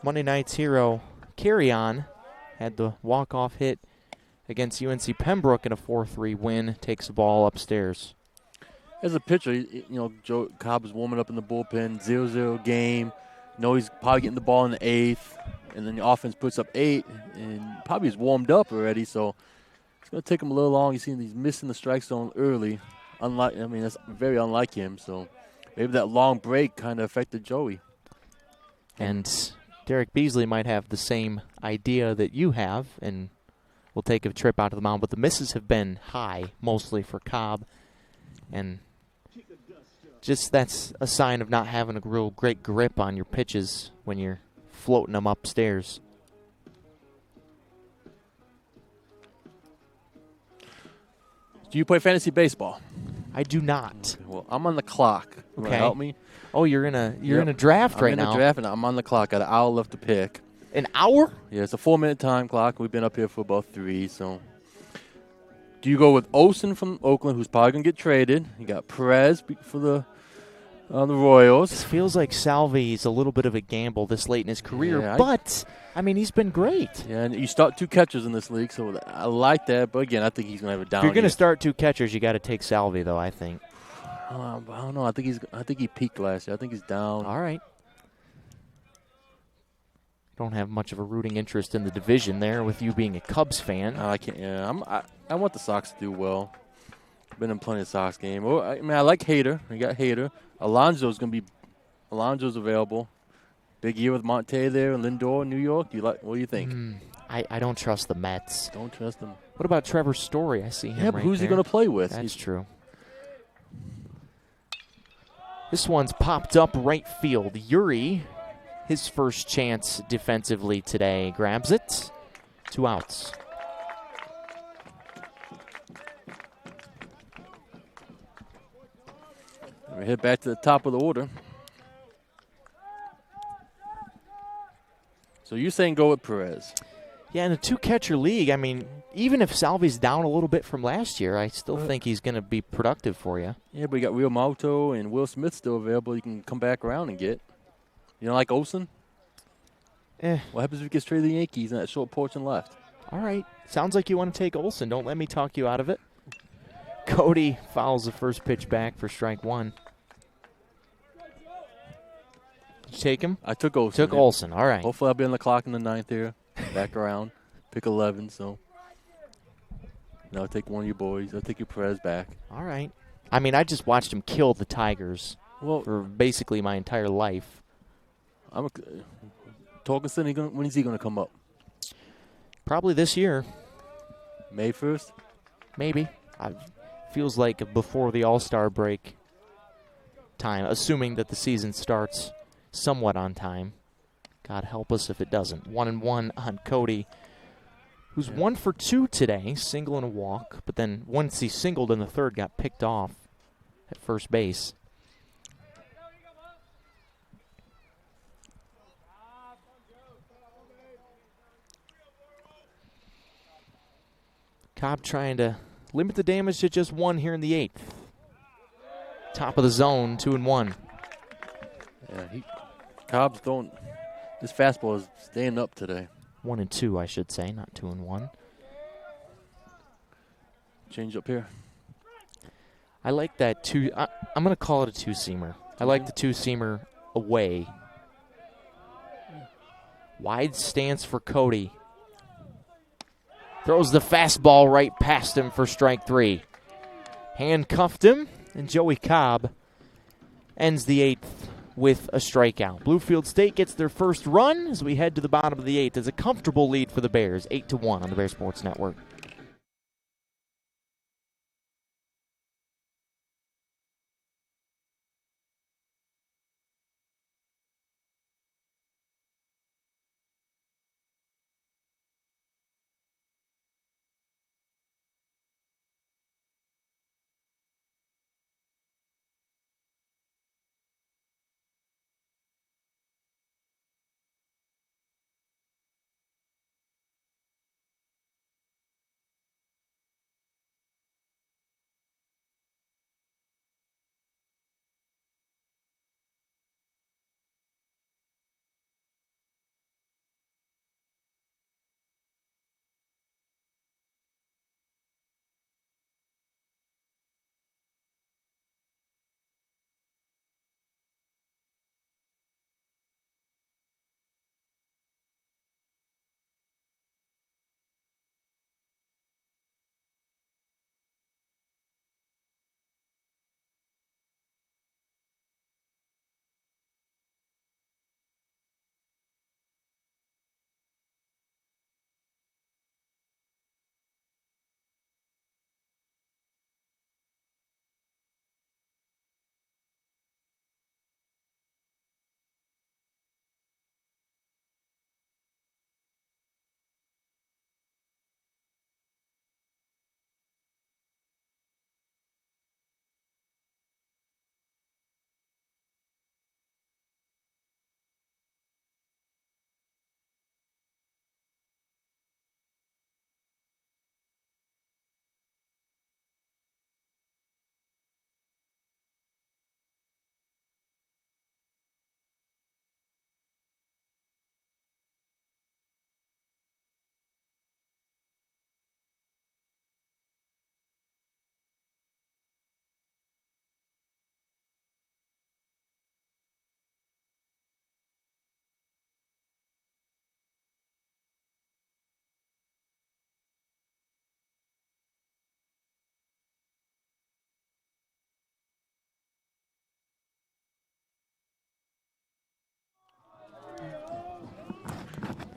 Monday night's hero, Carry-On, had the walk-off hit against UNC Pembroke in a 4-3 win, takes the ball upstairs. As a pitcher, Joe Cobb is warming up in the bullpen, 0-0 game. He's probably getting the ball in the 8th, and then the offense puts up 8, and probably is warmed up already, so it's going to take him a little long. You see he's missing the strike zone early. That's very unlike him, so maybe that long break kind of affected Joey. And Derek Beasley might have the same idea that you have, and will take a trip out to the mound, but the misses have been high, mostly for Cobb, and just that's a sign of not having a real great grip on your pitches when you're floating them upstairs. Do you play fantasy baseball? I do not. Okay, well, I'm on the clock. You wanna help me? Oh, you're in a draft right now. I'm in a draft, and I'm on the clock. Got an hour left to pick. An hour? Yeah, it's a 4-minute time clock. We've been up here for about 3, so. Do you go with Olsen from Oakland, who's probably going to get traded? You got Perez for the Royals. This feels like Salvi's a little bit of a gamble this late in his career, but, he's been great. Yeah, and you start 2 catchers in this league, so I like that. But, again, I think he's going to have a down If you're going to year. start 2 catchers, you got to take Salvi, though, I think. I don't know. I think he peaked last year. I think he's down. All right. Don't have much of a rooting interest in the division there with you being a Cubs fan. I can't. Yeah, I want the Sox to do well. Been in plenty of Sox game. Well, I like Hader. We got Hader. Alonso's available. Big year with Monte there and Lindor in New York. What do you think? I don't trust the Mets. Don't trust them. What about Trevor Story? I see him. Yeah, but who's he going to play with? That's true. This one's popped up right field. Yuri, his first chance defensively today, grabs it. 2 outs. We head back to the top of the order. So you're saying go with Perez? Yeah, in a 2-catcher league, even if Salvi's down a little bit from last year, I still think he's going to be productive for you. Yeah, but you got Real Malto and Will Smith still available. You can come back around and get. You don't like Olsen? What happens if he gets traded to the Yankees and that short porch and left? All right. Sounds like you want to take Olsen. Don't let me talk you out of it. Cody fouls the first pitch back for strike 1. Did you take him? I took Olsen. Olsen. All right. Hopefully I'll be on the clock in the 9th here. Back around. Pick 11, so. Now I'll take one of you boys. I'll take your Perez back. All right. I just watched him kill the Tigers for basically my entire life. Torkelson, when is he going to come up? Probably this year. May 1st? Maybe. Feels like before the All-Star break time, assuming that the season starts somewhat on time. God help us if it doesn't. 1-1 on Cody, who's 1 for 2 today, single and a walk, but then once he singled in the 3rd, got picked off at first base. Cobb trying to limit the damage to just 1 here in the 8th. Top of the zone, 2-1. Yeah, Cobb's throwing. This fastball is staying up today. 1-2, I should say, not 2-1. Change up here. I like that I'm going to call it a 2-seamer. I like the 2-seamer away. Wide stance for Cody. Throws the fastball right past him for strike 3. Handcuffed him, and Joey Cobb ends the 8th with a strikeout. Bluefield State gets their first run as we head to the bottom of the 8th. It's a comfortable lead for the Bears, 8-1 on the Bear Sports Network.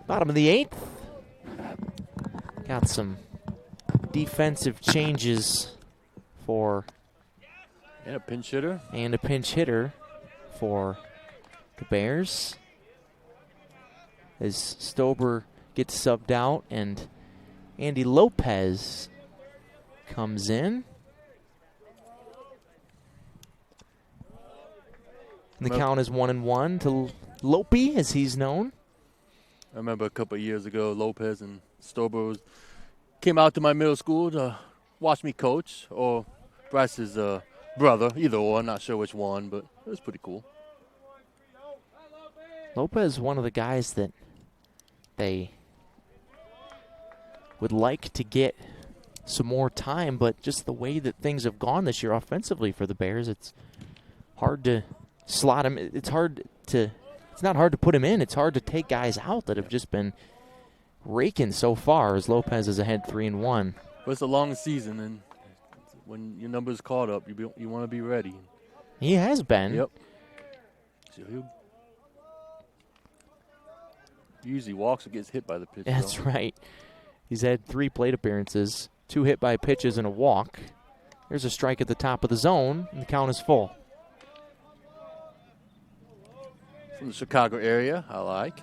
Bottom of the 8th. Got some defensive changes for And a pinch hitter. For the Bears. As Stober gets subbed out and Andy Lopez comes in. And the count is 1-1 to Lopey, as he's known. I remember a couple of years ago, Lopez and Stober came out to my middle school to watch me coach, or Bryce's brother, either or, I'm not sure which one, but it was pretty cool. Lopez, one of the guys that they would like to get some more time, but just the way that things have gone this year offensively for the Bears, it's hard to slot him. It's not hard to put him in. It's hard to take guys out that have just been raking so far, as Lopez is ahead 3-1. But it's a long season, and when your number's caught up, you want to be ready. He has been. Yep. So he usually walks or gets hit by the pitch. That's right. He's had 3 plate appearances, 2 hit by pitches and a walk. There's a strike at the top of the zone, and the count is full. From the Chicago area, I like.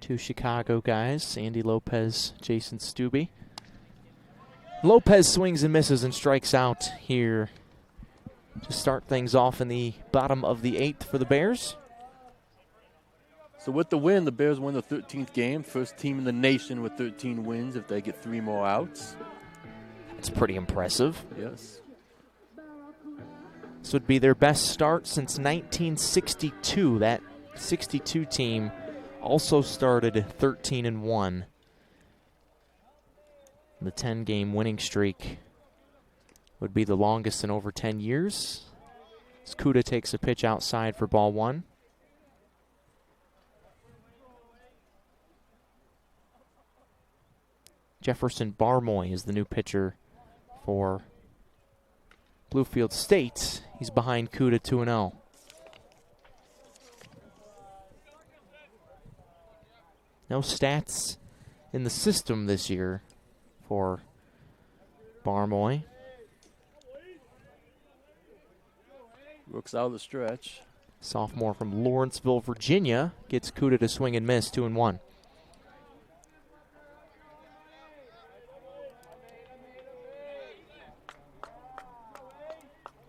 2 Chicago guys, Andy Lopez, Jason Stubbe. Lopez swings and misses and strikes out here to start things off in the bottom of the 8th for the Bears. So with the win, the Bears win the 13th game. First team in the nation with 13 wins if they get 3 more outs. It's pretty impressive. Yes. This would be their best start since 1962. That 62 team also started 13-1. The 10-game winning streak would be the longest in over 10 years. Skuda takes a pitch outside for ball 1. Jefferson Barmoy is the new pitcher for Bluefield State. He's behind Kuda 2-0. No stats in the system this year for Barmoy. Rooks out of the stretch. Sophomore from Lawrenceville, Virginia, gets Kuda to swing and miss, 2-1.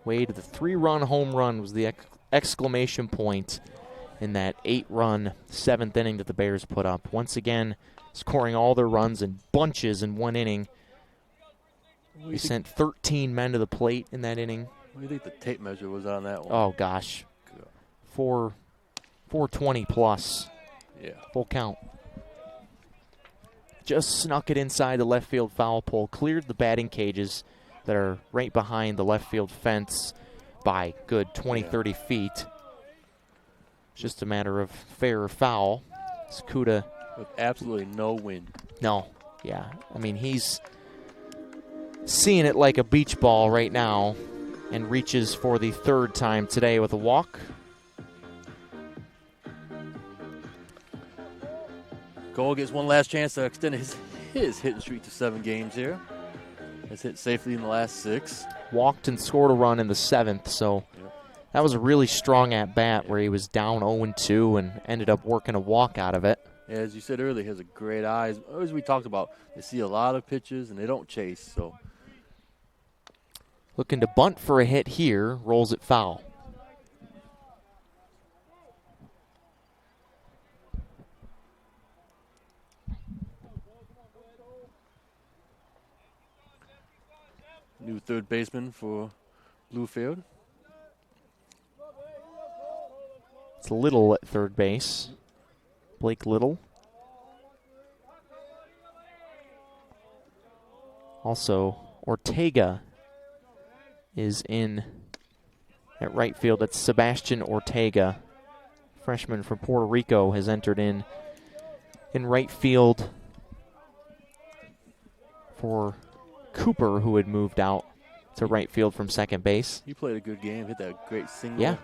Wade, the 3-run home run was the exclamation point in that 8-run 7th inning that the Bears put up. Once again, scoring all their runs in bunches in one inning. We sent 13 men to the plate in that inning. What do you think the tape measure was on that one? Oh, gosh. 420 plus. Yeah. Full count. Just snuck it inside the left field foul pole. Cleared the batting cages that are right behind the left field fence by good 20, 30 feet. It's just a matter of fair or foul. Skuda. With absolutely no wind. No. Yeah. I mean, he's seeing it like a beach ball right now and reaches for the 3rd time today with a walk. Cole gets one last chance to extend his hitting streak to 7 games here. Has hit safely in the last 6. Walked and scored a run in the 7th, so that was a really strong at-bat where he was down 0-2 and ended up working a walk out of it. Yeah, as you said earlier, he has a great eye. As we talked about, they see a lot of pitches and they don't chase. So, looking to bunt for a hit here, rolls it foul. New third baseman for Bluefield. It's Little at third base. Blake Little. Also, Ortega is in at right field. That's Sebastian Ortega. Freshman from Puerto Rico has entered in right field for Cooper, who had moved out to right field from second base. He played a good game, hit that great single. Yeah.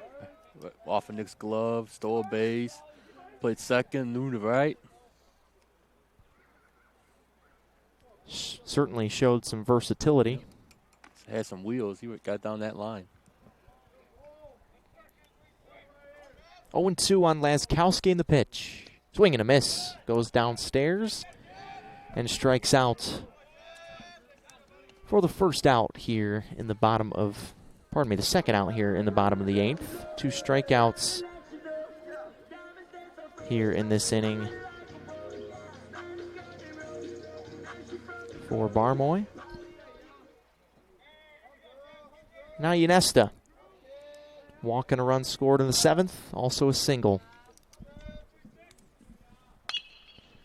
Off of Nick's glove, stole a base. Played second, moved to right. Certainly showed some versatility. Had some wheels. He got down that line. 0-2 on Laskowski in the pitch. Swing and a miss. Goes downstairs and strikes out for the first out here in the bottom of, the second out here in the bottom of the 8th. 2 strikeouts here in this inning for Barmoy. Now Ynesta. Walk and a run scored in the 7th, also a single.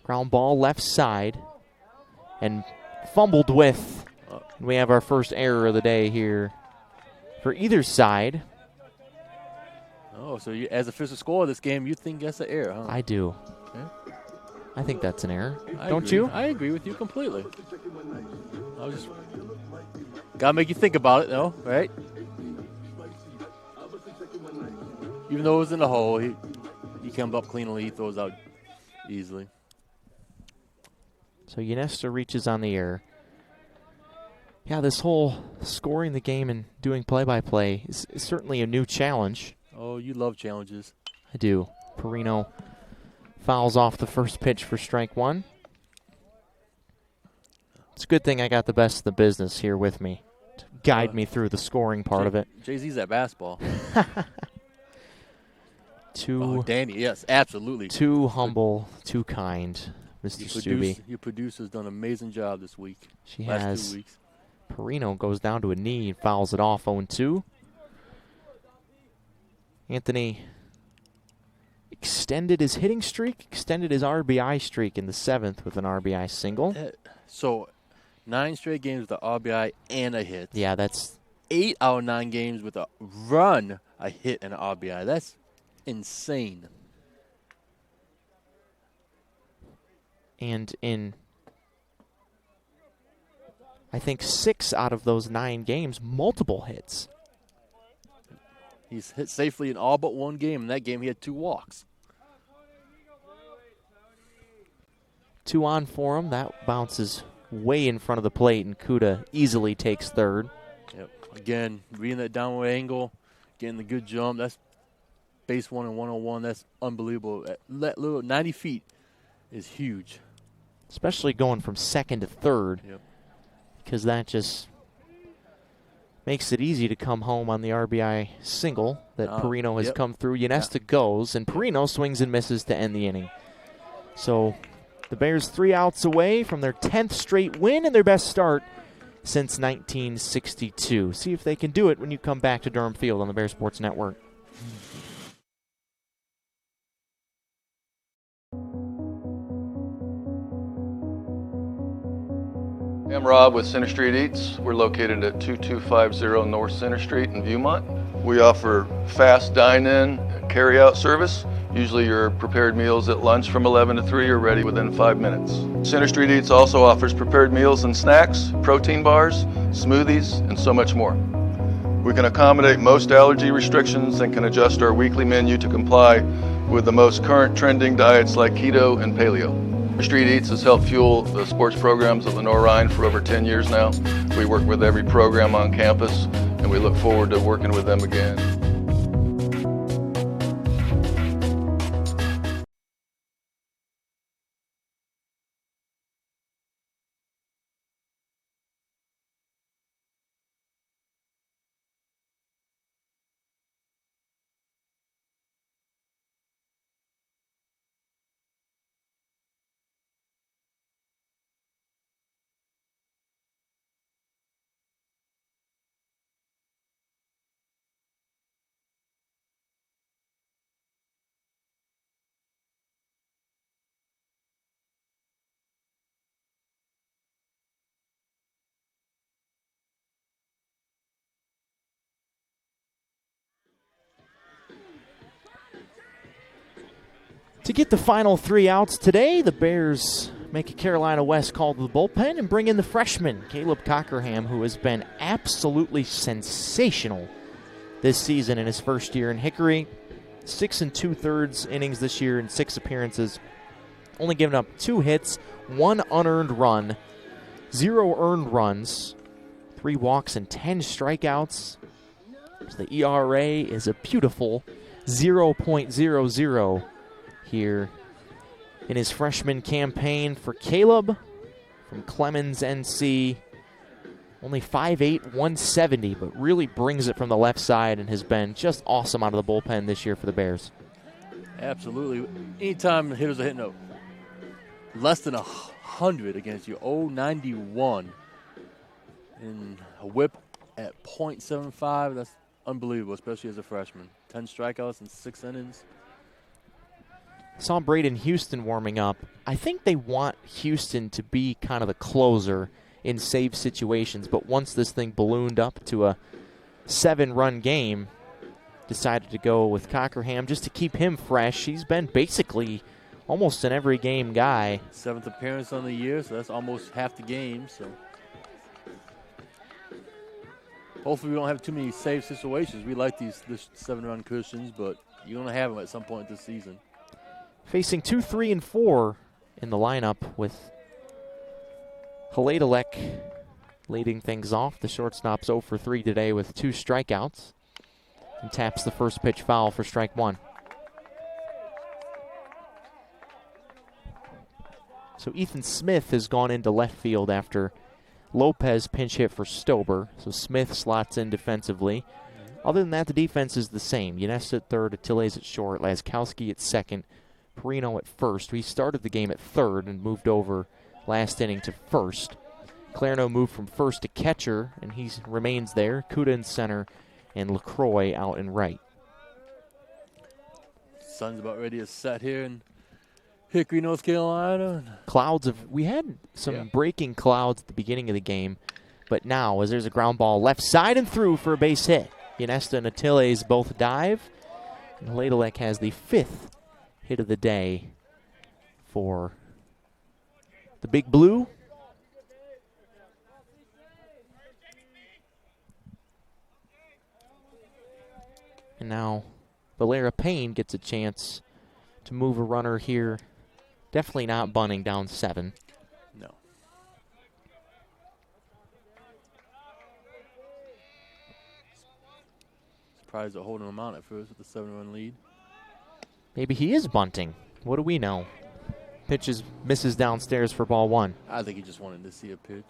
Ground ball left side and fumbled with. We have our first error of the day here for either side. Oh, so as a official score of this game, you think that's an error, huh? I do. Okay. I think that's an error. I Don't agree. you? I agree with you completely. I was just gotta make you think about it, though, right? Even though it was in the hole, he comes up cleanly, he throws out easily. So Ynesta reaches on the air. Yeah, this whole scoring the game and doing play-by-play is certainly a new challenge. Oh, you love challenges. I do. Perino fouls off the first pitch for strike 1. It's a good thing I got the best of the business here with me to guide me through the scoring part of it. Jay-Z's at basketball. Danny, yes, absolutely. Too humble, too kind, Mr. Stubbe. Your producer's done an amazing job this week. She last has. 2 weeks. Perino goes down to a knee and fouls it off 0-2. Anthony extended his hitting streak, extended his RBI streak in the 7th with an RBI single. So 9 straight games with an RBI and a hit. Yeah, that's 8 out of 9 games with a run, a hit, and an RBI. That's insane. And in, I think, 6 out of those 9 games, multiple hits. He's hit safely in all but 1 game. In that game, he had 2 walks. 2 on for him. That bounces way in front of the plate, and Kuda easily takes third. Yep. Again, reading that downward angle, getting the good jump. That's base 1 and 101. That's unbelievable. That little 90 feet is huge. Especially going from second to third. Yep. Because that just makes it easy to come home on the RBI single that Perino has come through. Ynesta goes, and Perino swings and misses to end the inning. So the Bears 3 outs away from their 10th straight win and their best start since 1962. See if they can do it when you come back to Durham Field on the Bears Sports Network. I'm Rob with Center Street Eats. We're located at 2250 North Center Street in Viewmont. We offer fast dine-in and carry-out service. Usually your prepared meals at lunch from 11 to 3 are ready within 5 minutes. Center Street Eats also offers prepared meals and snacks, protein bars, smoothies, and so much more. We can accommodate most allergy restrictions and can adjust our weekly menu to comply with the most current trending diets like keto and paleo. Street Eats has helped fuel the sports programs at Lenoir-Rhyne for over 10 years now. We work with every program on campus, and we look forward to working with them again. To get the final 3 outs today, the Bears make a Carolina West call to the bullpen and bring in the freshman, Caleb Cockerham, who has been absolutely sensational this season in his first year in Hickory. 6 2/3 innings this year in 6 appearances. Only given up 2 hits, 1 unearned run, 0 earned runs, 3 walks, and 10 strikeouts. So the ERA is a beautiful 0.00 here in his freshman campaign for Caleb from Clemens, NC. Only 5'8", 170, but really brings it from the left side and has been just awesome out of the bullpen this year for the Bears. Absolutely. Anytime hitters are hitting up less than 100 against you, 091, and a whip at .75, that's unbelievable, especially as a freshman. 10 strikeouts in 6 innings. Saw Braden Houston warming up. I think they want Houston to be kind of the closer in save situations, but once this thing ballooned up to a 7-run game, decided to go with Cockerham just to keep him fresh. He's been basically almost an every game guy. 7th appearance on the year, so that's almost half the game. So hopefully we don't have too many save situations. We like this 7-run cushions, but you're going to have them at some point this season. Facing 2, 3, and 4 in the lineup with Haladalek leading things off. The shortstop's 0 for 3 today with 2 strikeouts and taps the first pitch foul for strike 1. So Ethan Smith has gone into left field after Lopez pinch hit for Stober. So Smith slots in defensively. Other than that, the defense is the same. Yanesta at third, Attiles at short, Laskowski at second, Perino at first. We started the game at third and moved over last inning to first. Clarno moved from first to catcher, and he remains there. Kuda in center, and LaCroix out in right. Sun's about ready to set here in Hickory, North Carolina. We had some breaking clouds at the beginning of the game, but now as there's a ground ball left side and through for a base hit. Yanesta and Attiles both dive, and Haladalek has the 5th hit of the day for the Big Blue. And now Valera Payne gets a chance to move a runner here. Definitely not bunting down 7. No. Surprised they're holding him out at first with the 7-run lead. Maybe he is bunting. What do we know? Pitches, misses downstairs for ball 1. I think he just wanted to see a pitch.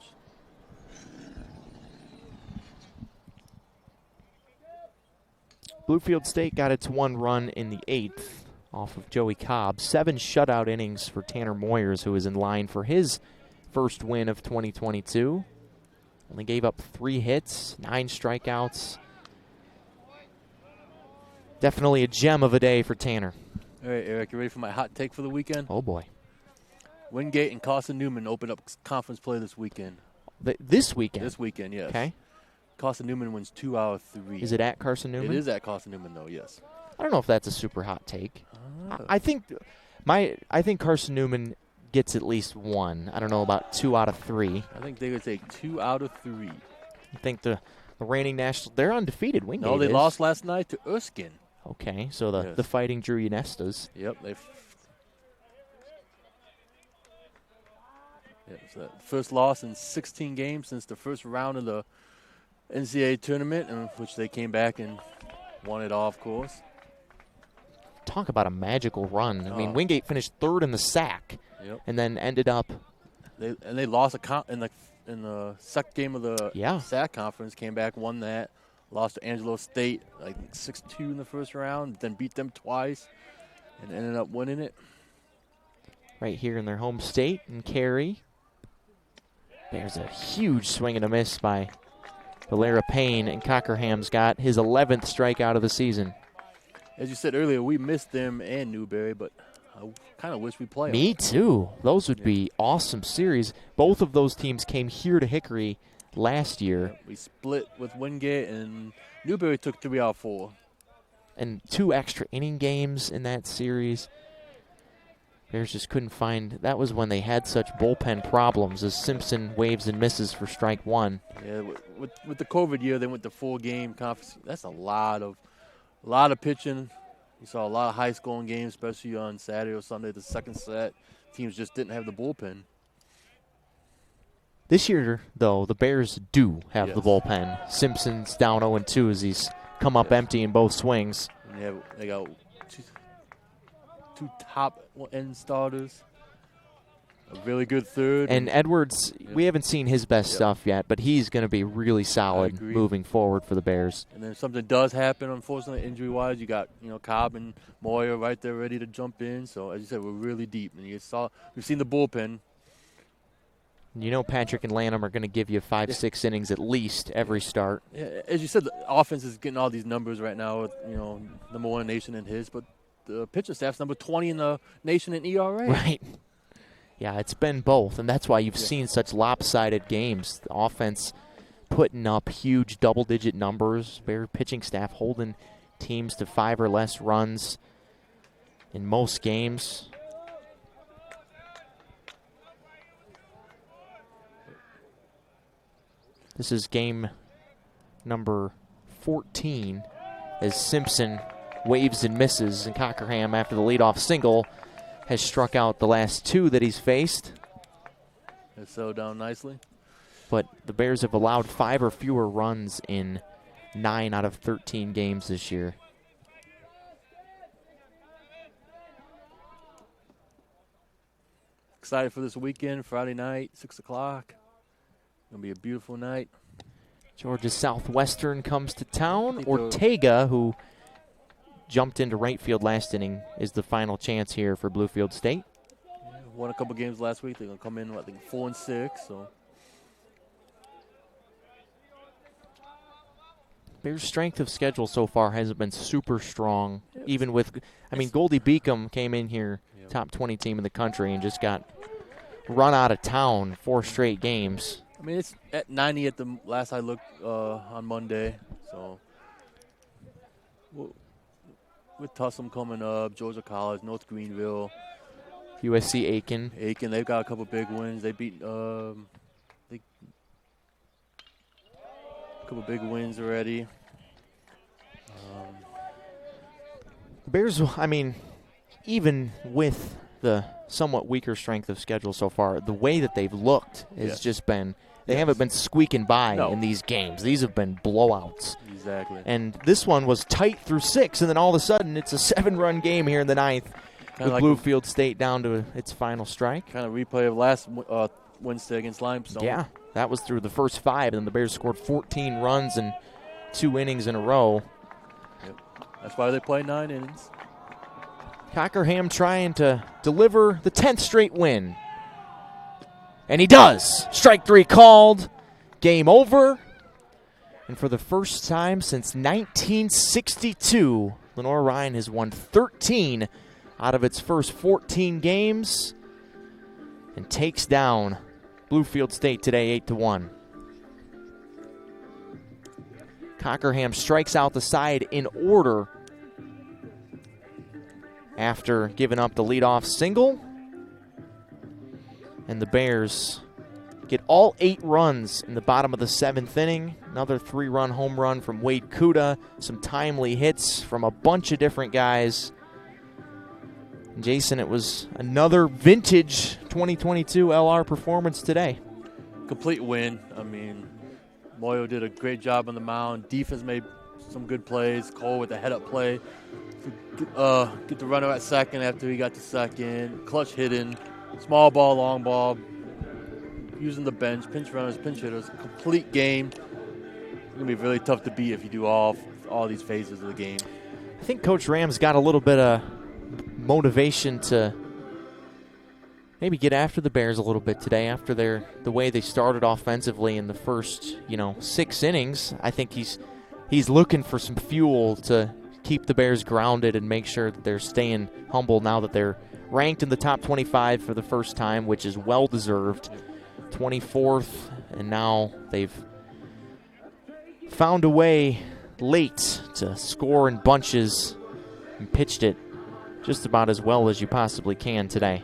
Bluefield State got its 1 run in the 8th off of Joey Cobb. 7 shutout innings for Tanner Moyers, who is in line for his first win of 2022. Only gave up 3 hits, 9 strikeouts. Definitely a gem of a day for Tanner. All right, Eric, you ready for my hot take for the weekend? Oh, boy. Wingate and Carson Newman open up conference play this weekend. This weekend? This weekend, yes. Okay. Carson Newman wins 2 out of 3. Is it at Carson Newman? It is at Carson Newman, though, yes. I don't know if that's a super hot take. I think Carson Newman gets at least 1. I don't know about 2 out of 3. I think they would take 2 out of 3. I think the reigning national, they're undefeated. Wingate No, they is. lost last night to Erskine. Okay, so the Fighting Drew Yanestas. Yep, so that first loss in 16 games since the first round of the NCAA tournament, in which they came back and won it all, of course. Talk about a magical run. I mean, Wingate finished 3rd in the SAC, and then ended up. They lost in the second game of the SAC conference. Came back, won that. Lost to Angelo State like 6-2 in the first round. Then beat them twice, and ended up winning it. Right here in their home state in Cary. There's a huge swing and a miss by Valera Payne, and Cockerham's got his 11th strikeout of the season. As you said earlier, we missed them and Newberry, but I kind of wish we played them. Me too. Those would be awesome series. Both of those teams came here to Hickory last year. Yeah, we split with Wingate, and Newberry took 3 out of 4. And 2 extra inning games in that series. Bears just couldn't find. That was when they had such bullpen problems as Simpson waves and misses for strike 1. Yeah, with the COVID year, they went to 4-game conference. That's a lot of pitching, You saw a lot of high-scoring games, especially on Saturday or Sunday, the second set. Teams just didn't have the bullpen. This year, though, the Bears do have the bullpen. Simpson's down 0-2 as he's come up empty in both swings. And they got two top-end starters, a really good third. And Edwards, we haven't seen his best stuff yet, but he's going to be really solid moving forward for the Bears. And then if something does happen, unfortunately, injury-wise, you got Cobb and Moyer right there ready to jump in. So, as you said, we're really deep. And we've seen the bullpen. Patrick and Lanham are going to give you 5-6 innings at least every start. Yeah, as you said, the offense is getting all these numbers right now with, number 1 in the nation in his, but the pitcher staff's number 20 in the nation in ERA. Right. Yeah, it's been both, and that's why you've seen such lopsided games. The offense putting up huge double-digit numbers. Bear pitching staff holding teams to 5 or less runs in most games. This is game number 14 as Simpson waves and misses, and Cockerham, after the leadoff single, has struck out the last 2 that he's faced. It's settled down nicely. But the Bears have allowed 5 or fewer runs in 9 out of 13 games this year. Excited for this weekend, Friday night, 6 o'clock. Going to be a beautiful night. Georgia Southwestern comes to town. Ortega, who jumped into right field last inning, is the final chance here for Bluefield State. Yeah, won a couple games last week. They're going to come in, 4-6. So Bears' strength of schedule so far hasn't been super strong. Even with, Goldie Beacom came in here, top 20 team in the country, and just got run out of town 4 straight games. It's at 90 at the last I looked on Monday. So with Tussum coming up, Georgia College, North Greenville, USC Aiken. They've got a couple big wins. They beat a couple big wins already. The Bears, even with the somewhat weaker strength of schedule so far, the way that they've looked has just been, they haven't been squeaking by in these games. These have been blowouts. Exactly. And this one was tight through 6, and then all of a sudden it's a 7-run game here in the 9th with Bluefield State down to its final strike. Kind of replay of last Wednesday against Limestone. Yeah, that was through the first 5, and the Bears scored 14 runs in 2 innings in a row. Yep. That's why they play 9 innings. Cockerham trying to deliver the 10th straight win. And he does. Strike 3 called. Game over. And for the first time since 1962, Lenoir-Rhyne has won 13 out of its first 14 games and takes down Bluefield State today 8-1. Cockerham strikes out the side in order after giving up the leadoff single. And the Bears get all 8 runs in the bottom of the 7th inning. Another 3-run home run from Wade Kuda. Some timely hits from a bunch of different guys. And Jason, it was another vintage 2022 LR performance today. Complete win. Moyo did a great job on the mound. Defense made some good plays. Cole with the head-up play. Get the runner at second after he got to second. Clutch hitting. Small ball, long ball. Using the bench. Pinch runners, pinch hitters. Complete game. It's going to be really tough to beat if you do all these phases of the game. I think Coach Ram's got a little bit of motivation to maybe get after the Bears a little bit today after the way they started offensively in the first 6 innings. I think he's looking for some fuel to keep the Bears grounded and make sure that they're staying humble now that they're ranked in the top 25 for the first time, which is well-deserved. 24th, and now they've found a way late to score in bunches and pitched it just about as well as you possibly can today.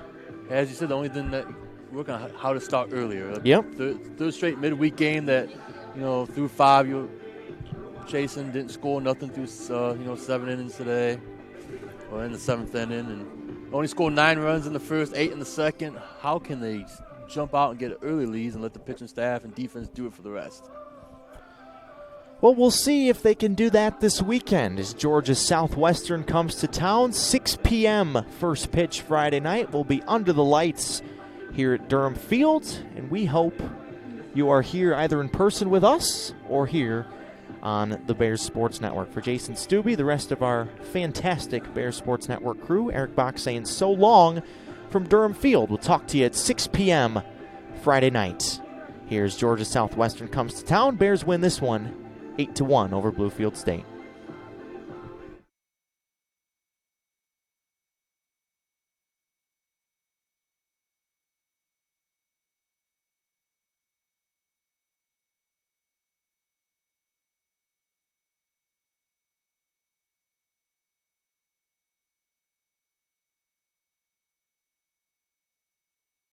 As you said, the only thing that we're working on how to start earlier. Yep. Third straight midweek game that, through 5, Jason didn't score nothing through 7 innings today. or in the 7th inning, and only scored 9 runs in the first, 8 in the second. How can they jump out and get early leads and let the pitching staff and defense do it for the rest? Well, we'll see if they can do that this weekend as Georgia Southwestern comes to town. 6 p.m. first pitch Friday night. We'll be under the lights here at Durham Field, and we hope you are here either in person with us or here on the Bears Sports Network. For Jason Stubbe, the rest of our fantastic Bears Sports Network crew, Eric Bach saying so long from Durham Field. We'll talk to you at 6 p.m. Friday night. Here's Georgia Southwestern comes to town. Bears win this one 8-1 over Bluefield State.